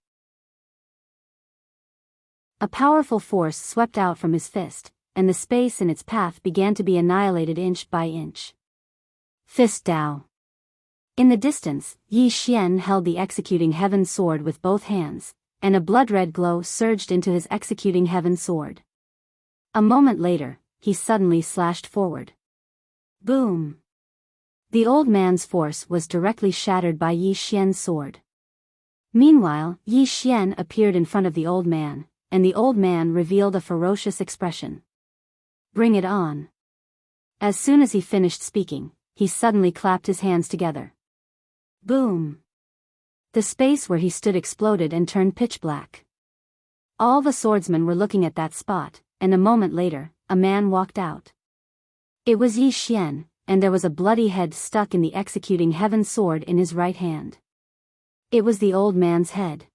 A powerful force swept out from his fist, and the space in its path began to be annihilated inch by inch. Fist Dao. In the distance, Yi Xian held the executing heaven sword with both hands, and a blood-red glow surged into his executing heaven sword. A moment later, he suddenly slashed forward. Boom! The old man's force was directly shattered by Yi Xian's sword. Meanwhile, Yi Xian appeared in front of the old man, and the old man revealed a ferocious expression. Bring it on. As soon as he finished speaking, he suddenly clapped his hands together. Boom! The space where he stood exploded and turned pitch black. All the swordsmen were looking at that spot, and a moment later, a man walked out. It was Yi Xian, and there was a bloody head stuck in the executing heaven sword in his right hand. It was the old man's head.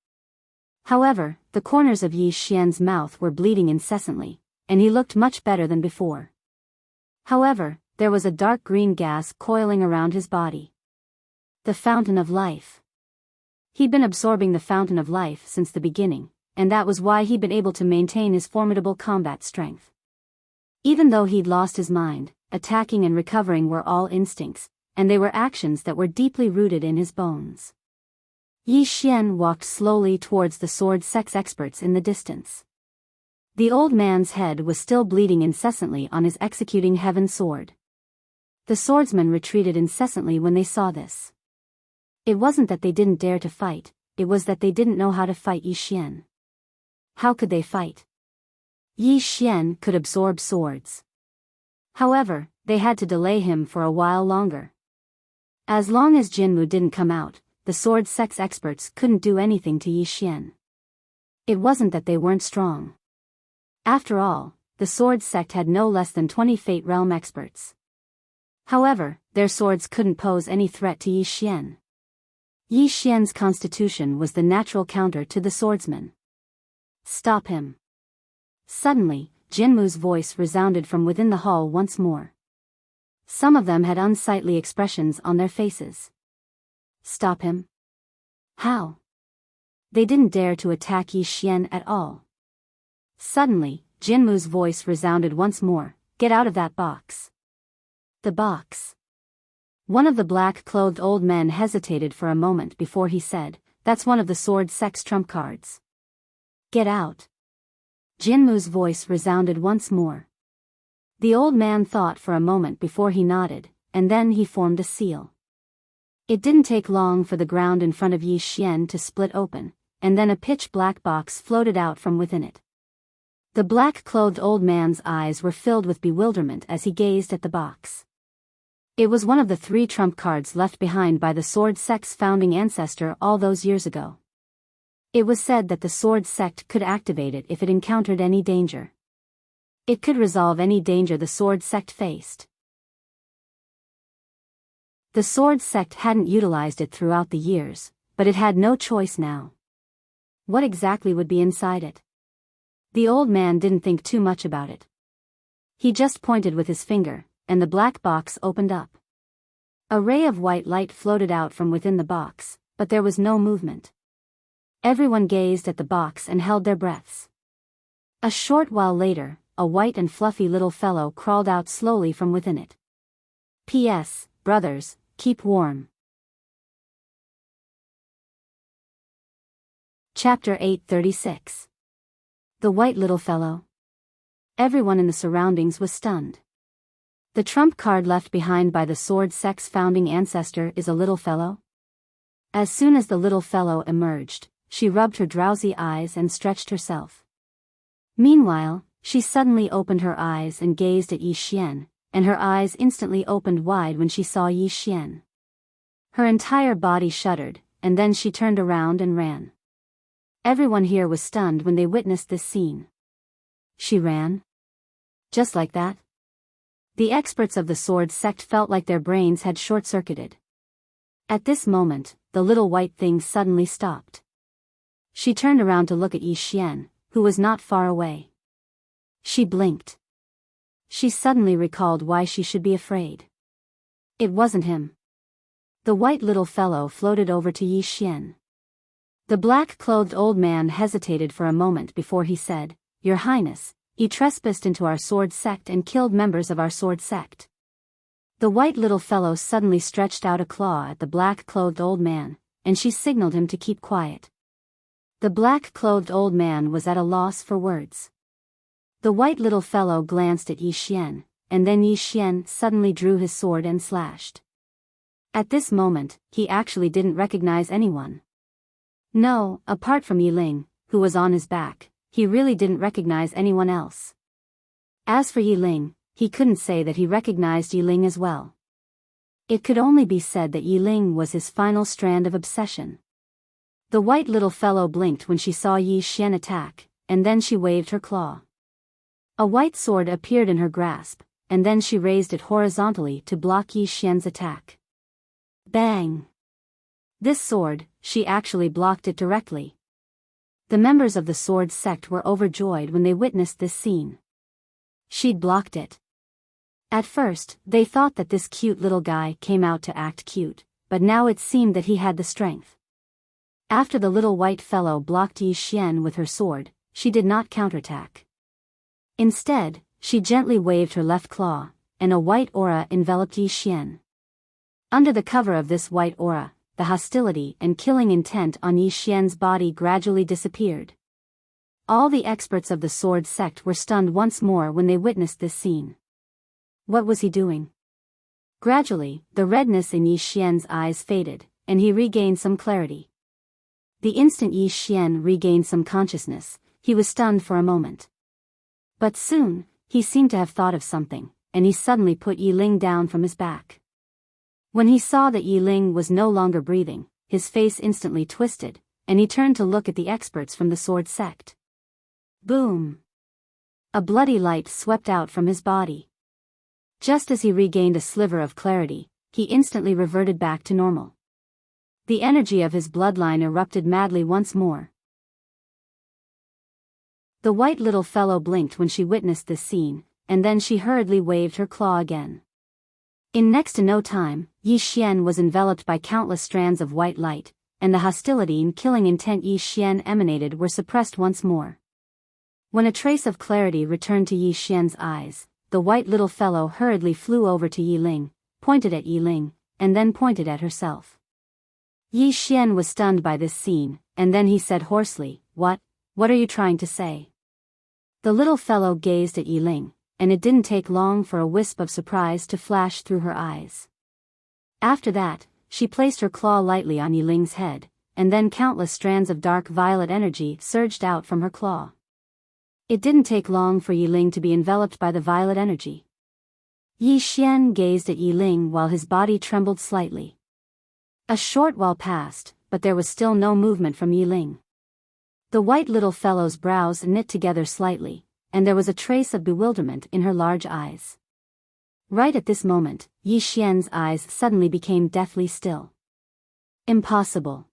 However, the corners of Yi Xian's mouth were bleeding incessantly, and he looked much better than before. However, there was a dark green gas coiling around his body. The fountain of life. He'd been absorbing the fountain of life since the beginning, and that was why he'd been able to maintain his formidable combat strength. Even though he'd lost his mind, attacking and recovering were all instincts, and they were actions that were deeply rooted in his bones. Yi Xian walked slowly towards the sword sex experts in the distance. The old man's head was still bleeding incessantly on his executing heaven sword. The swordsmen retreated incessantly when they saw this. It wasn't that they didn't dare to fight, it was that they didn't know how to fight Yi Xian. How could they fight? Yi Xian could absorb swords. However, they had to delay him for a while longer. As long as Jinmu didn't come out, the sword sex experts couldn't do anything to Yi Xian. It wasn't that they weren't strong. After all, the sword sect had no less than 20 Fate Realm experts. However, their swords couldn't pose any threat to Yi Xian. Yi Xian's constitution was the natural counter to the swordsman. Stop him. Suddenly, Jinmu's voice resounded from within the hall once more. Some of them had unsightly expressions on their faces. Stop him? How? They didn't dare to attack Yi Xian at all. Suddenly, Jinmu's voice resounded once more, "Get out of that box." The box. One of the black-clothed old men hesitated for a moment before he said, "That's one of the sword sect's trump cards." "Get out." Jinmu's voice resounded once more. The old man thought for a moment before he nodded, and then he formed a seal. It didn't take long for the ground in front of Yi Xian to split open, and then a pitch-black box floated out from within it. The black-clothed old man's eyes were filled with bewilderment as he gazed at the box. It was one of the 3 trump cards left behind by the sword sect's founding ancestor all those years ago. It was said that the sword sect could activate it if it encountered any danger. It could resolve any danger the sword sect faced. The sword sect hadn't utilized it throughout the years, but it had no choice now. What exactly would be inside it? The old man didn't think too much about it. He just pointed with his finger, and the black box opened up. A ray of white light floated out from within the box, but there was no movement. Everyone gazed at the box and held their breaths. A short while later, a white and fluffy little fellow crawled out slowly from within it. P.S. Brothers, keep warm. Chapter 836. The white little fellow. Everyone in the surroundings was stunned. The trump card left behind by the sword sect's founding ancestor is a little fellow? As soon as the little fellow emerged, she rubbed her drowsy eyes and stretched herself. Meanwhile, she suddenly opened her eyes and gazed at Yi Xian, and her eyes instantly opened wide when she saw Yi Xian. Her entire body shuddered, and then she turned around and ran. Everyone here was stunned when they witnessed this scene. She ran? Just like that? The experts of the sword sect felt like their brains had short-circuited. At this moment, the little white thing suddenly stopped. She turned around to look at Yi Xian, who was not far away. She blinked. She suddenly recalled why she should be afraid. It wasn't him. The white little fellow floated over to Yi Xian. The black-clothed old man hesitated for a moment before he said, "Your Highness, he trespassed into our sword sect and killed members of our sword sect." The white little fellow suddenly stretched out a claw at the black-clothed old man, and she signaled him to keep quiet. The black-clothed old man was at a loss for words. The white little fellow glanced at Yi Xian, and then Yi Xian suddenly drew his sword and slashed. At this moment, he actually didn't recognize anyone. No, apart from Yi Ling, who was on his back, he really didn't recognize anyone else. As for Yi Ling, he couldn't say that he recognized Yi Ling as well. It could only be said that Yi Ling was his final strand of obsession. The white little fellow blinked when she saw Yi Xian attack, and then she waved her claw. A white sword appeared in her grasp, and then she raised it horizontally to block Yi Xian's attack. Bang! This sword, she actually blocked it directly. The members of the sword sect were overjoyed when they witnessed this scene. She'd blocked it. At first, they thought that this cute little guy came out to act cute, but now it seemed that he had the strength. After the little white fellow blocked Yi Xian with her sword, she did not counterattack. Instead, she gently waved her left claw, and a white aura enveloped Yi Xian. Under the cover of this white aura, the hostility and killing intent on Yi Xian's body gradually disappeared. All the experts of the sword sect were stunned once more when they witnessed this scene. What was he doing? Gradually, the redness in Yi Xian's eyes faded, and he regained some clarity. The instant Yi Xian regained some consciousness, he was stunned for a moment. But soon, he seemed to have thought of something, and he suddenly put Yi Ling down from his back. When he saw that Yi Ling was no longer breathing, his face instantly twisted, and he turned to look at the experts from the sword sect. Boom! A bloody light swept out from his body. Just as he regained a sliver of clarity, he instantly reverted back to normal. The energy of his bloodline erupted madly once more. The white little fellow blinked when she witnessed this scene, and then she hurriedly waved her claw again. In next to no time, Yi Xian was enveloped by countless strands of white light, and the hostility and killing intent Yi Xian emanated were suppressed once more. When a trace of clarity returned to Yi Xian's eyes, the white little fellow hurriedly flew over to Yi Ling, pointed at Yi Ling, and then pointed at herself. Yi Xian was stunned by this scene, and then he said hoarsely, What are you trying to say? The little fellow gazed at Yi Ling, and it didn't take long for a wisp of surprise to flash through her eyes. After that, she placed her claw lightly on Yi Ling's head, and then countless strands of dark violet energy surged out from her claw. It didn't take long for Yi Ling to be enveloped by the violet energy. Yi Xian gazed at Yi Ling while his body trembled slightly. A short while passed, but there was still no movement from Yi Ling. The white little fellow's brows knit together slightly, and there was a trace of bewilderment in her large eyes. Right at this moment, Yi Xian's eyes suddenly became deathly still. Impossible.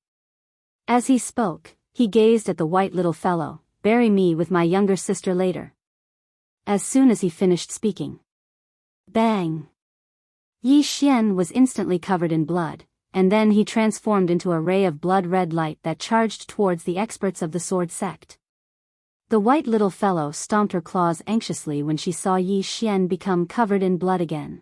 As he spoke, he gazed at the white little fellow. Bury me with my younger sister later. As soon as he finished speaking. Bang! Yi Xian was instantly covered in blood, and then he transformed into a ray of blood-red light that charged towards the experts of the sword sect. The white little fellow stomped her claws anxiously when she saw Yi Xian become covered in blood again.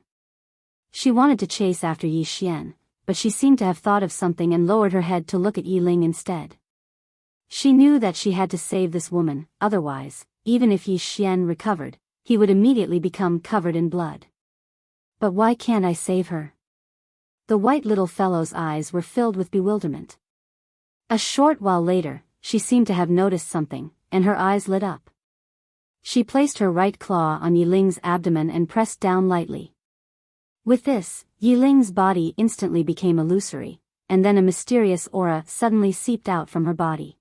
She wanted to chase after Yi Xian, but she seemed to have thought of something and lowered her head to look at Yi Ling instead. She knew that she had to save this woman, otherwise, even if Yi Xian recovered, he would immediately become covered in blood. But why can't I save her? The white little fellow's eyes were filled with bewilderment. A short while later, she seemed to have noticed something, and her eyes lit up. She placed her right claw on Yi Ling's abdomen and pressed down lightly. With this, Yi Ling's body instantly became illusory, and then a mysterious aura suddenly seeped out from her body.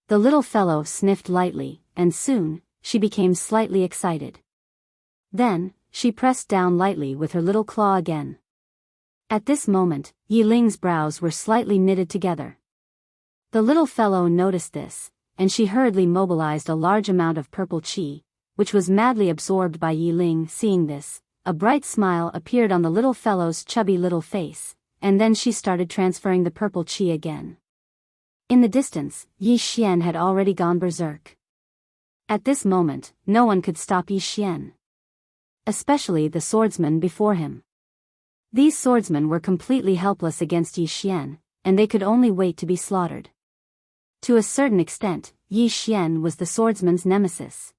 The little fellow sniffed lightly, and soon, she became slightly excited. Then, she pressed down lightly with her little claw again. At this moment, Yi Ling's brows were slightly knitted together. The little fellow noticed this, and she hurriedly mobilized a large amount of purple qi, which was madly absorbed by Yi Ling. Seeing this, a bright smile appeared on the little fellow's chubby little face, and then she started transferring the purple qi again. In the distance, Yi Xian had already gone berserk. At this moment, no one could stop Yi Xian. Especially the swordsman before him. These swordsmen were completely helpless against Yi Xian, and they could only wait to be slaughtered. To a certain extent, Yi Xian was the swordsman's nemesis.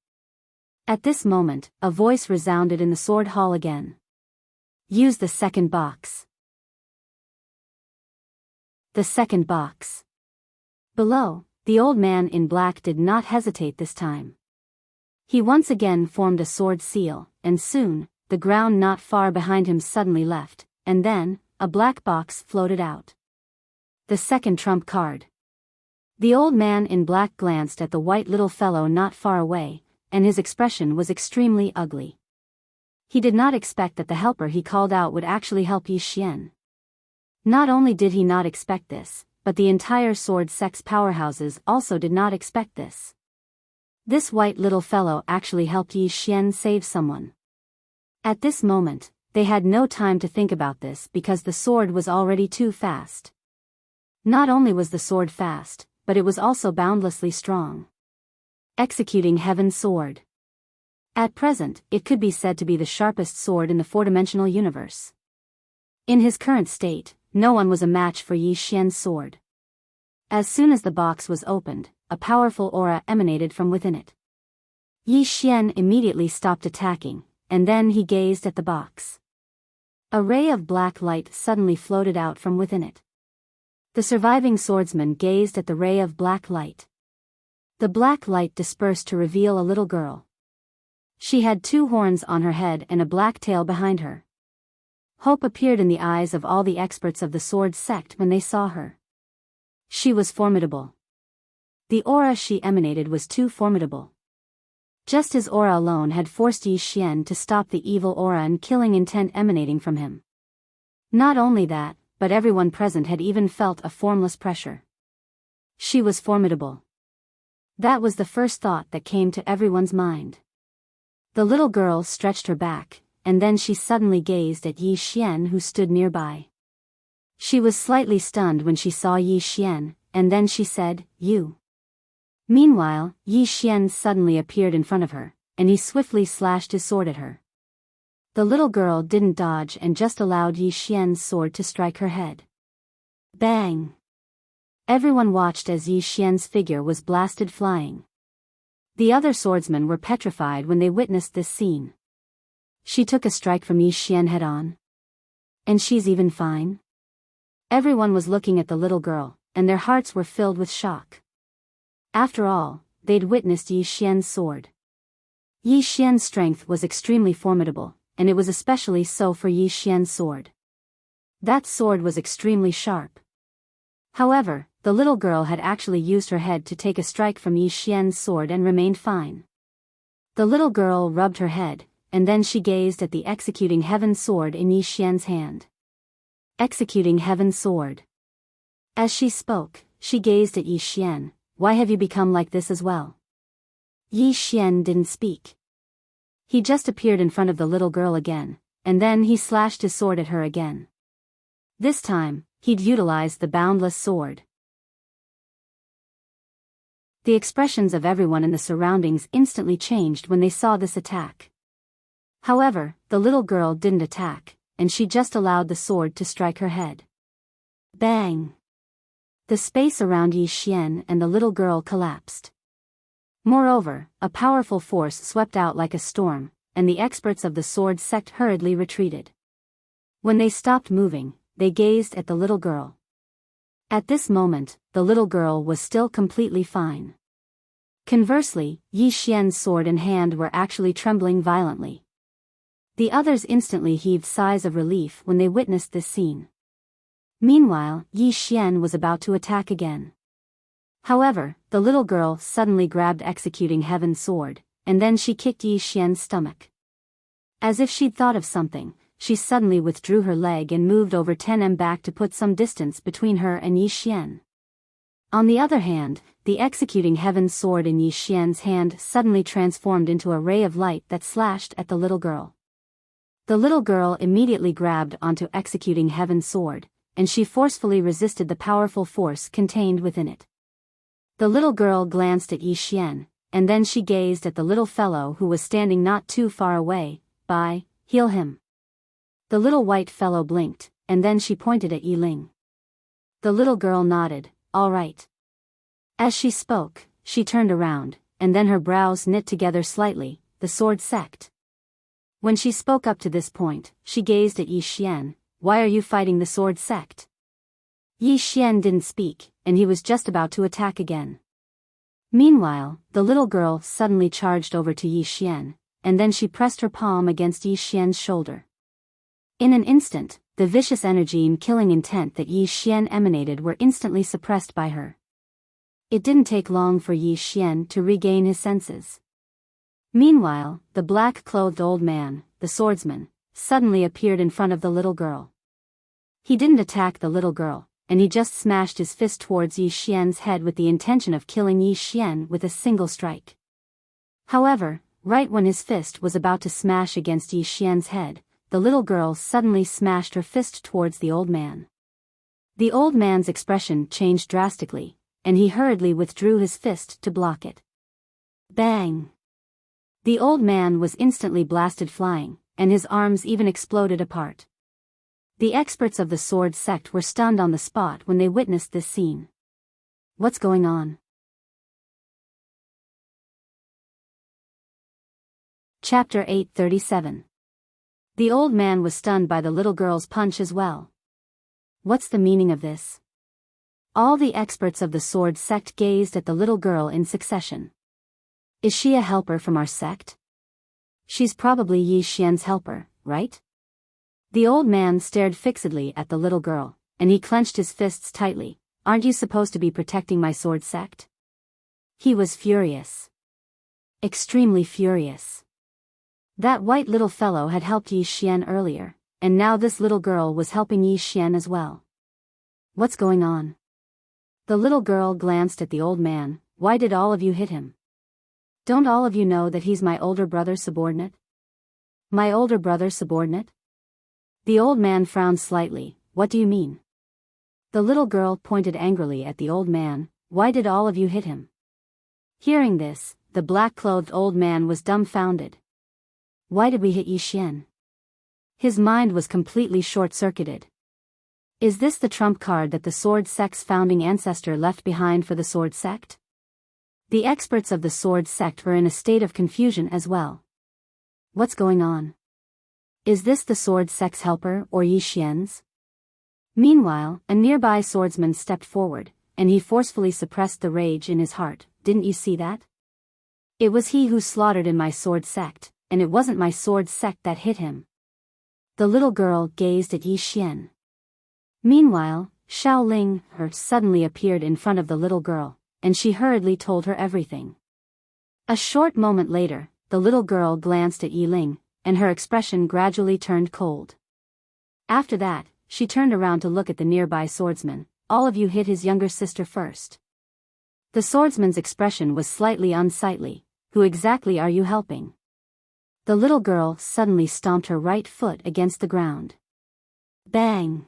At this moment, a voice resounded in the sword hall again. Use the second box. The second box. Below, the old man in black did not hesitate this time. He once again formed a sword seal, and soon, the ground not far behind him suddenly left, and then, a black box floated out. The second trump card. The old man in black glanced at the white little fellow not far away, and his expression was extremely ugly. He did not expect that the helper he called out would actually help Yi Xian. Not only did he not expect this, but the entire sword sect's powerhouses also did not expect this. This white little fellow actually helped Yi Xian save someone. At this moment, they had no time to think about this because the sword was already too fast. Not only was the sword fast, but it was also boundlessly strong. Executing Heaven's Sword. At present, it could be said to be the sharpest sword in the four-dimensional universe. In his current state, no one was a match for Yi Xian's sword. As soon as the box was opened, a powerful aura emanated from within it. Yi Xian immediately stopped attacking, and then he gazed at the box. A ray of black light suddenly floated out from within it. The surviving swordsman gazed at the ray of black light. The black light dispersed to reveal a little girl. She had 2 horns on her head and a black tail behind her. Hope appeared in the eyes of all the experts of the sword sect when they saw her. She was formidable. The aura she emanated was too formidable. Just his aura alone had forced Yi Xian to stop the evil aura and killing intent emanating from him. Not only that, but everyone present had even felt a formless pressure. She was formidable. That was the first thought that came to everyone's mind. The little girl stretched her back, and then she suddenly gazed at Yi Xian who stood nearby. She was slightly stunned when she saw Yi Xian, and then she said, "You." Meanwhile, Yi Xian suddenly appeared in front of her, and he swiftly slashed his sword at her. The little girl didn't dodge and just allowed Yi Xian's sword to strike her head. Bang! Everyone watched as Yi Xian's figure was blasted flying. The other swordsmen were petrified when they witnessed this scene. She took a strike from Yi Xian head-on. And she's even fine? Everyone was looking at the little girl, and their hearts were filled with shock. After all, they'd witnessed Yi Xian's sword. Yi Xian's strength was extremely formidable, and it was especially so for Yi Xian's sword. That sword was extremely sharp. However, the little girl had actually used her head to take a strike from Yi Xian's sword and remained fine. The little girl rubbed her head, and then she gazed at the executing heaven sword in Yi Xian's hand. Executing heaven sword. As she spoke, she gazed at Yi Xian. "Why have you become like this as well?" Yi Xian didn't speak. He just appeared in front of the little girl again, and then he slashed his sword at her again. This time, he'd utilized the boundless sword. The expressions of everyone in the surroundings instantly changed when they saw this attack. However, the little girl didn't attack, and she just allowed the sword to strike her head. Bang! The space around Yi Xian and the little girl collapsed. Moreover, a powerful force swept out like a storm, and the experts of the sword sect hurriedly retreated. When they stopped moving, they gazed at the little girl. At this moment, the little girl was still completely fine. Conversely, Yi Xian's sword and hand were actually trembling violently. The others instantly heaved sighs of relief when they witnessed this scene. Meanwhile, Yi Xian was about to attack again. However, the little girl suddenly grabbed executing heaven's sword, and then she kicked Yi Xian's stomach. As if she'd thought of something, she suddenly withdrew her leg and moved over 10 m back to put some distance between her and Yi Xian. On the other hand, the executing heaven's sword in Yi Xian's hand suddenly transformed into a ray of light that slashed at the little girl. The little girl immediately grabbed onto executing heaven's sword, and she forcefully resisted the powerful force contained within it. The little girl glanced at Yi Xian, and then she gazed at the little fellow who was standing not too far away. Heal him." The little white fellow blinked, and then she pointed at Yi Ling. The little girl nodded, "All right." As she spoke, she turned around, and then her brows knit together slightly. "The sword sect." When she spoke up to this point, she gazed at Yi Xian. "Why are you fighting the sword sect?" Yi Xian didn't speak, and he was just about to attack again. Meanwhile, the little girl suddenly charged over to Yi Xian, and then she pressed her palm against Yi Xian's shoulder. In an instant, the vicious energy and killing intent that Yi Xian emanated were instantly suppressed by her. It didn't take long for Yi Xian to regain his senses. Meanwhile, the black-clothed old man, the swordsman, suddenly appeared in front of the little girl. He didn't attack the little girl, and he just smashed his fist towards Yi Xian's head with the intention of killing Yi Xian with a single strike. However, right when his fist was about to smash against Yi Xian's head, the little girl suddenly smashed her fist towards the old man. The old man's expression changed drastically, and he hurriedly withdrew his fist to block it. Bang! The old man was instantly blasted flying, and his arms even exploded apart. The experts of the sword sect were stunned on the spot when they witnessed this scene. What's going on? Chapter 837. The old man was stunned by the little girl's punch as well. What's the meaning of this? All the experts of the sword sect gazed at the little girl in succession. Is she a helper from our sect? She's probably Yi Xian's helper, right? The old man stared fixedly at the little girl, and he clenched his fists tightly. Aren't you supposed to be protecting my sword sect? He was furious. Extremely furious. That white little fellow had helped Yi Xian earlier, and now this little girl was helping Yi Xian as well. What's going on? The little girl glanced at the old man. Why did all of you hit him? Don't all of you know that he's my older brother's subordinate? My older brother's subordinate? The old man frowned slightly. What do you mean? The little girl pointed angrily at the old man. Why did all of you hit him? Hearing this, the black-clothed old man was dumbfounded. Why did we hit Yi Xian? His mind was completely short-circuited. Is this the trump card that the Sword Sect's founding ancestor left behind for the Sword Sect? The experts of the Sword Sect were in a state of confusion as well. What's going on? Is this the Sword Sect's helper or Yi Xian's? Meanwhile, a nearby swordsman stepped forward, and he forcefully suppressed the rage in his heart. Didn't you see that? It was he who slaughtered in my Sword Sect, and it wasn't my Sword Sect that hit him. The little girl gazed at Yi Xian. Meanwhile, Xiaoling suddenly appeared in front of the little girl, and she hurriedly told her everything. A short moment later, the little girl glanced at Yi Ling, and her expression gradually turned cold. After that, she turned around to look at the nearby swordsman. All of you hit his younger sister first. The swordsman's expression was slightly unsightly. Who exactly are you helping? The little girl suddenly stomped her right foot against the ground. Bang!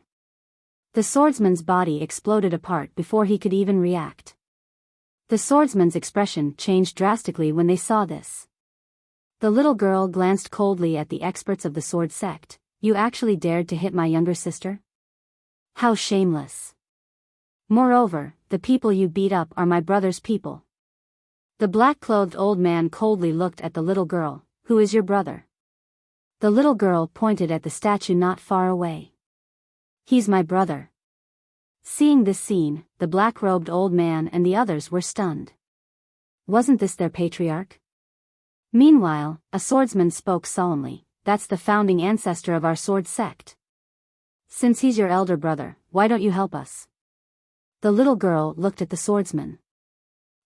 The swordsman's body exploded apart before he could even react. The swordsman's expression changed drastically when they saw this. The little girl glanced coldly at the experts of the Sword Sect. You actually dared to hit my younger sister? How shameless. Moreover, the people you beat up are my brother's people. The black-clothed old man coldly looked at the little girl. Who is your brother? The little girl pointed at the statue not far away. He's my brother. Seeing this scene, the black-robed old man and the others were stunned. Wasn't this their patriarch? Meanwhile, a swordsman spoke solemnly. That's the founding ancestor of our Sword Sect. Since he's your elder brother, why don't you help us? The little girl looked at the swordsman.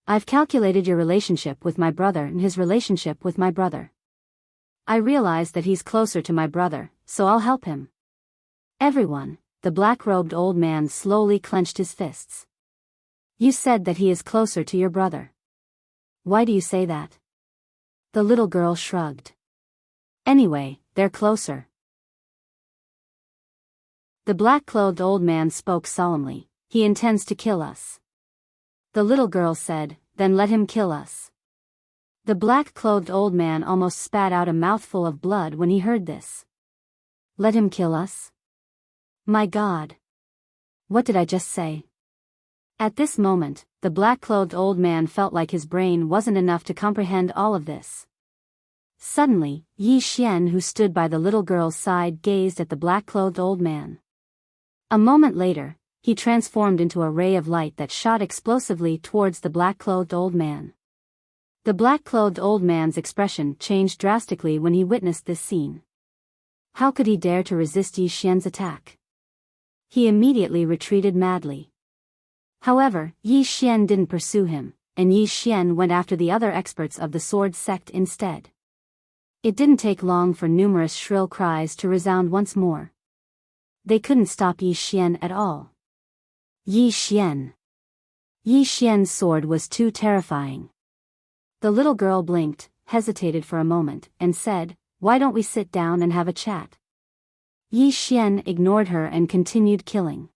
I've calculated your relationship with my brother and his relationship with my brother. I realize that he's closer to my brother, so I'll help him. Everyone, the black-robed old man slowly clenched his fists. You said that he is closer to your brother. Why do you say that? The little girl shrugged. Anyway, they're closer. The black-clothed old man spoke solemnly. He intends to kill us. The little girl said, then let him kill us. The black-clothed old man almost spat out a mouthful of blood when he heard this. Let him kill us? My God! What did I just say? At this moment, the black-clothed old man felt like his brain wasn't enough to comprehend all of this. Suddenly, Yi Xian, who stood by the little girl's side, gazed at the black-clothed old man. A moment later, he transformed into a ray of light that shot explosively towards the black-clothed old man. The black-clothed old man's expression changed drastically when he witnessed this scene. How could he dare to resist Yi Xian's attack? He immediately retreated madly. However, Yi Xian didn't pursue him, and Yi Xian went after the other experts of the Sword Sect instead. It didn't take long for numerous shrill cries to resound once more. They couldn't stop Yi Xian at all. Yi Xian. Yi Xian's sword was too terrifying. The little girl blinked, hesitated for a moment, and said, why don't we sit down and have a chat? Yi Xian ignored her and continued killing.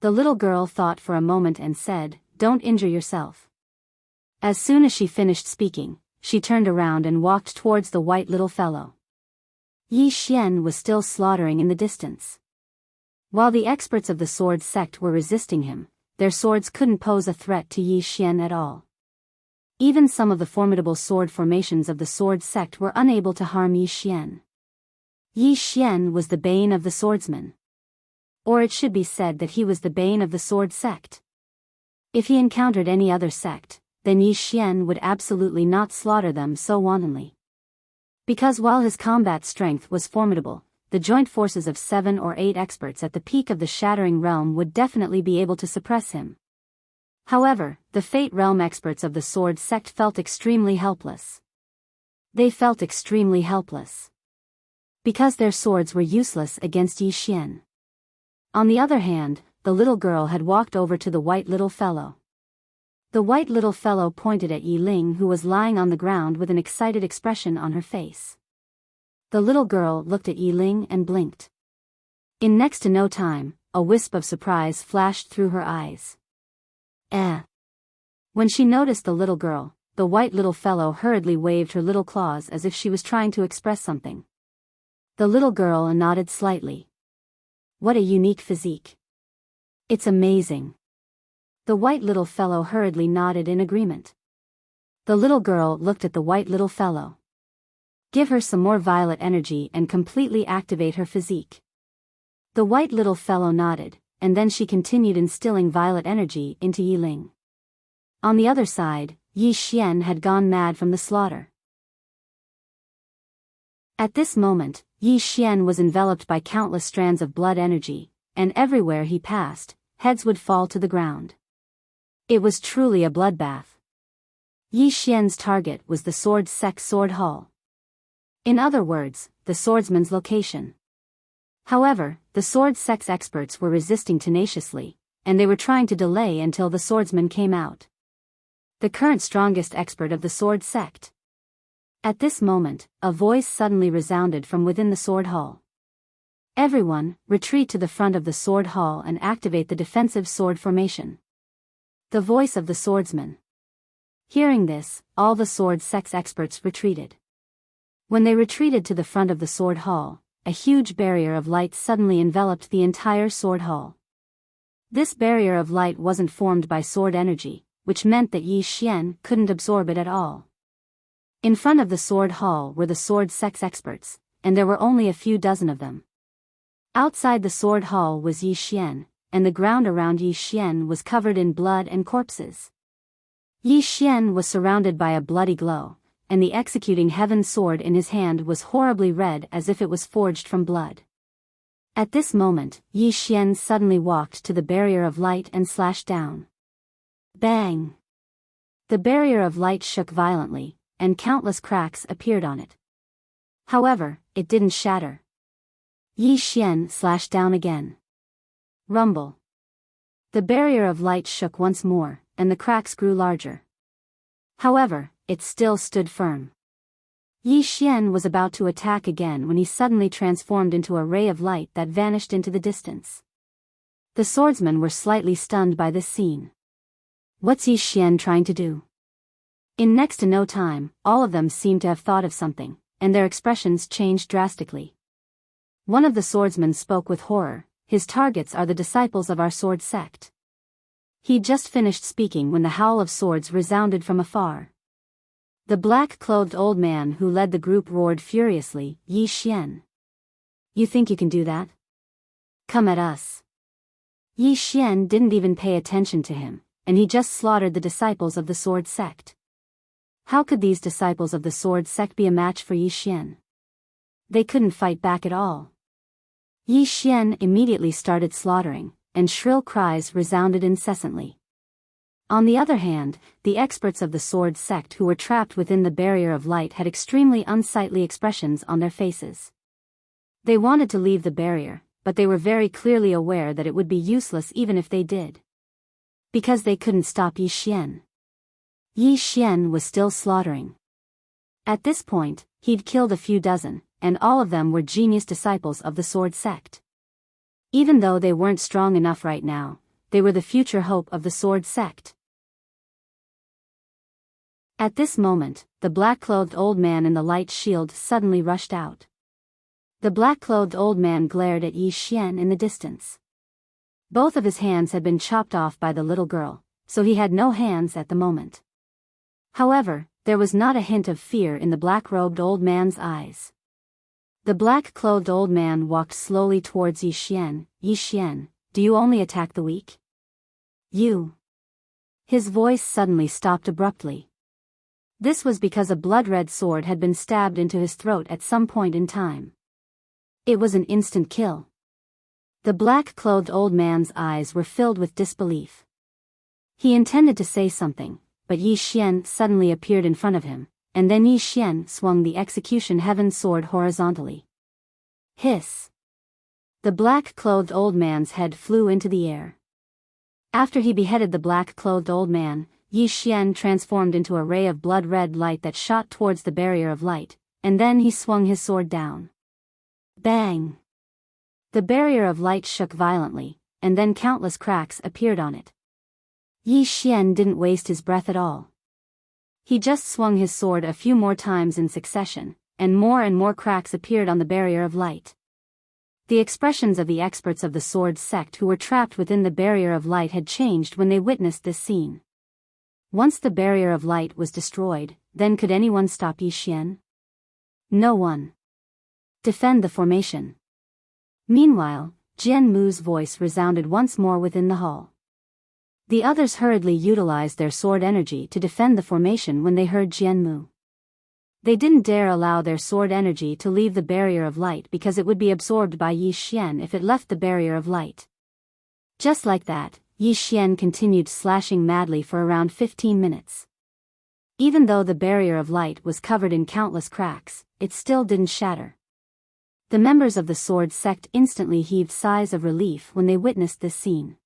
The little girl thought for a moment and said, don't injure yourself. As soon as she finished speaking, she turned around and walked towards the white little fellow. Yi Xian was still slaughtering in the distance. While the experts of the Sword Sect were resisting him, their swords couldn't pose a threat to Yi Xian at all. Even some of the formidable sword formations of the Sword Sect were unable to harm Yi Xian. Yi Xian was the bane of the swordsman. Or it should be said that he was the bane of the Sword Sect. If he encountered any other sect, then Yi Xian would absolutely not slaughter them so wantonly. Because while his combat strength was formidable, the joint forces of 7 or 8 experts at the peak of the Shattering Realm would definitely be able to suppress him. However, the Fate Realm experts of the Sword Sect felt extremely helpless. They felt extremely helpless. Because their swords were useless against Yi Xian. On the other hand, the little girl had walked over to the white little fellow. The white little fellow pointed at Yi Ling, who was lying on the ground with an excited expression on her face. The little girl looked at Yi Ling and blinked. In next to no time, a wisp of surprise flashed through her eyes. Eh. When she noticed the little girl, the white little fellow hurriedly waved her little claws as if she was trying to express something. The little girl nodded slightly. What a unique physique. It's amazing. The white little fellow hurriedly nodded in agreement. The little girl looked at the white little fellow. Give her some more violet energy and completely activate her physique. The white little fellow nodded, and then she continued instilling violet energy into Yi Ling. On the other side, Yi Xian had gone mad from the slaughter. At this moment, Yi Xian was enveloped by countless strands of blood energy, and everywhere he passed, heads would fall to the ground. It was truly a bloodbath. Yi Xian's target was the Sword Sect Sword Hall. In other words, the swordsman's location. However, the Sword Sect's experts were resisting tenaciously, and they were trying to delay until the swordsman came out. The current strongest expert of the Sword Sect. At this moment, a voice suddenly resounded from within the Sword Hall. Everyone, retreat to the front of the Sword Hall and activate the defensive sword formation. The voice of the swordsman. Hearing this, all the Sword Sect's experts retreated. When they retreated to the front of the Sword Hall, a huge barrier of light suddenly enveloped the entire Sword Hall. This barrier of light wasn't formed by sword energy, which meant that Yi Xian couldn't absorb it at all. In front of the Sword Hall were the Sword Sect's experts, and there were only a few dozen of them. Outside the Sword Hall was Yi Xian, and the ground around Yi Xian was covered in blood and corpses. Yi Xian was surrounded by a bloody glow, and the executing heaven sword in his hand was horribly red as if it was forged from blood. At this moment, Yi Xian suddenly walked to the barrier of light and slashed down. Bang! The barrier of light shook violently, and countless cracks appeared on it. However, it didn't shatter. Yi Xian slashed down again. Rumble. The barrier of light shook once more, and the cracks grew larger. However, it still stood firm. Yi Xian was about to attack again when he suddenly transformed into a ray of light that vanished into the distance. The swordsmen were slightly stunned by this scene. What's Yi Xian trying to do? In next to no time, all of them seemed to have thought of something, and their expressions changed drastically. One of the swordsmen spoke with horror. His targets are the disciples of our sword sect. He'd just finished speaking when the howl of swords resounded from afar. The black-clothed old man who led the group roared furiously, Yi Xian. You think you can do that? Come at us. Yi Xian didn't even pay attention to him, and he just slaughtered the disciples of the sword sect. How could these disciples of the sword sect be a match for Yi Xian? They couldn't fight back at all. Yi Xian immediately started slaughtering, and shrill cries resounded incessantly. On the other hand, the experts of the sword sect who were trapped within the barrier of light had extremely unsightly expressions on their faces. They wanted to leave the barrier, but they were very clearly aware that it would be useless even if they did. Because they couldn't stop Yi Xian. Yi Xian was still slaughtering. At this point, he'd killed a few dozen, and all of them were genius disciples of the sword sect. Even though they weren't strong enough right now, they were the future hope of the sword sect. At this moment, the black-clothed old man in the light shield suddenly rushed out. The black-clothed old man glared at Yi Xian in the distance. Both of his hands had been chopped off by the little girl, so he had no hands at the moment. However, there was not a hint of fear in the black-robed old man's eyes. The black-clothed old man walked slowly towards Yi Xian. Yi Xian, do you only attack the weak? You. His voice suddenly stopped abruptly. This was because a blood-red sword had been stabbed into his throat at some point in time. It was an instant kill. The black-clothed old man's eyes were filled with disbelief. He intended to say something, but Yi Xian suddenly appeared in front of him, and then Yi Xian swung the execution heaven sword horizontally. Hiss! The black-clothed old man's head flew into the air. After he beheaded the black-clothed old man, Yi Xian transformed into a ray of blood-red light that shot towards the barrier of light, and then he swung his sword down. Bang! The barrier of light shook violently, and then countless cracks appeared on it. Yi Xian didn't waste his breath at all. He just swung his sword a few more times in succession, and more cracks appeared on the barrier of light. The expressions of the experts of the sword sect who were trapped within the barrier of light had changed when they witnessed this scene. Once the barrier of light was destroyed, then could anyone stop Yi Xian? No one. Defend the formation. Meanwhile, Jian Mu's voice resounded once more within the hall. The others hurriedly utilized their sword energy to defend the formation when they heard Jian Mu. They didn't dare allow their sword energy to leave the barrier of light because it would be absorbed by Yi Xian if it left the barrier of light. Just like that, Yi Xian continued slashing madly for around 15 minutes. Even though the barrier of light was covered in countless cracks, it still didn't shatter. The members of the sword sect instantly heaved sighs of relief when they witnessed this scene.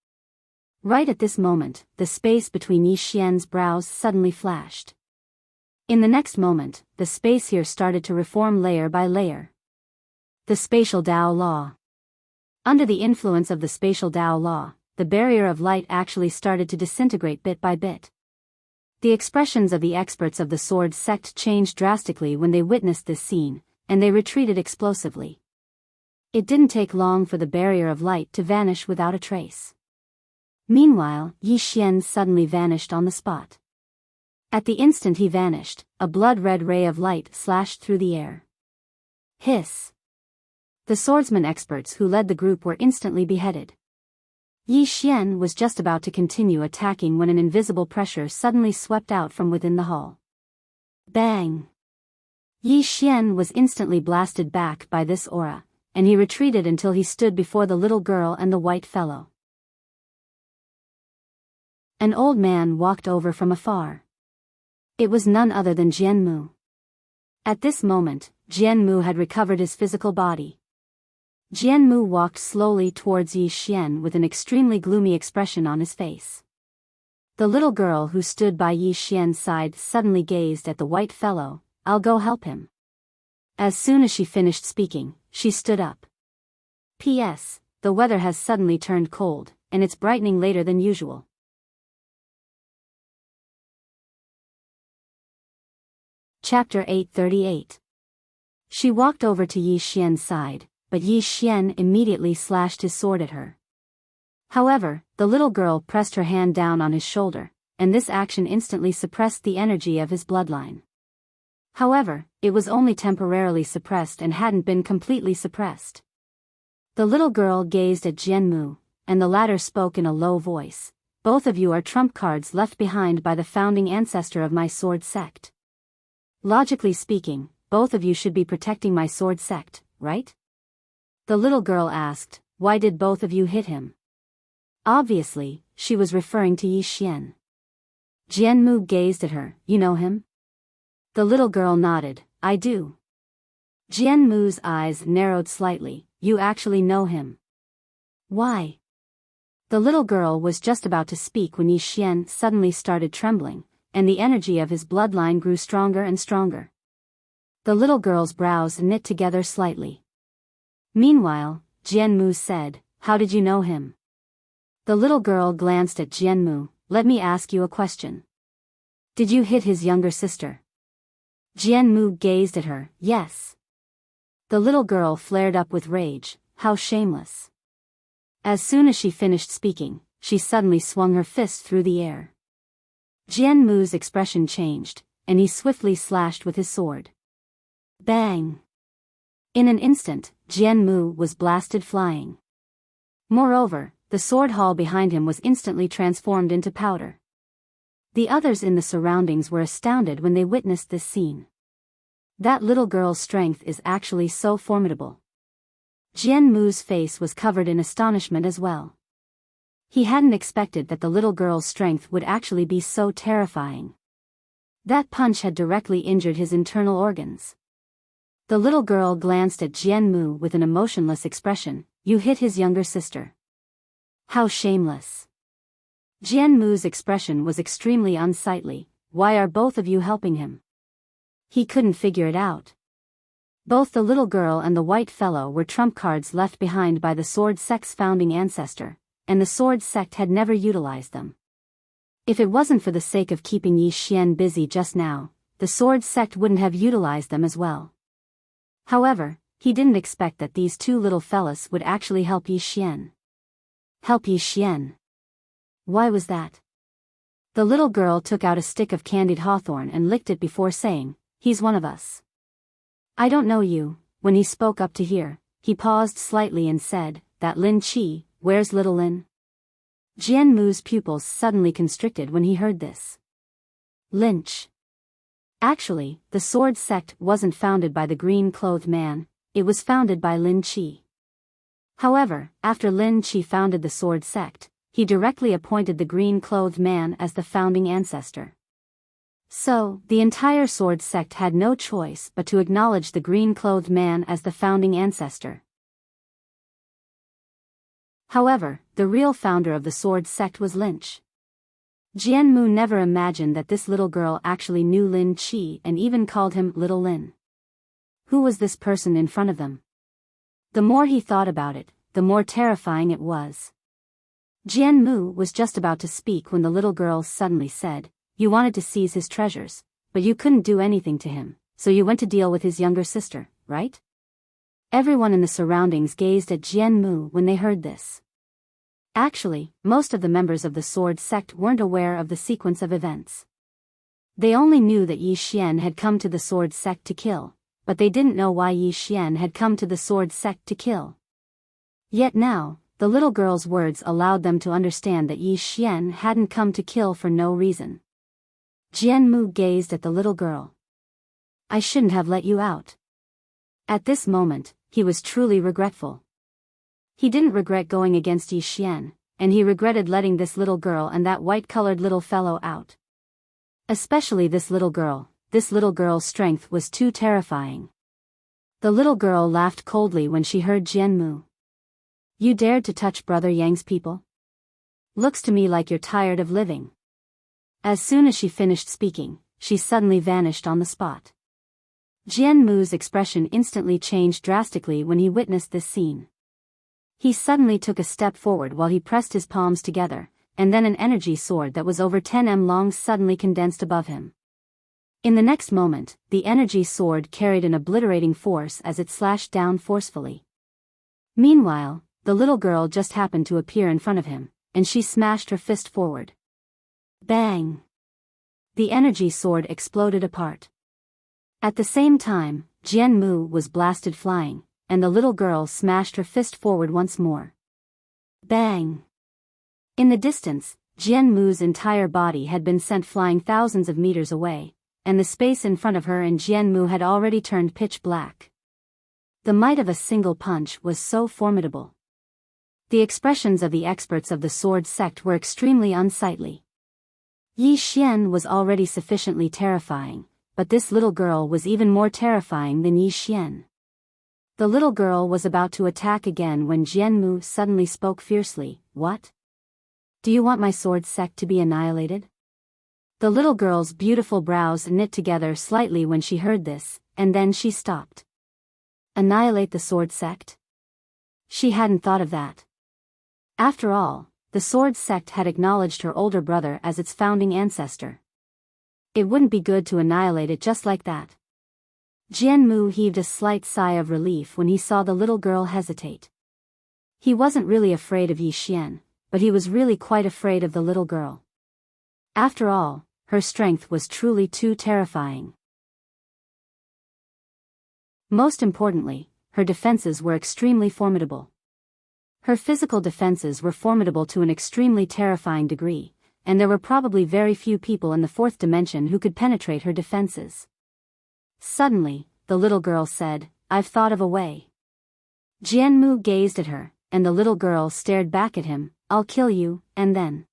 Right at this moment, the space between Yi Xian's brows suddenly flashed. In the next moment, the space here started to reform layer by layer. The spatial Dao law. Under the influence of the spatial Dao law, the barrier of light actually started to disintegrate bit by bit. The expressions of the experts of the sword sect changed drastically when they witnessed this scene, and they retreated explosively. It didn't take long for the barrier of light to vanish without a trace. Meanwhile, Yi Xian suddenly vanished on the spot. At the instant he vanished, a blood-red ray of light slashed through the air. Hiss! The swordsman experts who led the group were instantly beheaded. Yi Xian was just about to continue attacking when an invisible pressure suddenly swept out from within the hall. Bang! Yi Xian was instantly blasted back by this aura, and he retreated until he stood before the little girl and the white fellow. An old man walked over from afar. It was none other than Jian Mu. At this moment, Jian Mu had recovered his physical body. Jian Mu walked slowly towards Yi Xian with an extremely gloomy expression on his face. The little girl who stood by Yi Xian's side suddenly gazed at the white fellow. "I'll go help him." As soon as she finished speaking, she stood up. P.S. The weather has suddenly turned cold, and it's brightening later than usual. Chapter 838. She walked over to Yi Xian's side, but Yi Xian immediately slashed his sword at her. However, the little girl pressed her hand down on his shoulder, and this action instantly suppressed the energy of his bloodline. However, it was only temporarily suppressed and hadn't been completely suppressed. The little girl gazed at Jian Mu, and the latter spoke in a low voice. "Both of you are trump cards left behind by the founding ancestor of my sword sect. Logically speaking, both of you should be protecting my sword sect, right?" The little girl asked, "Why did both of you hit him?" Obviously, she was referring to Yi Xian. Jian Mu gazed at her. "You know him?" The little girl nodded. "I do." Jian Mu's eyes narrowed slightly. "You actually know him? Why?" The little girl was just about to speak when Yi Xian suddenly started trembling, and the energy of his bloodline grew stronger and stronger. The little girl's brows knit together slightly. Meanwhile, Jian Mu said, "How did you know him?" The little girl glanced at Jian Mu. "Let me ask you a question. Did you hit his younger sister?" Jian Mu gazed at her. "Yes." The little girl flared up with rage. "How shameless." As soon as she finished speaking, she suddenly swung her fist through the air. Jian Mu's expression changed, and he swiftly slashed with his sword. Bang! In an instant, Jian Mu was blasted flying. Moreover, the sword hall behind him was instantly transformed into powder. The others in the surroundings were astounded when they witnessed this scene. That little girl's strength is actually so formidable. Jian Mu's face was covered in astonishment as well. He hadn't expected that the little girl's strength would actually be so terrifying. That punch had directly injured his internal organs. The little girl glanced at Jian Mu with an emotionless expression. "You hit his younger sister. How shameless." Jian Mu's expression was extremely unsightly. "Why are both of you helping him?" He couldn't figure it out. Both the little girl and the white fellow were trump cards left behind by the sword sect's founding ancestor, and the sword sect had never utilized them. If it wasn't for the sake of keeping Yi Xian busy just now, the sword sect wouldn't have utilized them as well. However, he didn't expect that these two little fellas would actually help Yi Xian. Help Yi Xian? Why was that? The little girl took out a stick of candied hawthorn and licked it before saying, "He's one of us." "I don't know you." When he spoke up to her, he paused slightly and said, "That Lin Chi, where's little Lin?" Jian Mu's pupils suddenly constricted when he heard this. Lynch. Actually, the sword sect wasn't founded by the green-clothed man, it was founded by Lin Chi. However, after Lin Chi founded the sword sect, he directly appointed the green-clothed man as the founding ancestor. So, the entire sword sect had no choice but to acknowledge the green-clothed man as the founding ancestor. However, the real founder of the sword sect was Lynch. Jian Mu never imagined that this little girl actually knew Lin Chi and even called him Little Lin. Who was this person in front of them? The more he thought about it, the more terrifying it was. Jian Mu was just about to speak when the little girl suddenly said, "You wanted to seize his treasures, but you couldn't do anything to him, so you went to deal with his younger sister, right?" Everyone in the surroundings gazed at Jian Mu when they heard this. Actually, most of the members of the sword sect weren't aware of the sequence of events. They only knew that Yi Xian had come to the sword sect to kill, but they didn't know why Yi Xian had come to the sword sect to kill. Yet now, the little girl's words allowed them to understand that Yi Xian hadn't come to kill for no reason. Jian Mu gazed at the little girl. "I shouldn't have let you out." At this moment, he was truly regretful. He didn't regret going against Yi Xian, and he regretted letting this little girl and that white-colored little fellow out. Especially this little girl's strength was too terrifying. The little girl laughed coldly when she heard Jian Mu. "You dared to touch Brother Yang's people? Looks to me like you're tired of living." As soon as she finished speaking, she suddenly vanished on the spot. Jian Mu's expression instantly changed drastically when he witnessed this scene. He suddenly took a step forward while he pressed his palms together, and then an energy sword that was over 10 m long suddenly condensed above him. In the next moment, the energy sword carried an obliterating force as it slashed down forcefully. Meanwhile, the little girl just happened to appear in front of him, and she smashed her fist forward. Bang! The energy sword exploded apart. At the same time, Jian Mu was blasted flying, and the little girl smashed her fist forward once more. Bang! In the distance, Jian Mu's entire body had been sent flying thousands of meters away, and the space in front of her and Jian Mu had already turned pitch black. The might of a single punch was so formidable. The expressions of the experts of the sword sect were extremely unsightly. Yi Xian was already sufficiently terrifying, but this little girl was even more terrifying than Yi Xian. The little girl was about to attack again when Jian Mu suddenly spoke fiercely. "What? Do you want my sword sect to be annihilated?" The little girl's beautiful brows knit together slightly when she heard this, and then she stopped. Annihilate the sword sect? She hadn't thought of that. After all, the sword sect had acknowledged her older brother as its founding ancestor. It wouldn't be good to annihilate it just like that. Jian Mu heaved a slight sigh of relief when he saw the little girl hesitate. He wasn't really afraid of Yi Xian, but he was really quite afraid of the little girl. After all, her strength was truly too terrifying. Most importantly, her defenses were extremely formidable. Her physical defenses were formidable to an extremely terrifying degree, and there were probably very few people in the fourth dimension who could penetrate her defenses. Suddenly, the little girl said, "I've thought of a way." Jian Mu gazed at her, and the little girl stared back at him. "I'll kill you, and then."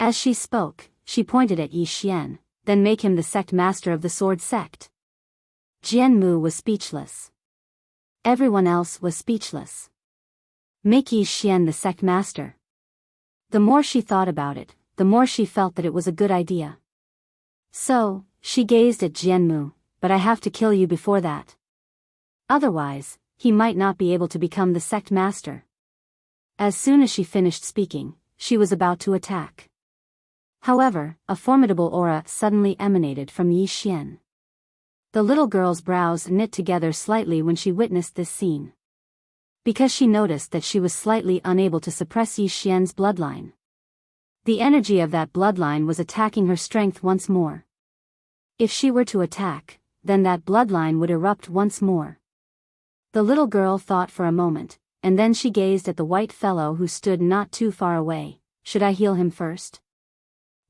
As she spoke, she pointed at Yi Xian, "Then make him the sect master of the sword sect." Jian Mu was speechless. Everyone else was speechless. Make Yi Xian the sect master. The more she thought about it, the more she felt that it was a good idea. So, she gazed at Jian Mu, "But I have to kill you before that. Otherwise, he might not be able to become the sect master." As soon as she finished speaking, she was about to attack. However, a formidable aura suddenly emanated from Yi Xian. The little girl's brows knit together slightly when she witnessed this scene. Because she noticed that she was slightly unable to suppress Yi Xian's bloodline. The energy of that bloodline was attacking her strength once more. If she were to attack, then that bloodline would erupt once more. The little girl thought for a moment, and then she gazed at the white fellow who stood not too far away. Should I heal him first?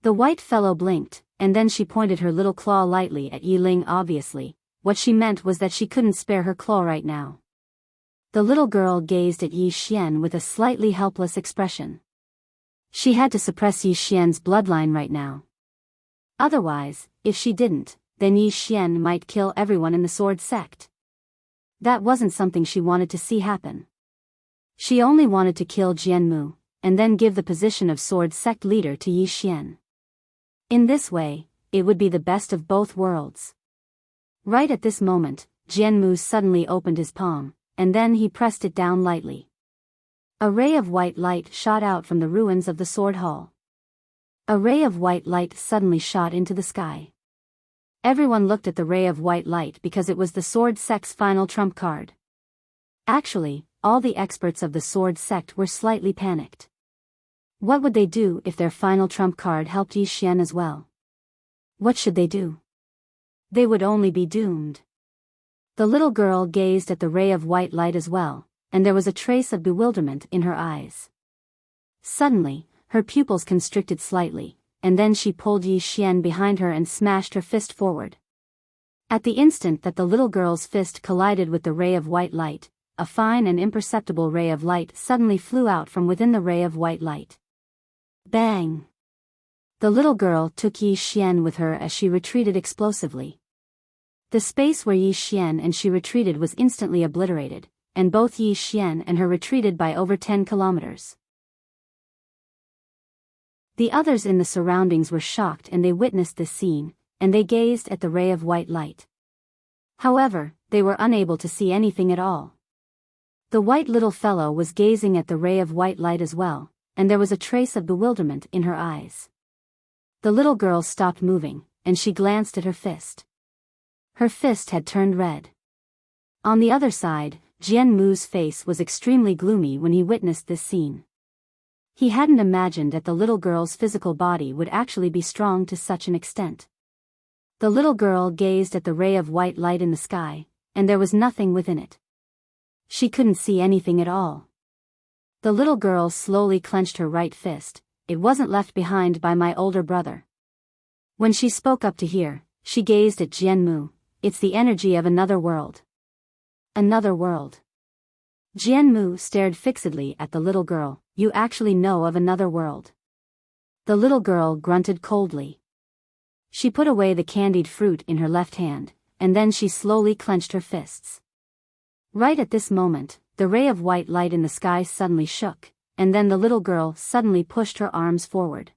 The white fellow blinked, and then she pointed her little claw lightly at Yi Ling. Obviously, what she meant was that she couldn't spare her claw right now. The little girl gazed at Yi Xian with a slightly helpless expression. She had to suppress Yi Xian's bloodline right now. Otherwise, if she didn't, then Yi Xian might kill everyone in the sword sect. That wasn't something she wanted to see happen. She only wanted to kill Jianmu, and then give the position of sword sect leader to Yi Xian. In this way, it would be the best of both worlds. Right at this moment, Jianmu suddenly opened his palm, and then he pressed it down lightly. A ray of white light shot out from the ruins of the sword hall. A ray of white light suddenly shot into the sky. Everyone looked at the ray of white light because it was the sword sect's final trump card. Actually, all the experts of the sword sect were slightly panicked. What would they do if their final trump card helped Yi Xian as well? What should they do? They would only be doomed. The little girl gazed at the ray of white light as well, and there was a trace of bewilderment in her eyes. Suddenly, her pupils constricted slightly, and then she pulled Yi Xian behind her and smashed her fist forward. At the instant that the little girl's fist collided with the ray of white light, a fine and imperceptible ray of light suddenly flew out from within the ray of white light. Bang! The little girl took Yi Xian with her as she retreated explosively. The space where Yi Xian and she retreated was instantly obliterated, and both Yi Xian and her retreated by over 10 kilometers. The others in the surroundings were shocked and they witnessed this scene, and they gazed at the ray of white light. However, they were unable to see anything at all. The white little fellow was gazing at the ray of white light as well, and there was a trace of bewilderment in her eyes. The little girl stopped moving, and she glanced at her fist. Her fist had turned red. On the other side, Jianmu's face was extremely gloomy when he witnessed this scene. He hadn't imagined that the little girl's physical body would actually be strong to such an extent. The little girl gazed at the ray of white light in the sky, and there was nothing within it. She couldn't see anything at all. The little girl slowly clenched her right fist. It wasn't left behind by my older brother. When she spoke up to hear, she gazed at Jianmu. It's the energy of another world. Another world. Jianmu stared fixedly at the little girl. You actually know of another world. The little girl grunted coldly. She put away the candied fruit in her left hand, and then she slowly clenched her fists. Right at this moment, the ray of white light in the sky suddenly shook, and then the little girl suddenly pushed her arms forward.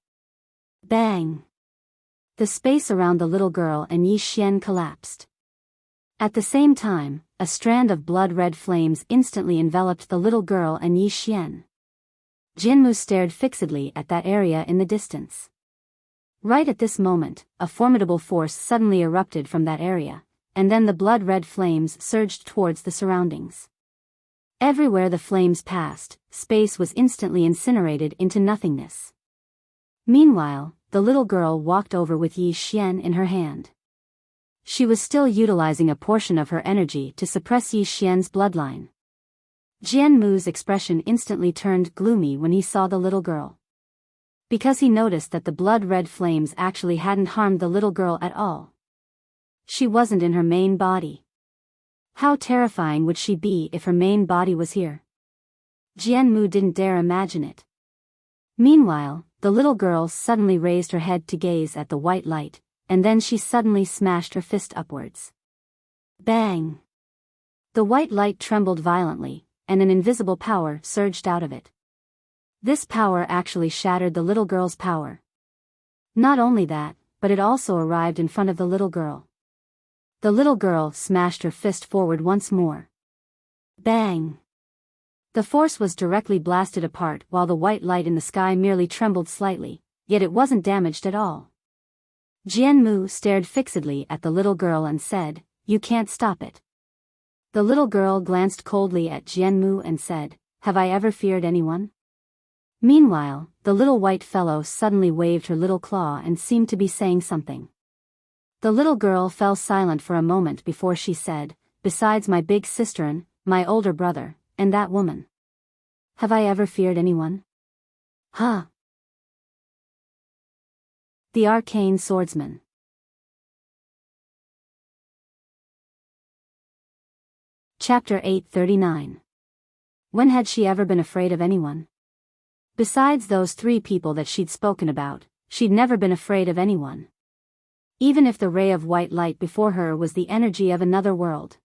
Bang! The space around the little girl and Yi Xian collapsed. At the same time, a strand of blood-red flames instantly enveloped the little girl and Yi Xian. Jianmu stared fixedly at that area in the distance. Right at this moment, a formidable force suddenly erupted from that area, and then the blood-red flames surged towards the surroundings. Everywhere the flames passed, space was instantly incinerated into nothingness. Meanwhile, the little girl walked over with Yi Xian in her hand. She was still utilizing a portion of her energy to suppress Yi Xian's bloodline. Jianmu's expression instantly turned gloomy when he saw the little girl. Because he noticed that the blood-red flames actually hadn't harmed the little girl at all. She wasn't in her main body. How terrifying would she be if her main body was here? Jianmu didn't dare imagine it. Meanwhile, the little girl suddenly raised her head to gaze at the white light, and then she suddenly smashed her fist upwards. Bang! The white light trembled violently, and an invisible power surged out of it. This power actually shattered the little girl's power. Not only that, but it also arrived in front of the little girl. The little girl smashed her fist forward once more. Bang! The force was directly blasted apart while the white light in the sky merely trembled slightly, yet it wasn't damaged at all. Jianmu stared fixedly at the little girl and said, "You can't stop it." The little girl glanced coldly at Jianmu and said, "Have I ever feared anyone?" Meanwhile, the little white fellow suddenly waved her little claw and seemed to be saying something. The little girl fell silent for a moment before she said, "Besides my big sister, my older brother, and that woman. Have I ever feared anyone?" Huh. The Arcane Swordsman. Chapter 839. When had she ever been afraid of anyone? Besides those 3 people that she'd spoken about, she'd never been afraid of anyone. Even if the ray of white light before her was the energy of another world.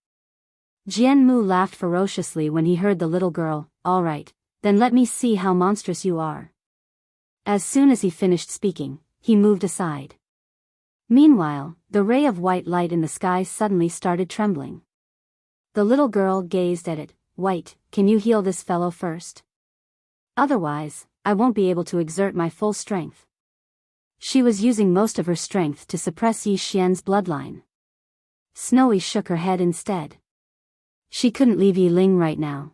Jianmu laughed ferociously when he heard the little girl. "All right, then let me see how monstrous you are." As soon as he finished speaking, he moved aside. Meanwhile, the ray of white light in the sky suddenly started trembling. The little girl gazed at it. "White, can you heal this fellow first? Otherwise, I won't be able to exert my full strength." She was using most of her strength to suppress Yi Xian's bloodline. Snowy shook her head instead. She couldn't leave Yiling right now.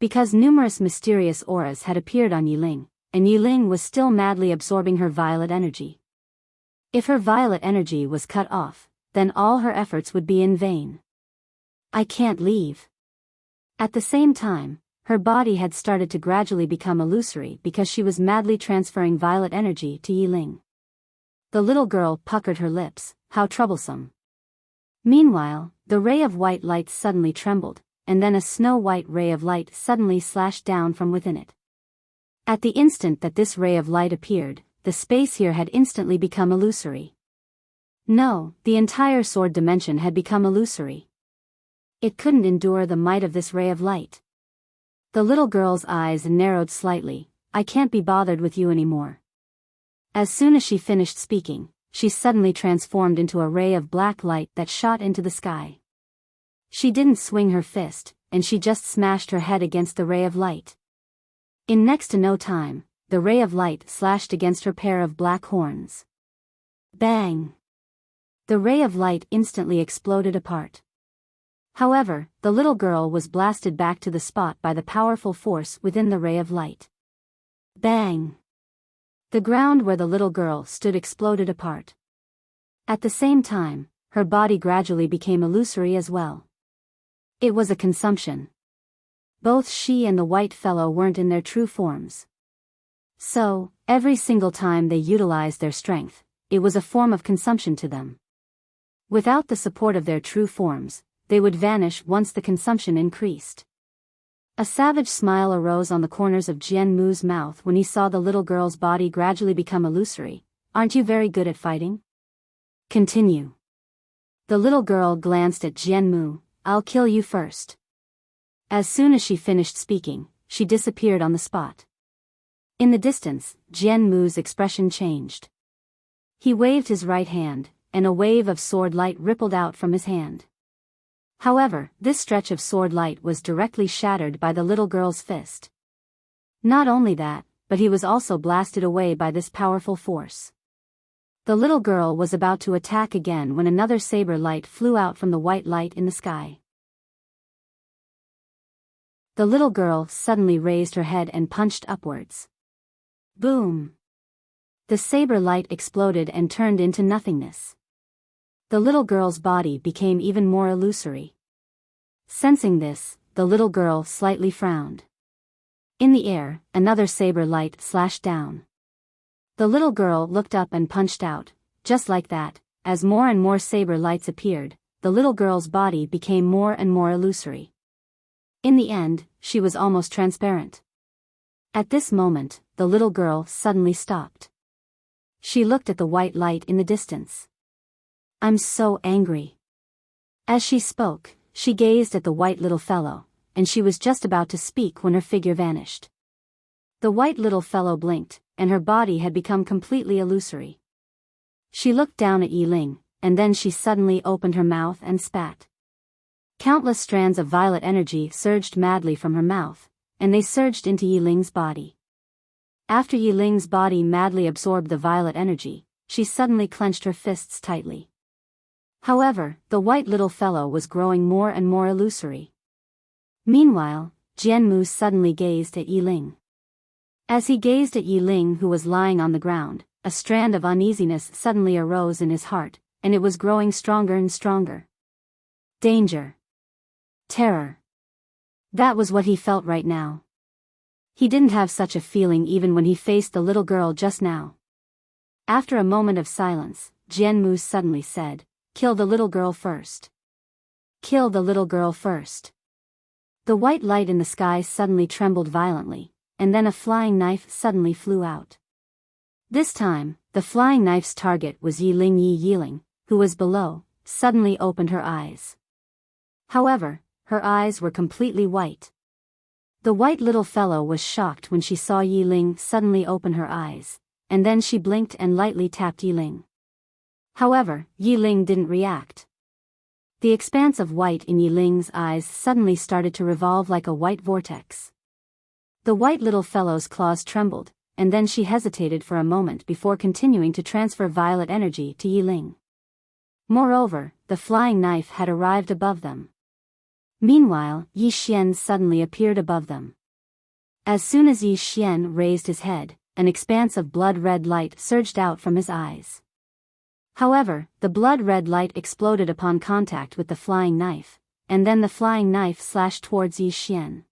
Because numerous mysterious auras had appeared on Yiling, and Yiling was still madly absorbing her violet energy. If her violet energy was cut off, then all her efforts would be in vain. "I can't leave." At the same time, her body had started to gradually become illusory because she was madly transferring violet energy to Yiling. The little girl puckered her lips. How troublesome. Meanwhile, the ray of white light suddenly trembled, and then a snow-white ray of light suddenly slashed down from within it. At the instant that this ray of light appeared, the space here had instantly become illusory. No, the entire sword dimension had become illusory. It couldn't endure the might of this ray of light. The little girl's eyes narrowed slightly. "I can't be bothered with you anymore." As soon as she finished speaking, she suddenly transformed into a ray of black light that shot into the sky. She didn't swing her fist, and she just smashed her head against the ray of light. In next to no time, the ray of light slashed against her pair of black horns. Bang! The ray of light instantly exploded apart. However, the little girl was blasted back to the spot by the powerful force within the ray of light. Bang! The ground where the little girl stood exploded apart. At the same time, her body gradually became illusory as well. It was a consumption. Both she and the white fellow weren't in their true forms. So, every single time they utilized their strength, it was a form of consumption to them. Without the support of their true forms, they would vanish once the consumption increased. A savage smile arose on the corners of Jianmu's mouth when he saw the little girl's body gradually become illusory. "Aren't you very good at fighting? Continue." The little girl glanced at Jianmu. "I'll kill you first." As soon as she finished speaking, she disappeared on the spot. In the distance, Jianmu's expression changed. He waved his right hand, and a wave of sword light rippled out from his hand. However, this stretch of sword light was directly shattered by the little girl's fist. Not only that, but he was also blasted away by this powerful force. The little girl was about to attack again when another saber light flew out from the white light in the sky. The little girl suddenly raised her head and punched upwards. Boom! The saber light exploded and turned into nothingness. The little girl's body became even more illusory. Sensing this, the little girl slightly frowned. In the air, another saber light slashed down. The little girl looked up and punched out. Just like that, as more and more saber lights appeared, the little girl's body became more and more illusory. In the end, she was almost transparent. At this moment, the little girl suddenly stopped. She looked at the white light in the distance. "I'm so angry." As she spoke, she gazed at the white little fellow, and she was just about to speak when her figure vanished. The white little fellow blinked, and her body had become completely illusory. She looked down at Yiling, and then she suddenly opened her mouth and spat. Countless strands of violet energy surged madly from her mouth, and they surged into Yiling's body. After Yiling's body madly absorbed the violet energy, she suddenly clenched her fists tightly. However, the white little fellow was growing more and more illusory. Meanwhile, Jianmu suddenly gazed at Yiling. As he gazed at Yiling, who was lying on the ground, a strand of uneasiness suddenly arose in his heart, and it was growing stronger and stronger. Danger. Terror. That was what he felt right now. He didn't have such a feeling even when he faced the little girl just now. After a moment of silence, Jianmu suddenly said, "Kill the little girl first. Kill the little girl first." The white light in the sky suddenly trembled violently, and then a flying knife suddenly flew out. This time, the flying knife's target was Yiling, who was below, suddenly opened her eyes. However, her eyes were completely white. The white little fellow was shocked when she saw Yiling suddenly open her eyes, and then she blinked and lightly tapped Yiling. However, Yiling didn't react. The expanse of white in Yiling's eyes suddenly started to revolve like a white vortex. The white little fellow's claws trembled, and then she hesitated for a moment before continuing to transfer violet energy to Yiling. Moreover, the flying knife had arrived above them. Meanwhile, Yi Xian suddenly appeared above them. As soon as Yi Xian raised his head, an expanse of blood-red light surged out from his eyes. However, the blood-red light exploded upon contact with the flying knife, and then the flying knife slashed towards Yi Xian.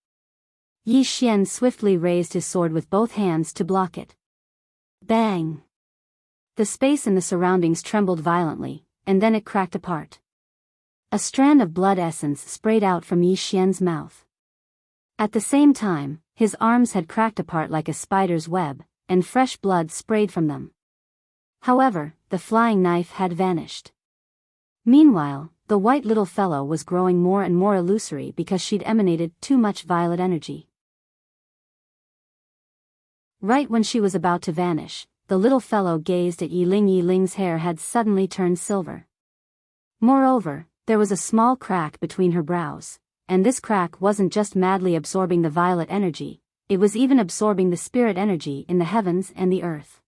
Yi Xian swiftly raised his sword with both hands to block it. Bang! The space in the surroundings trembled violently, and then it cracked apart. A strand of blood essence sprayed out from Yi Xian's mouth. At the same time, his arms had cracked apart like a spider's web, and fresh blood sprayed from them. However, the flying knife had vanished. Meanwhile, the white little fellow was growing more and more illusory because she'd emanated too much violet energy. Right when she was about to vanish, the little fellow gazed at Yiling. Yiling's hair had suddenly turned silver. Moreover, there was a small crack between her brows, and this crack wasn't just madly absorbing the violet energy, it was even absorbing the spirit energy in the heavens and the earth.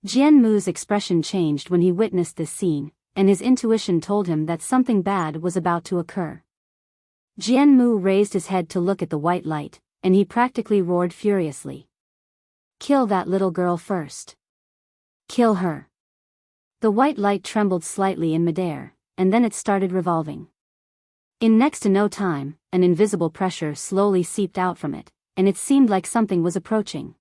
Jianmu's expression changed when he witnessed this scene, and his intuition told him that something bad was about to occur. Jianmu raised his head to look at the white light, and he practically roared furiously. "Kill that little girl first. Kill her." The white light trembled slightly in midair, and then it started revolving. In next to no time, an invisible pressure slowly seeped out from it, and it seemed like something was approaching.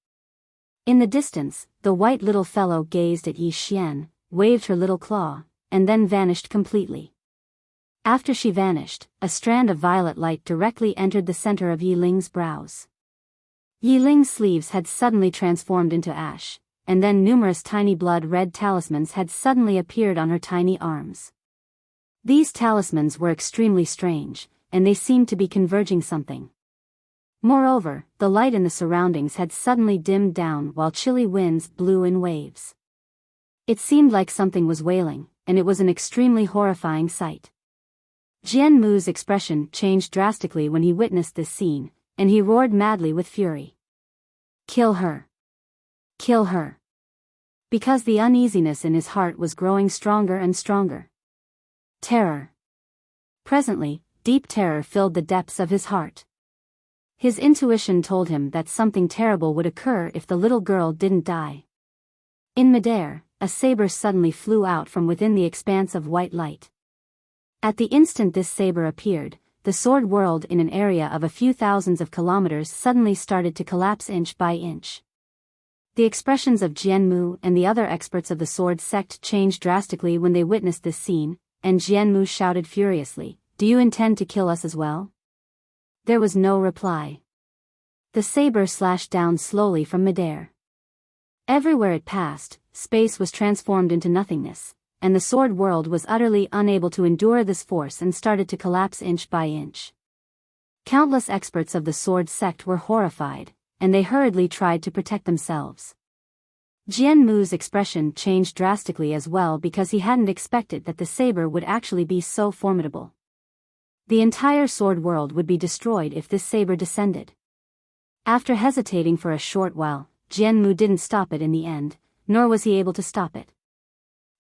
In the distance, the white little fellow gazed at Yi Xian, waved her little claw, and then vanished completely. After she vanished, a strand of violet light directly entered the center of Yiling's brows. Yiling's sleeves had suddenly transformed into ash, and then numerous tiny blood-red talismans had suddenly appeared on her tiny arms. These talismans were extremely strange, and they seemed to be converging something. Moreover, the light in the surroundings had suddenly dimmed down while chilly winds blew in waves. It seemed like something was wailing, and it was an extremely horrifying sight. Jianmu's expression changed drastically when he witnessed this scene, and he roared madly with fury. "Kill her! Kill her!" Because the uneasiness in his heart was growing stronger and stronger. Terror. Presently, deep terror filled the depths of his heart. His intuition told him that something terrible would occur if the little girl didn't die. In midair, a saber suddenly flew out from within the expanse of white light. At the instant this saber appeared, the sword world in an area of a few thousands of kilometers suddenly started to collapse inch by inch. The expressions of Jianmu and the other experts of the sword sect changed drastically when they witnessed this scene, and Jianmu shouted furiously, "Do you intend to kill us as well?" There was no reply. The saber slashed down slowly from midair. Everywhere it passed, space was transformed into nothingness, and the sword world was utterly unable to endure this force and started to collapse inch by inch. Countless experts of the sword sect were horrified, and they hurriedly tried to protect themselves. Jianmu's expression changed drastically as well because he hadn't expected that the saber would actually be so formidable. The entire sword world would be destroyed if this saber descended. After hesitating for a short while, Jianmu didn't stop it in the end, nor was he able to stop it.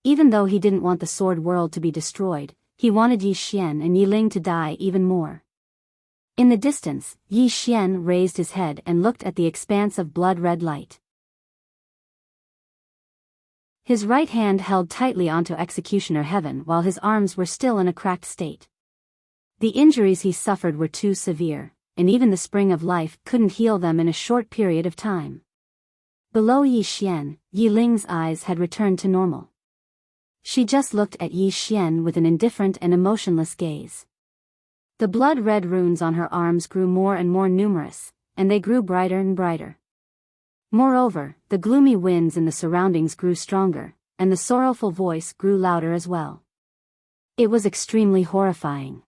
Even though he didn't want the sword world to be destroyed, he wanted Yi Xian and Yi Ling to die even more. In the distance, Yi Xian raised his head and looked at the expanse of blood-red light. His right hand held tightly onto Executioner Heaven while his arms were still in a cracked state. The injuries he suffered were too severe, and even the spring of life couldn't heal them in a short period of time. Below Yi Xian, Yi Ling's eyes had returned to normal. She just looked at Yi Xian with an indifferent and emotionless gaze. The blood-red runes on her arms grew more and more numerous, and they grew brighter and brighter. Moreover, the gloomy winds in the surroundings grew stronger, and the sorrowful voice grew louder as well. It was extremely horrifying.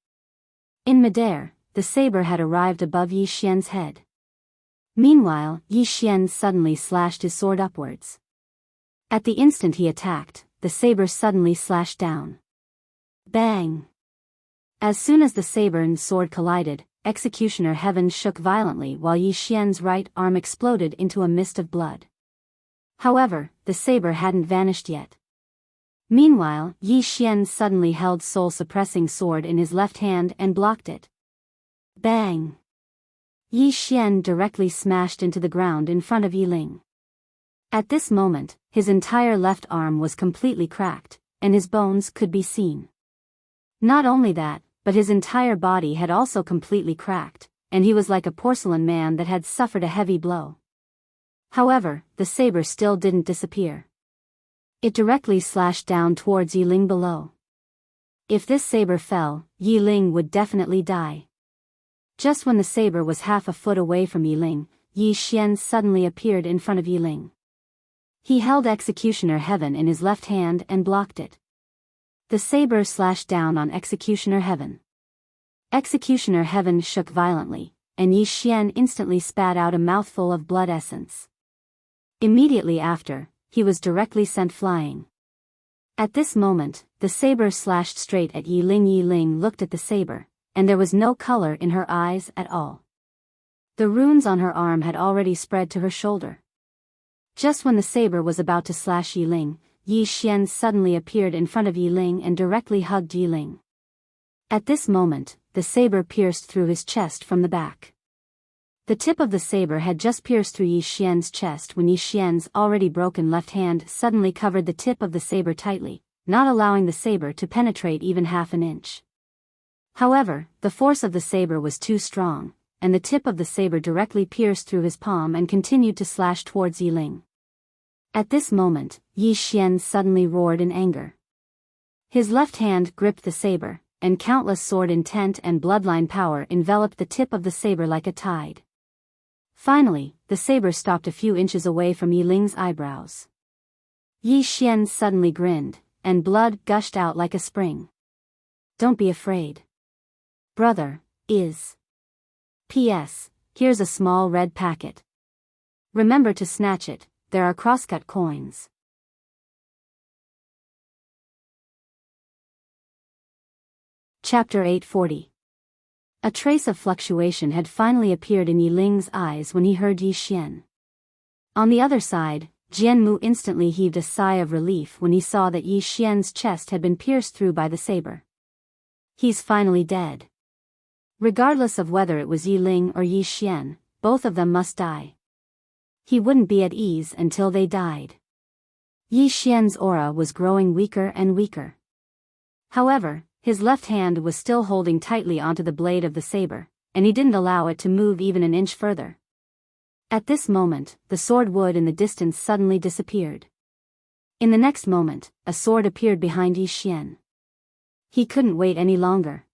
In midair, the saber had arrived above Yi Xian's head. Meanwhile, Yi Xian suddenly slashed his sword upwards. At the instant he attacked, the saber suddenly slashed down. Bang! As soon as the saber and sword collided, Executioner Heaven shook violently while Yi Xian's right arm exploded into a mist of blood. However, the saber hadn't vanished yet. Meanwhile, Yi Xian suddenly held soul-suppressing sword in his left hand and blocked it. Bang! Yi Xian directly smashed into the ground in front of Yi Ling. At this moment, his entire left arm was completely cracked, and his bones could be seen. Not only that, but his entire body had also completely cracked, and he was like a porcelain man that had suffered a heavy blow. However, the saber still didn't disappear. It directly slashed down towards Yi Ling below. If this saber fell, Yi Ling would definitely die. Just when the saber was half a foot away from Yi Ling, Yi Xian suddenly appeared in front of Yi Ling. He held Executioner Heaven in his left hand and blocked it. The saber slashed down on Executioner Heaven. Executioner Heaven shook violently, and Yi Xian instantly spat out a mouthful of blood essence. Immediately after, he was directly sent flying. At this moment, the saber slashed straight at Yi Ling. Yi Ling looked at the saber, and there was no color in her eyes at all. The runes on her arm had already spread to her shoulder. Just when the saber was about to slash Yi Ling, Yi Xian suddenly appeared in front of Yi Ling and directly hugged Yi Ling. At this moment, the saber pierced through his chest from the back. The tip of the saber had just pierced through Yi Xian's chest when Yi Xian's already broken left hand suddenly covered the tip of the saber tightly, not allowing the saber to penetrate even half an inch. However, the force of the saber was too strong, and the tip of the saber directly pierced through his palm and continued to slash towards Yi Ling. At this moment, Yi Xian suddenly roared in anger. His left hand gripped the saber, and countless sword intent and bloodline power enveloped the tip of the saber like a tide. Finally, the saber stopped a few inches away from Yi Ling's eyebrows. Yi Xian suddenly grinned, and blood gushed out like a spring. Don't be afraid. Brother, is. P.S. Here's a small red packet. Remember to snatch it, there are crosscut coins. Chapter 840. A trace of fluctuation had finally appeared in Yi Ling's eyes when he heard Yi Xian. On the other side, Jianmu instantly heaved a sigh of relief when he saw that Yi Xian's chest had been pierced through by the saber. He's finally dead. Regardless of whether it was Yi Ling or Yi Xian, both of them must die. He wouldn't be at ease until they died. Yi Xian's aura was growing weaker and weaker. However, his left hand was still holding tightly onto the blade of the saber, and he didn't allow it to move even an inch further. At this moment, the sword wood in the distance suddenly disappeared. In the next moment, a sword appeared behind Yi Xian. He couldn't wait any longer.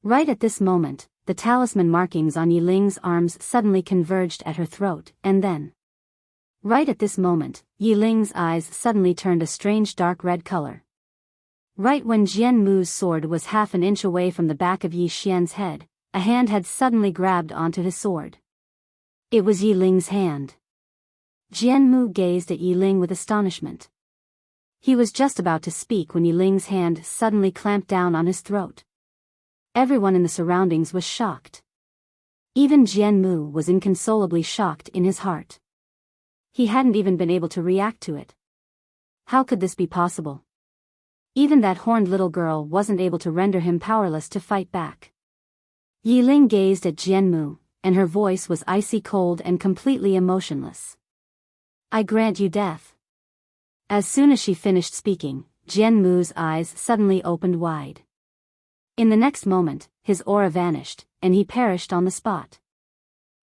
Right at this moment, the talisman markings on Yi Ling's arms suddenly converged at her throat, and then. Right at this moment, Yi Ling's eyes suddenly turned a strange dark red color. Right when Jianmu's sword was half an inch away from the back of Yi Xian's head, a hand had suddenly grabbed onto his sword. It was Yi Ling's hand. Jianmu gazed at Yi Ling with astonishment. He was just about to speak when Yi Ling's hand suddenly clamped down on his throat. Everyone in the surroundings was shocked. Even Jianmu was inconsolably shocked in his heart. He hadn't even been able to react to it. How could this be possible? Even that horned little girl wasn't able to render him powerless to fight back. Yi Ling gazed at Jianmu, and her voice was icy cold and completely emotionless. I grant you death. As soon as she finished speaking, Jianmu's eyes suddenly opened wide. In the next moment, his aura vanished, and he perished on the spot.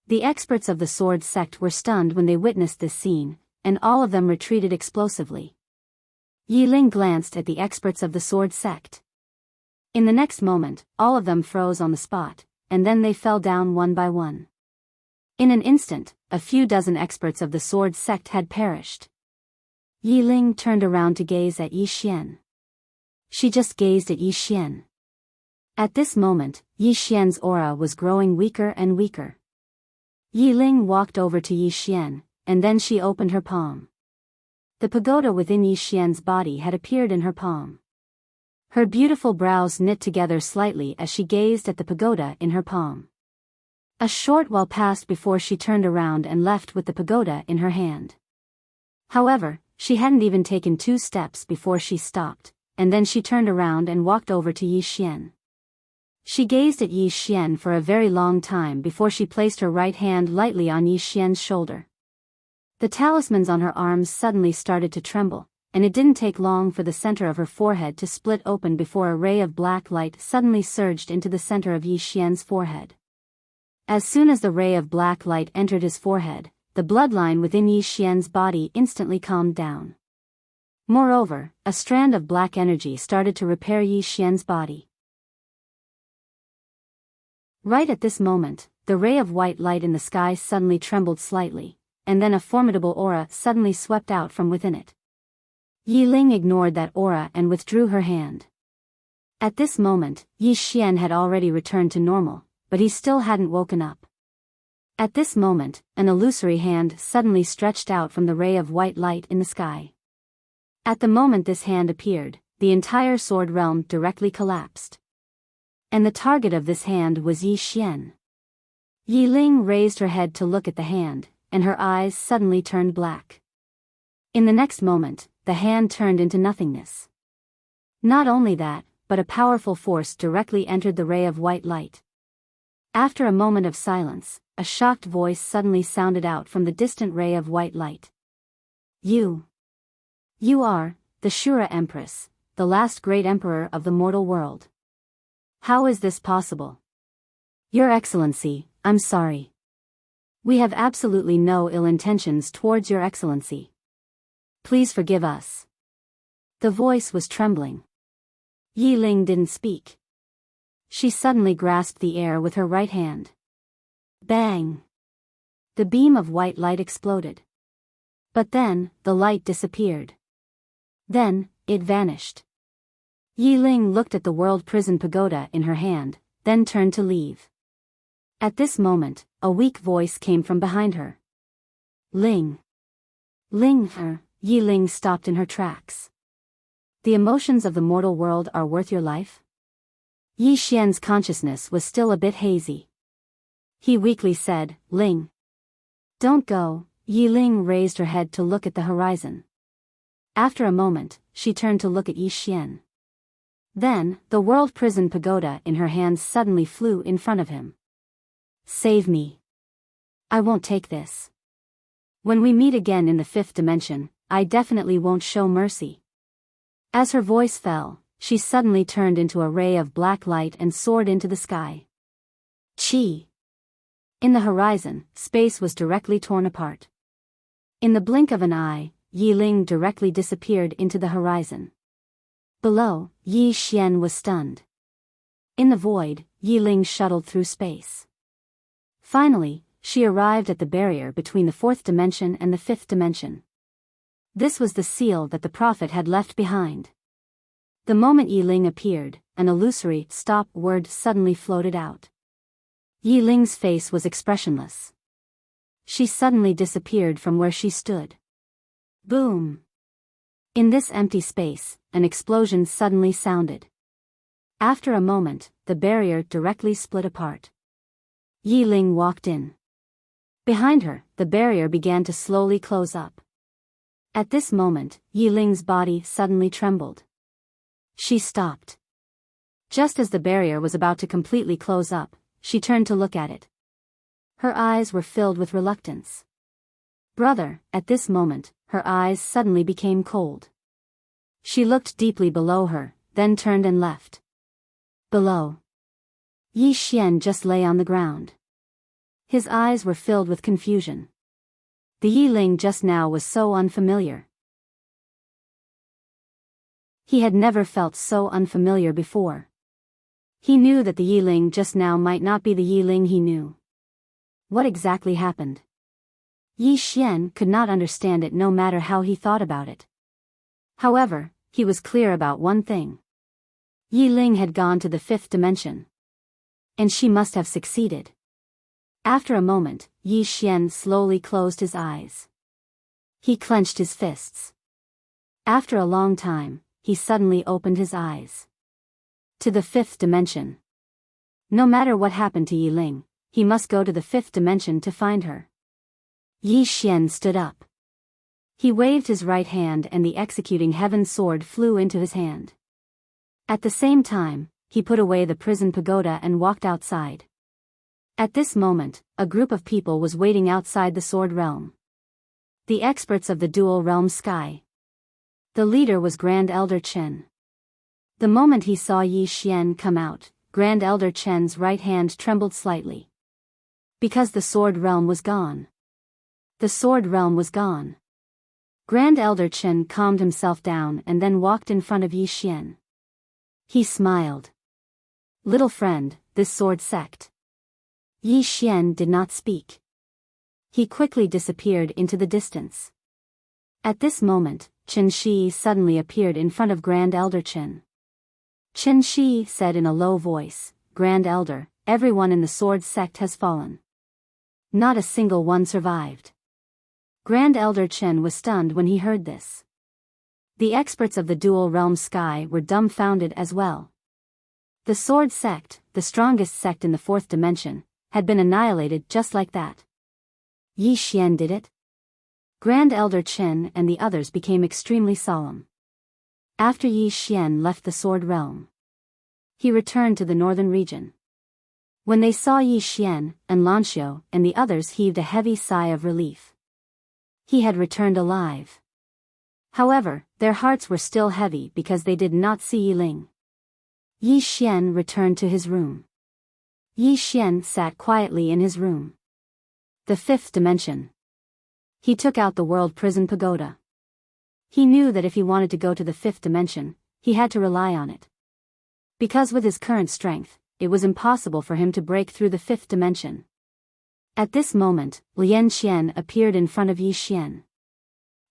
The experts of the sword sect were stunned when they witnessed this scene, and all of them retreated explosively. Yi Ling glanced at the experts of the sword sect. In the next moment, all of them froze on the spot, and then they fell down one by one. In an instant, a few dozen experts of the sword sect had perished. Yi Ling turned around to gaze at Yi Xian. She just gazed at Yi Xian. At this moment, Yi Xian's aura was growing weaker and weaker. Yi Ling walked over to Yi Xian, and then she opened her palm. The pagoda within Yi Xian's body had appeared in her palm. Her beautiful brows knit together slightly as she gazed at the pagoda in her palm. A short while passed before she turned around and left with the pagoda in her hand. However, she hadn't even taken 2 steps before she stopped, and then she turned around and walked over to Yi Xian. She gazed at Yi Xian for a very long time before she placed her right hand lightly on Yi Xian's shoulder. The talismans on her arms suddenly started to tremble, and it didn't take long for the center of her forehead to split open before a ray of black light suddenly surged into the center of Yi Xian's forehead. As soon as the ray of black light entered his forehead, the bloodline within Yi Xian's body instantly calmed down. Moreover, a strand of black energy started to repair Yi Xian's body. Right at this moment, the ray of white light in the sky suddenly trembled slightly, and then a formidable aura suddenly swept out from within it. Yi Ling ignored that aura and withdrew her hand. At this moment, Yi Xian had already returned to normal, but he still hadn't woken up. At this moment, an illusory hand suddenly stretched out from the ray of white light in the sky. At the moment this hand appeared, the entire sword realm directly collapsed. And the target of this hand was Yi Xian. Yi Ling raised her head to look at the hand, and her eyes suddenly turned black. In the next moment, the hand turned into nothingness. Not only that, but a powerful force directly entered the ray of white light. After a moment of silence, a shocked voice suddenly sounded out from the distant ray of white light. You are, the Shura Empress, the last great emperor of the mortal world. How is this possible? Your Excellency, I'm sorry. We have absolutely no ill intentions towards Your Excellency. Please forgive us. The voice was trembling. Yi Ling didn't speak. She suddenly grasped the air with her right hand. Bang! The beam of white light exploded. But then, the light disappeared. Then, it vanished. Yi Ling looked at the world prison pagoda in her hand, then turned to leave. At this moment, a weak voice came from behind her. Ling. Yi Ling stopped in her tracks. The emotions of the mortal world are worth your life? Yi Xian's consciousness was still a bit hazy. He weakly said, Ling. Don't go. Yi Ling raised her head to look at the horizon. After a moment, she turned to look at Yi Xian. Then, the world prison pagoda in her hands suddenly flew in front of him. Save me. I won't take this. When we meet again in the 5th dimension, I definitely won't show mercy. As her voice fell, she suddenly turned into a ray of black light and soared into the sky. Chi. In the horizon, space was directly torn apart. In the blink of an eye, Yi Ling directly disappeared into the horizon. Below, Yi Xian was stunned. In the void, Yi Ling shuttled through space. Finally, she arrived at the barrier between the 4th dimension and the 5th dimension. This was the seal that the prophet had left behind. The moment Yi Ling appeared, an illusory stop word suddenly floated out. Yi Ling's face was expressionless. She suddenly disappeared from where she stood. Boom! In this empty space, an explosion suddenly sounded. After a moment, the barrier directly split apart. Yi Ling walked in. Behind her, the barrier began to slowly close up. At this moment, Yi Ling's body suddenly trembled. She stopped. Just as the barrier was about to completely close up, she turned to look at it. Her eyes were filled with reluctance. Brother, at this moment, her eyes suddenly became cold. She looked deeply below her, then turned and left. Below, Yi Xian just lay on the ground. His eyes were filled with confusion. The Yi Ling just now was so unfamiliar. He had never felt so unfamiliar before. He knew that the Yi Ling just now might not be the Yi Ling he knew. What exactly happened? Yi Xian could not understand it no matter how he thought about it. However, he was clear about one thing. Yi Ling had gone to the fifth dimension. And she must have succeeded. After a moment, Yi Xian slowly closed his eyes. He clenched his fists. After a long time, he suddenly opened his eyes. To the fifth dimension. No matter what happened to Yi Ling, he must go to the fifth dimension to find her. Yi Xian stood up. He waved his right hand and the executing heaven sword flew into his hand. At the same time, he put away the prison pagoda and walked outside. At this moment, a group of people was waiting outside the sword realm. The experts of the dual realm sky. The leader was Grand Elder Chen. The moment he saw Yi Xian come out, Grand Elder Chen's right hand trembled slightly. Because the sword realm was gone. The sword realm was gone. Grand Elder Chen calmed himself down and then walked in front of Yi Xian. He smiled. Little friend, this sword sect. Yi Xian did not speak. He quickly disappeared into the distance. At this moment, Chen Shi suddenly appeared in front of Grand Elder Chen. Chen Shi said in a low voice, Grand Elder, everyone in the sword sect has fallen. Not a single one survived. Grand Elder Chen was stunned when he heard this. The experts of the dual realm sky were dumbfounded as well. The sword sect, the strongest sect in the fourth dimension, had been annihilated just like that. Yi Xian did it? Grand Elder Chen and the others became extremely solemn. After Yi Xian left the sword realm, he returned to the northern region. When they saw Yi Xian, and Lanxiu and the others heaved a heavy sigh of relief. He had returned alive. However, their hearts were still heavy because they did not see Yi Ling. Yi Xian returned to his room. Yi Xian sat quietly in his room. The fifth dimension. He took out the world prison pagoda. He knew that if he wanted to go to the fifth dimension, he had to rely on it. Because with his current strength, it was impossible for him to break through the fifth dimension. At this moment, Lian Xian appeared in front of Yi Xian.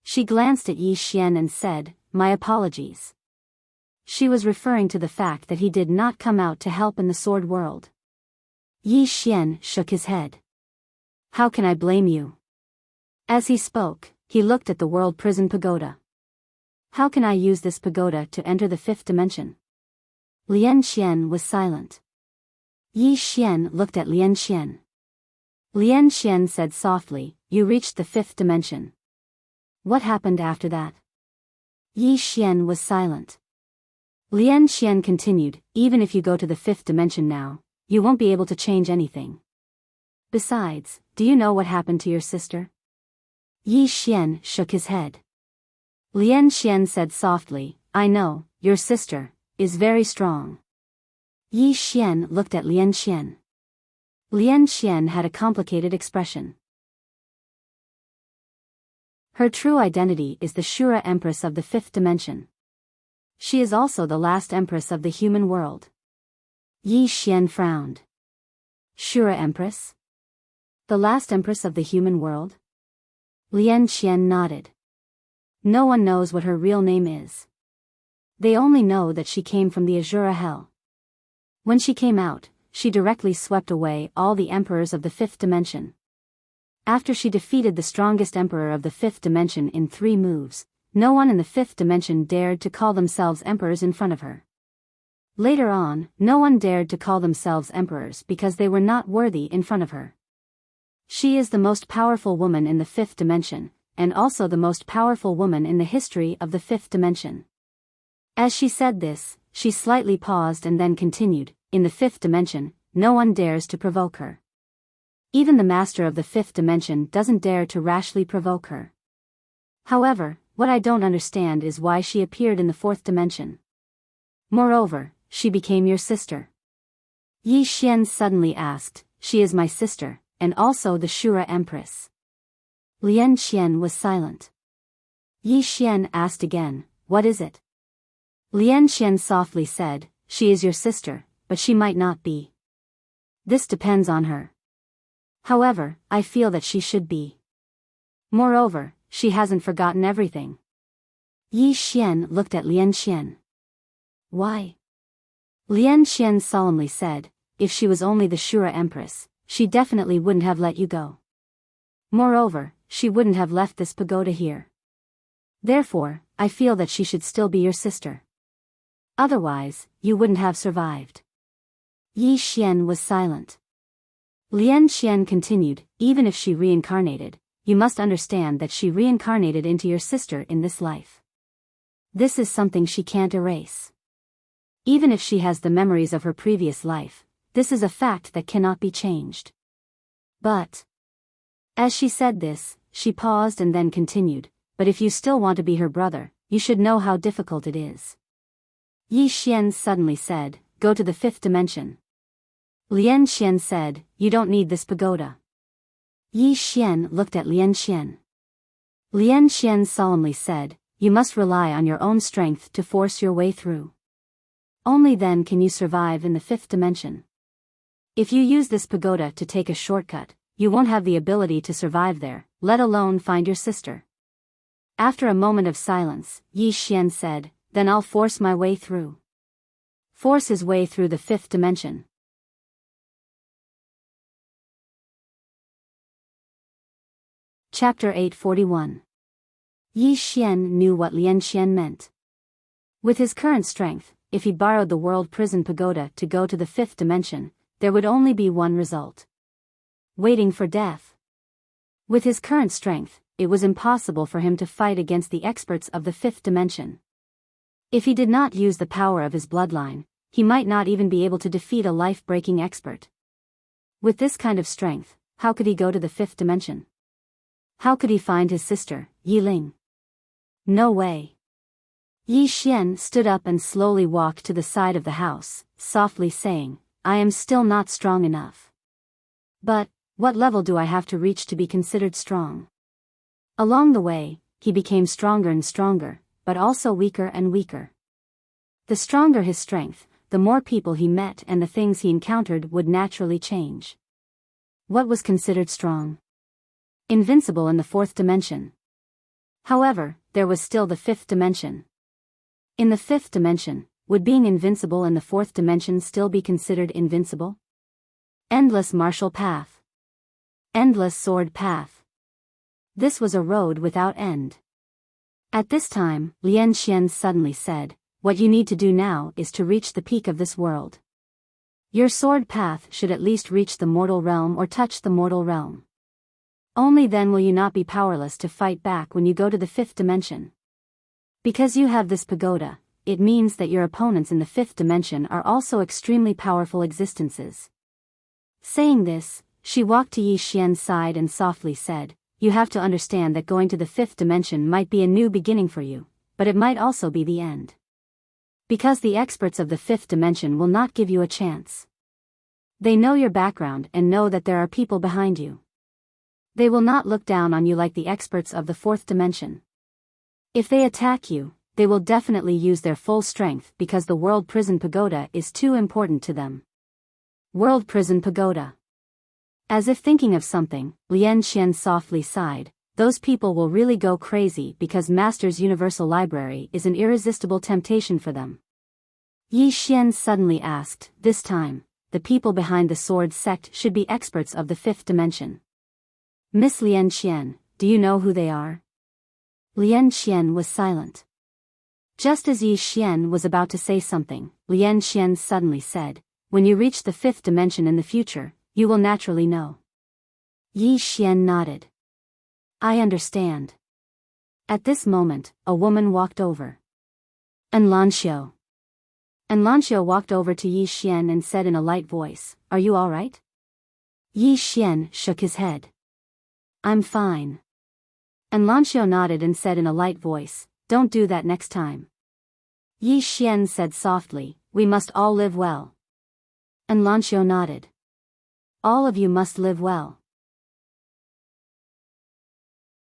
She glanced at Yi Xian and said, My apologies. She was referring to the fact that he did not come out to help in the sword world. Yi Xian shook his head. How can I blame you? As he spoke, he looked at the world prison pagoda. How can I use this pagoda to enter the fifth dimension? Lian Xian was silent. Yi Xian looked at Lian Xian. Lian Xian said softly, You reached the fifth dimension. What happened after that? Yi Xian was silent. Lian Xian continued, Even if you go to the fifth dimension now, you won't be able to change anything. Besides, do you know what happened to your sister? Yi Xian shook his head. Lian Xian said softly, I know, your sister is very strong. Yi Xian looked at Lian Xian. Lian Xian had a complicated expression. Her true identity is the Shura Empress of the fifth dimension. She is also the last empress of the human world. Yi Xian frowned. Shura Empress? The last empress of the human world? Lian Xian nodded. No one knows what her real name is. They only know that she came from the Azura Hell. When she came out, she directly swept away all the emperors of the fifth dimension. After she defeated the strongest emperor of the fifth dimension in 3 moves, no one in the fifth dimension dared to call themselves emperors in front of her. Later on, no one dared to call themselves emperors because they were not worthy in front of her. She is the most powerful woman in the fifth dimension, and also the most powerful woman in the history of the fifth dimension. As she said this, she slightly paused and then continued, in the fifth dimension, no one dares to provoke her. Even the master of the fifth dimension doesn't dare to rashly provoke her. However, what I don't understand is why she appeared in the fourth dimension. Moreover, she became your sister. Yi Xian suddenly asked, she is my sister, and also the Shura Empress. Lian Qian was silent. Yi Xian asked again, what is it? Lian Qian softly said, she is your sister, but she might not be. This depends on her. However, I feel that she should be. Moreover, she hasn't forgotten everything. Yi Xian looked at Lian Qian. Why? Lian Qian solemnly said, if she was only the Shura Empress, she definitely wouldn't have let you go. Moreover, she wouldn't have left this pagoda here. Therefore, I feel that she should still be your sister. Otherwise, you wouldn't have survived. Yi Xian was silent. Lian Qian continued, even if she reincarnated, you must understand that she reincarnated into your sister in this life. This is something she can't erase. Even if she has the memories of her previous life, this is a fact that cannot be changed. But, as she said this, she paused and then continued, but if you still want to be her brother, you should know how difficult it is. Yi Xian suddenly said, go to the fifth dimension. Lian Qian said, you don't need this pagoda. Yi Xian looked at Lian Qian. Lian Qian solemnly said, you must rely on your own strength to force your way through. Only then can you survive in the fifth dimension. If you use this pagoda to take a shortcut, you won't have the ability to survive there, let alone find your sister. After a moment of silence, Yi Xian said, then I'll force my way through. Force his way through the fifth dimension. Chapter 841. Yi Xian knew what Lian Qian meant. With his current strength, if he borrowed the World Prison Pagoda to go to the fifth dimension, there would only be one result. Waiting for death. With his current strength, it was impossible for him to fight against the experts of the fifth dimension. If he did not use the power of his bloodline, he might not even be able to defeat a life-breaking expert. With this kind of strength, how could he go to the fifth dimension? How could he find his sister, Yi Ling? No way. Yi Xian stood up and slowly walked to the side of the house, softly saying, I am still not strong enough. But, what level do I have to reach to be considered strong? Along the way, he became stronger and stronger, but also weaker and weaker. The stronger his strength, the more people he met and the things he encountered would naturally change. What was considered strong? Invincible in the fourth dimension. However, there was still the fifth dimension. In the fifth dimension, would being invincible in the fourth dimension still be considered invincible? Endless martial path. Endless sword path. This was a road without end. At this time, Lian Qian suddenly said, what you need to do now is to reach the peak of this world. Your sword path should at least reach the mortal realm or touch the mortal realm. Only then will you not be powerless to fight back when you go to the fifth dimension. Because you have this pagoda, it means that your opponents in the fifth dimension are also extremely powerful existences. Saying this, she walked to Yi Xian's side and softly said, you have to understand that going to the fifth dimension might be a new beginning for you, but it might also be the end. Because the experts of the fifth dimension will not give you a chance. They know your background and know that there are people behind you. They will not look down on you like the experts of the fourth dimension. If they attack you, they will definitely use their full strength because the World Prison Pagoda is too important to them. World Prison Pagoda. As if thinking of something, Lian Qian softly sighed, those people will really go crazy because Master's Universal Library is an irresistible temptation for them. Yi Xian suddenly asked, this time, the people behind the sword sect should be experts of the fifth dimension. Miss Lian Qian, do you know who they are? Lian Qian was silent. Just as Yi Xian was about to say something, Lian Xian suddenly said, "When you reach the 5th dimension in the future, you will naturally know." Yi Xian nodded. "I understand." At this moment, a woman walked over. Enlanxiu. Enlanxiu walked over to Yi Xian and said in a light voice, "Are you all right?" Yi Xian shook his head. "I'm fine." Enlanxiu nodded and said in a light voice, "Don't do that next time." Yi Xian said softly, "We must all live well." Enlanxiu nodded. "All of you must live well."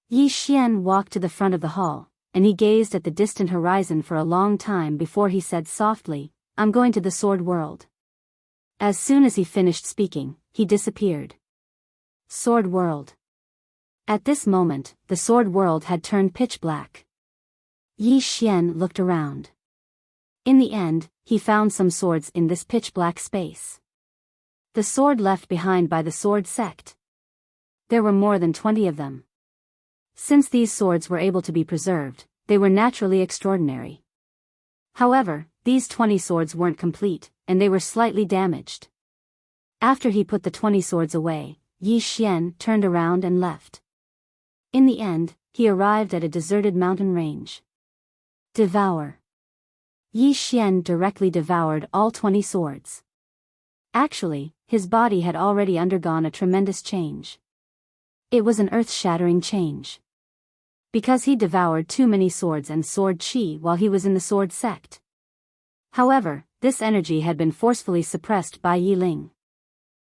Yi Xian walked to the front of the hall, and he gazed at the distant horizon for a long time before he said softly, "I'm going to the sword world." As soon as he finished speaking, he disappeared. Sword world. At this moment, the sword world had turned pitch black. Yi Xian looked around. In the end, he found some swords in this pitch black space. The sword left behind by the sword sect. There were more than 20 of them. Since these swords were able to be preserved, they were naturally extraordinary. However, these 20 swords weren't complete, and they were slightly damaged. After he put the 20 swords away, Yi Xian turned around and left. In the end, he arrived at a deserted mountain range. Devour. Yi Xian directly devoured all 20 swords. Actually, his body had already undergone a tremendous change. It was an earth-shattering change. Because he devoured too many swords and sword chi while he was in the sword sect. However, this energy had been forcefully suppressed by Yi Ling.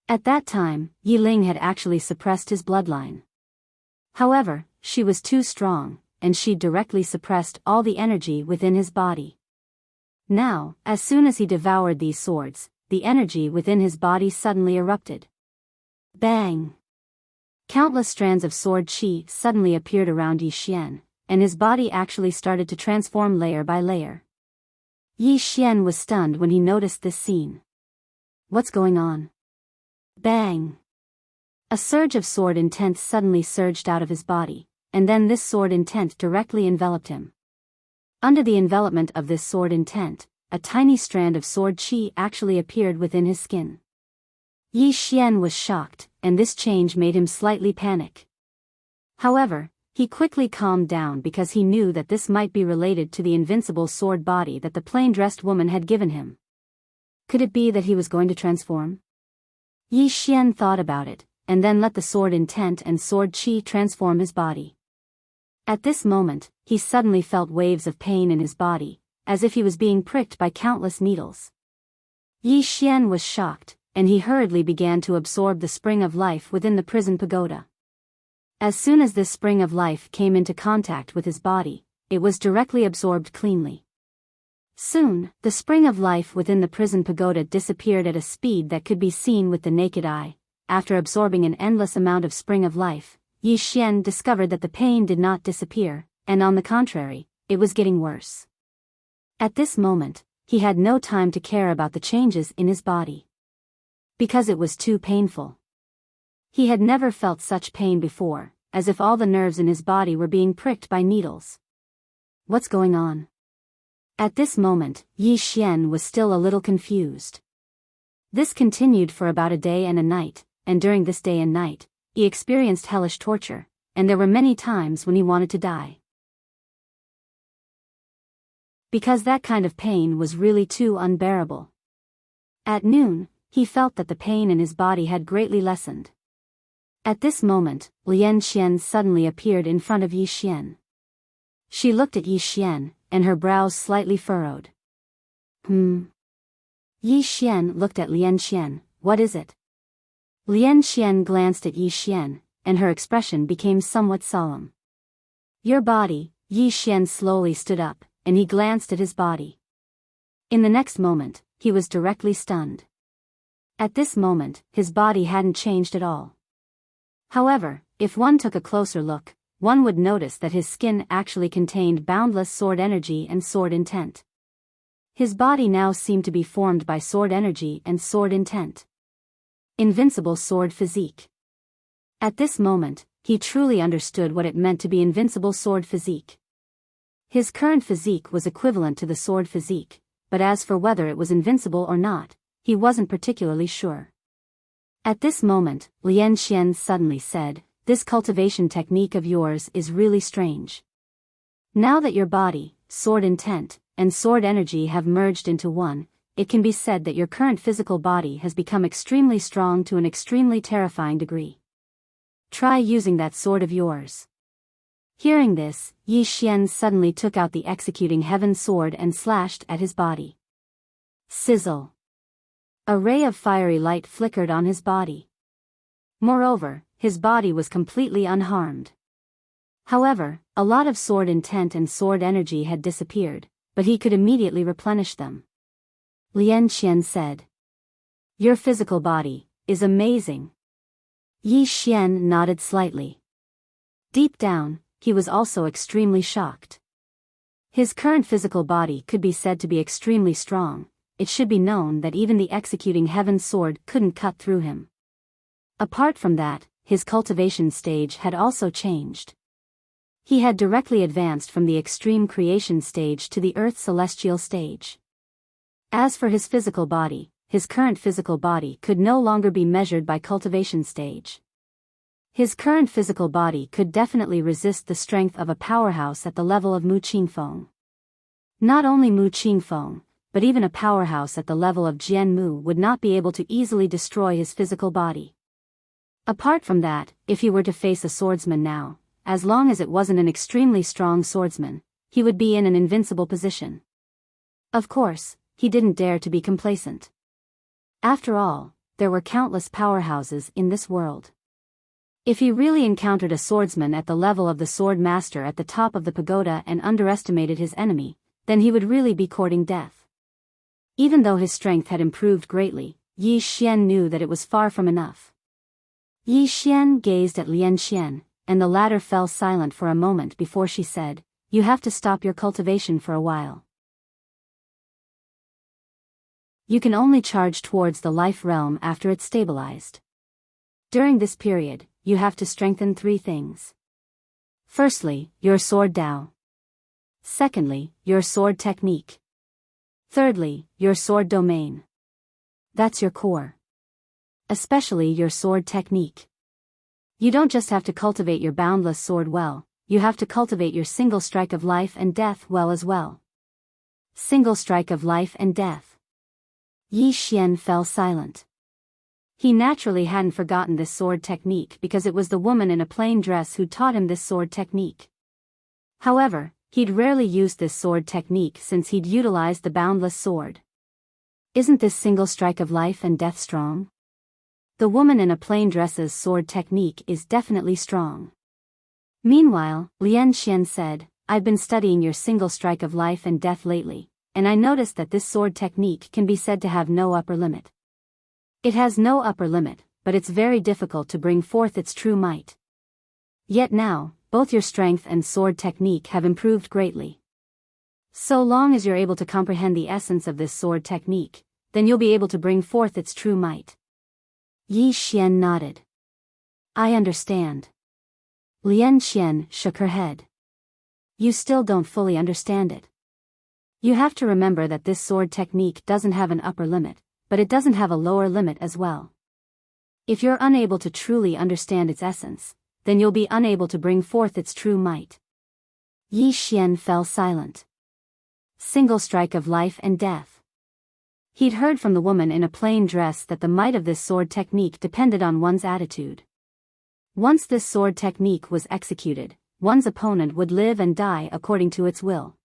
At that time, Yi Ling had actually suppressed his bloodline. However, she was too strong, and she directly suppressed all the energy within his body. Now, as soon as he devoured these swords, the energy within his body suddenly erupted. Bang! Countless strands of sword chi suddenly appeared around Yi Xian, and his body actually started to transform layer by layer. Yi Xian was stunned when he noticed this scene. What's going on? Bang! A surge of sword intent suddenly surged out of his body, and then this sword intent directly enveloped him. Under the envelopment of this sword intent, a tiny strand of sword chi actually appeared within his skin. Yi Xian was shocked, and this change made him slightly panic. However, he quickly calmed down because he knew that this might be related to the invincible sword body that the plain-dressed woman had given him. Could it be that he was going to transform? Yi Xian thought about it, and then let the sword intent and sword chi transform his body. At this moment, he suddenly felt waves of pain in his body, as if he was being pricked by countless needles. Yi Xian was shocked, and he hurriedly began to absorb the spring of life within the prison pagoda. As soon as this spring of life came into contact with his body, it was directly absorbed cleanly. Soon, the spring of life within the prison pagoda disappeared at a speed that could be seen with the naked eye. After absorbing an endless amount of spring of life, Yi Xian discovered that the pain did not disappear, and on the contrary, it was getting worse. At this moment, he had no time to care about the changes in his body. Because it was too painful. He had never felt such pain before, as if all the nerves in his body were being pricked by needles. What's going on? At this moment, Yi Xian was still a little confused. This continued for about a day and a night, and during this day and night, he experienced hellish torture, and there were many times when he wanted to die. Because that kind of pain was really too unbearable. At noon, he felt that the pain in his body had greatly lessened. At this moment, Lian Xian suddenly appeared in front of Yi Xian. She looked at Yi Xian, and her brows slightly furrowed. Yi Xian looked at Lian Xian, "What is it?" Lian Xian glanced at Yi Xian, and her expression became somewhat solemn. "Your body." Yi Xian slowly stood up, and he glanced at his body. In the next moment, he was directly stunned. At this moment, his body hadn't changed at all. However, if one took a closer look, one would notice that his skin actually contained boundless sword energy and sword intent. His body now seemed to be formed by sword energy and sword intent. Invincible sword physique. At this moment, he truly understood what it meant to be invincible sword physique. His current physique was equivalent to the sword physique, but as for whether it was invincible or not, he wasn't particularly sure. At this moment, Lian Xian suddenly said, "This cultivation technique of yours is really strange. Now that your body, sword intent, and sword energy have merged into one, it can be said that your current physical body has become extremely strong to an extremely terrifying degree. Try using that sword of yours." Hearing this, Yi Xian suddenly took out the executing heaven sword and slashed at his body. Sizzle. A ray of fiery light flickered on his body. Moreover, his body was completely unharmed. However, a lot of sword intent and sword energy had disappeared, but he could immediately replenish them. Lian Xian said, "Your physical body is amazing." Yi Xian nodded slightly. Deep down, he was also extremely shocked. His current physical body could be said to be extremely strong. It should be known that even the executing heaven sword couldn't cut through him. Apart from that, his cultivation stage had also changed. He had directly advanced from the extreme creation stage to the earth celestial stage. As for his physical body, his current physical body could no longer be measured by cultivation stage. His current physical body could definitely resist the strength of a powerhouse at the level of Mu Qingfeng. Not only Mu Qingfeng, but even a powerhouse at the level of Jian Mu would not be able to easily destroy his physical body. Apart from that, if he were to face a swordsman now, as long as it wasn't an extremely strong swordsman, he would be in an invincible position. Of course, he didn't dare to be complacent. After all, there were countless powerhouses in this world. If he really encountered a swordsman at the level of the sword master at the top of the pagoda and underestimated his enemy, then he would really be courting death. Even though his strength had improved greatly, Yi Xian knew that it was far from enough. Yi Xian gazed at Lian Xian, and the latter fell silent for a moment before she said, "You have to stop your cultivation for a while. You can only charge towards the life realm after it's stabilized. During this period, you have to strengthen 3 things. Firstly, your sword Dao. Secondly, your sword technique. Thirdly, your sword domain. That's your core. Especially your sword technique. You don't just have to cultivate your boundless sword well, you have to cultivate your single strike of life and death well as well." Single strike of life and death. Yi Xian fell silent. He naturally hadn't forgotten this sword technique because it was the woman in a plain dress who taught him this sword technique. However, he'd rarely used this sword technique since he'd utilized the boundless sword. Isn't this single strike of life and death strong? The woman in a plain dress's sword technique is definitely strong. Meanwhile, Lian Xian said, "I've been studying your single strike of life and death lately, and I noticed that this sword technique can be said to have no upper limit. It has no upper limit, but it's very difficult to bring forth its true might. Yet now, both your strength and sword technique have improved greatly. So long as you're able to comprehend the essence of this sword technique, then you'll be able to bring forth its true might." Yi Xian nodded. "I understand." Lian Xian shook her head. "You still don't fully understand it. You have to remember that this sword technique doesn't have an upper limit, but it doesn't have a lower limit as well. If you're unable to truly understand its essence, then you'll be unable to bring forth its true might." Yi Xian fell silent. Single strike of life and death. He'd heard from the woman in a plain dress that the might of this sword technique depended on one's attitude. Once this sword technique was executed, one's opponent would live and die according to its will.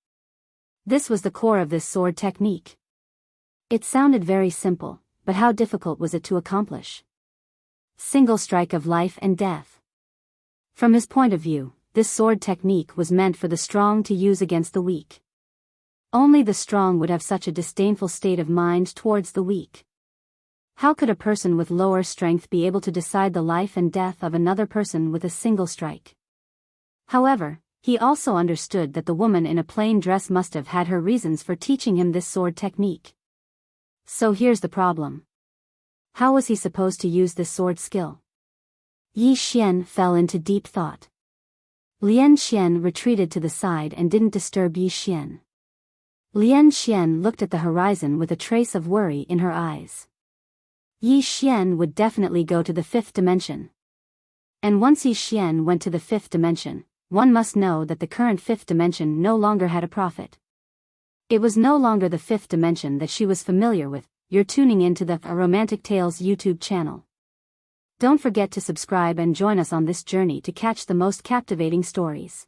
This was the core of this sword technique. It sounded very simple, but how difficult was it to accomplish? Single strike of life and death. From his point of view, this sword technique was meant for the strong to use against the weak. Only the strong would have such a disdainful state of mind towards the weak. How could a person with lower strength be able to decide the life and death of another person with a single strike? However, he also understood that the woman in a plain dress must have had her reasons for teaching him this sword technique. So here's the problem. How was he supposed to use this sword skill? Yi Xian fell into deep thought. Lian Xian retreated to the side and didn't disturb Yi Xian. Lian Xian looked at the horizon with a trace of worry in her eyes. Yi Xian would definitely go to the 5th dimension. And once Yi Xian went to the 5th dimension, one must know that the current 5th dimension no longer had a prophet. It was no longer the 5th dimension that she was familiar with. You're tuning into the Romantic Tales YouTube channel. Don't forget to subscribe and join us on this journey to catch the most captivating stories.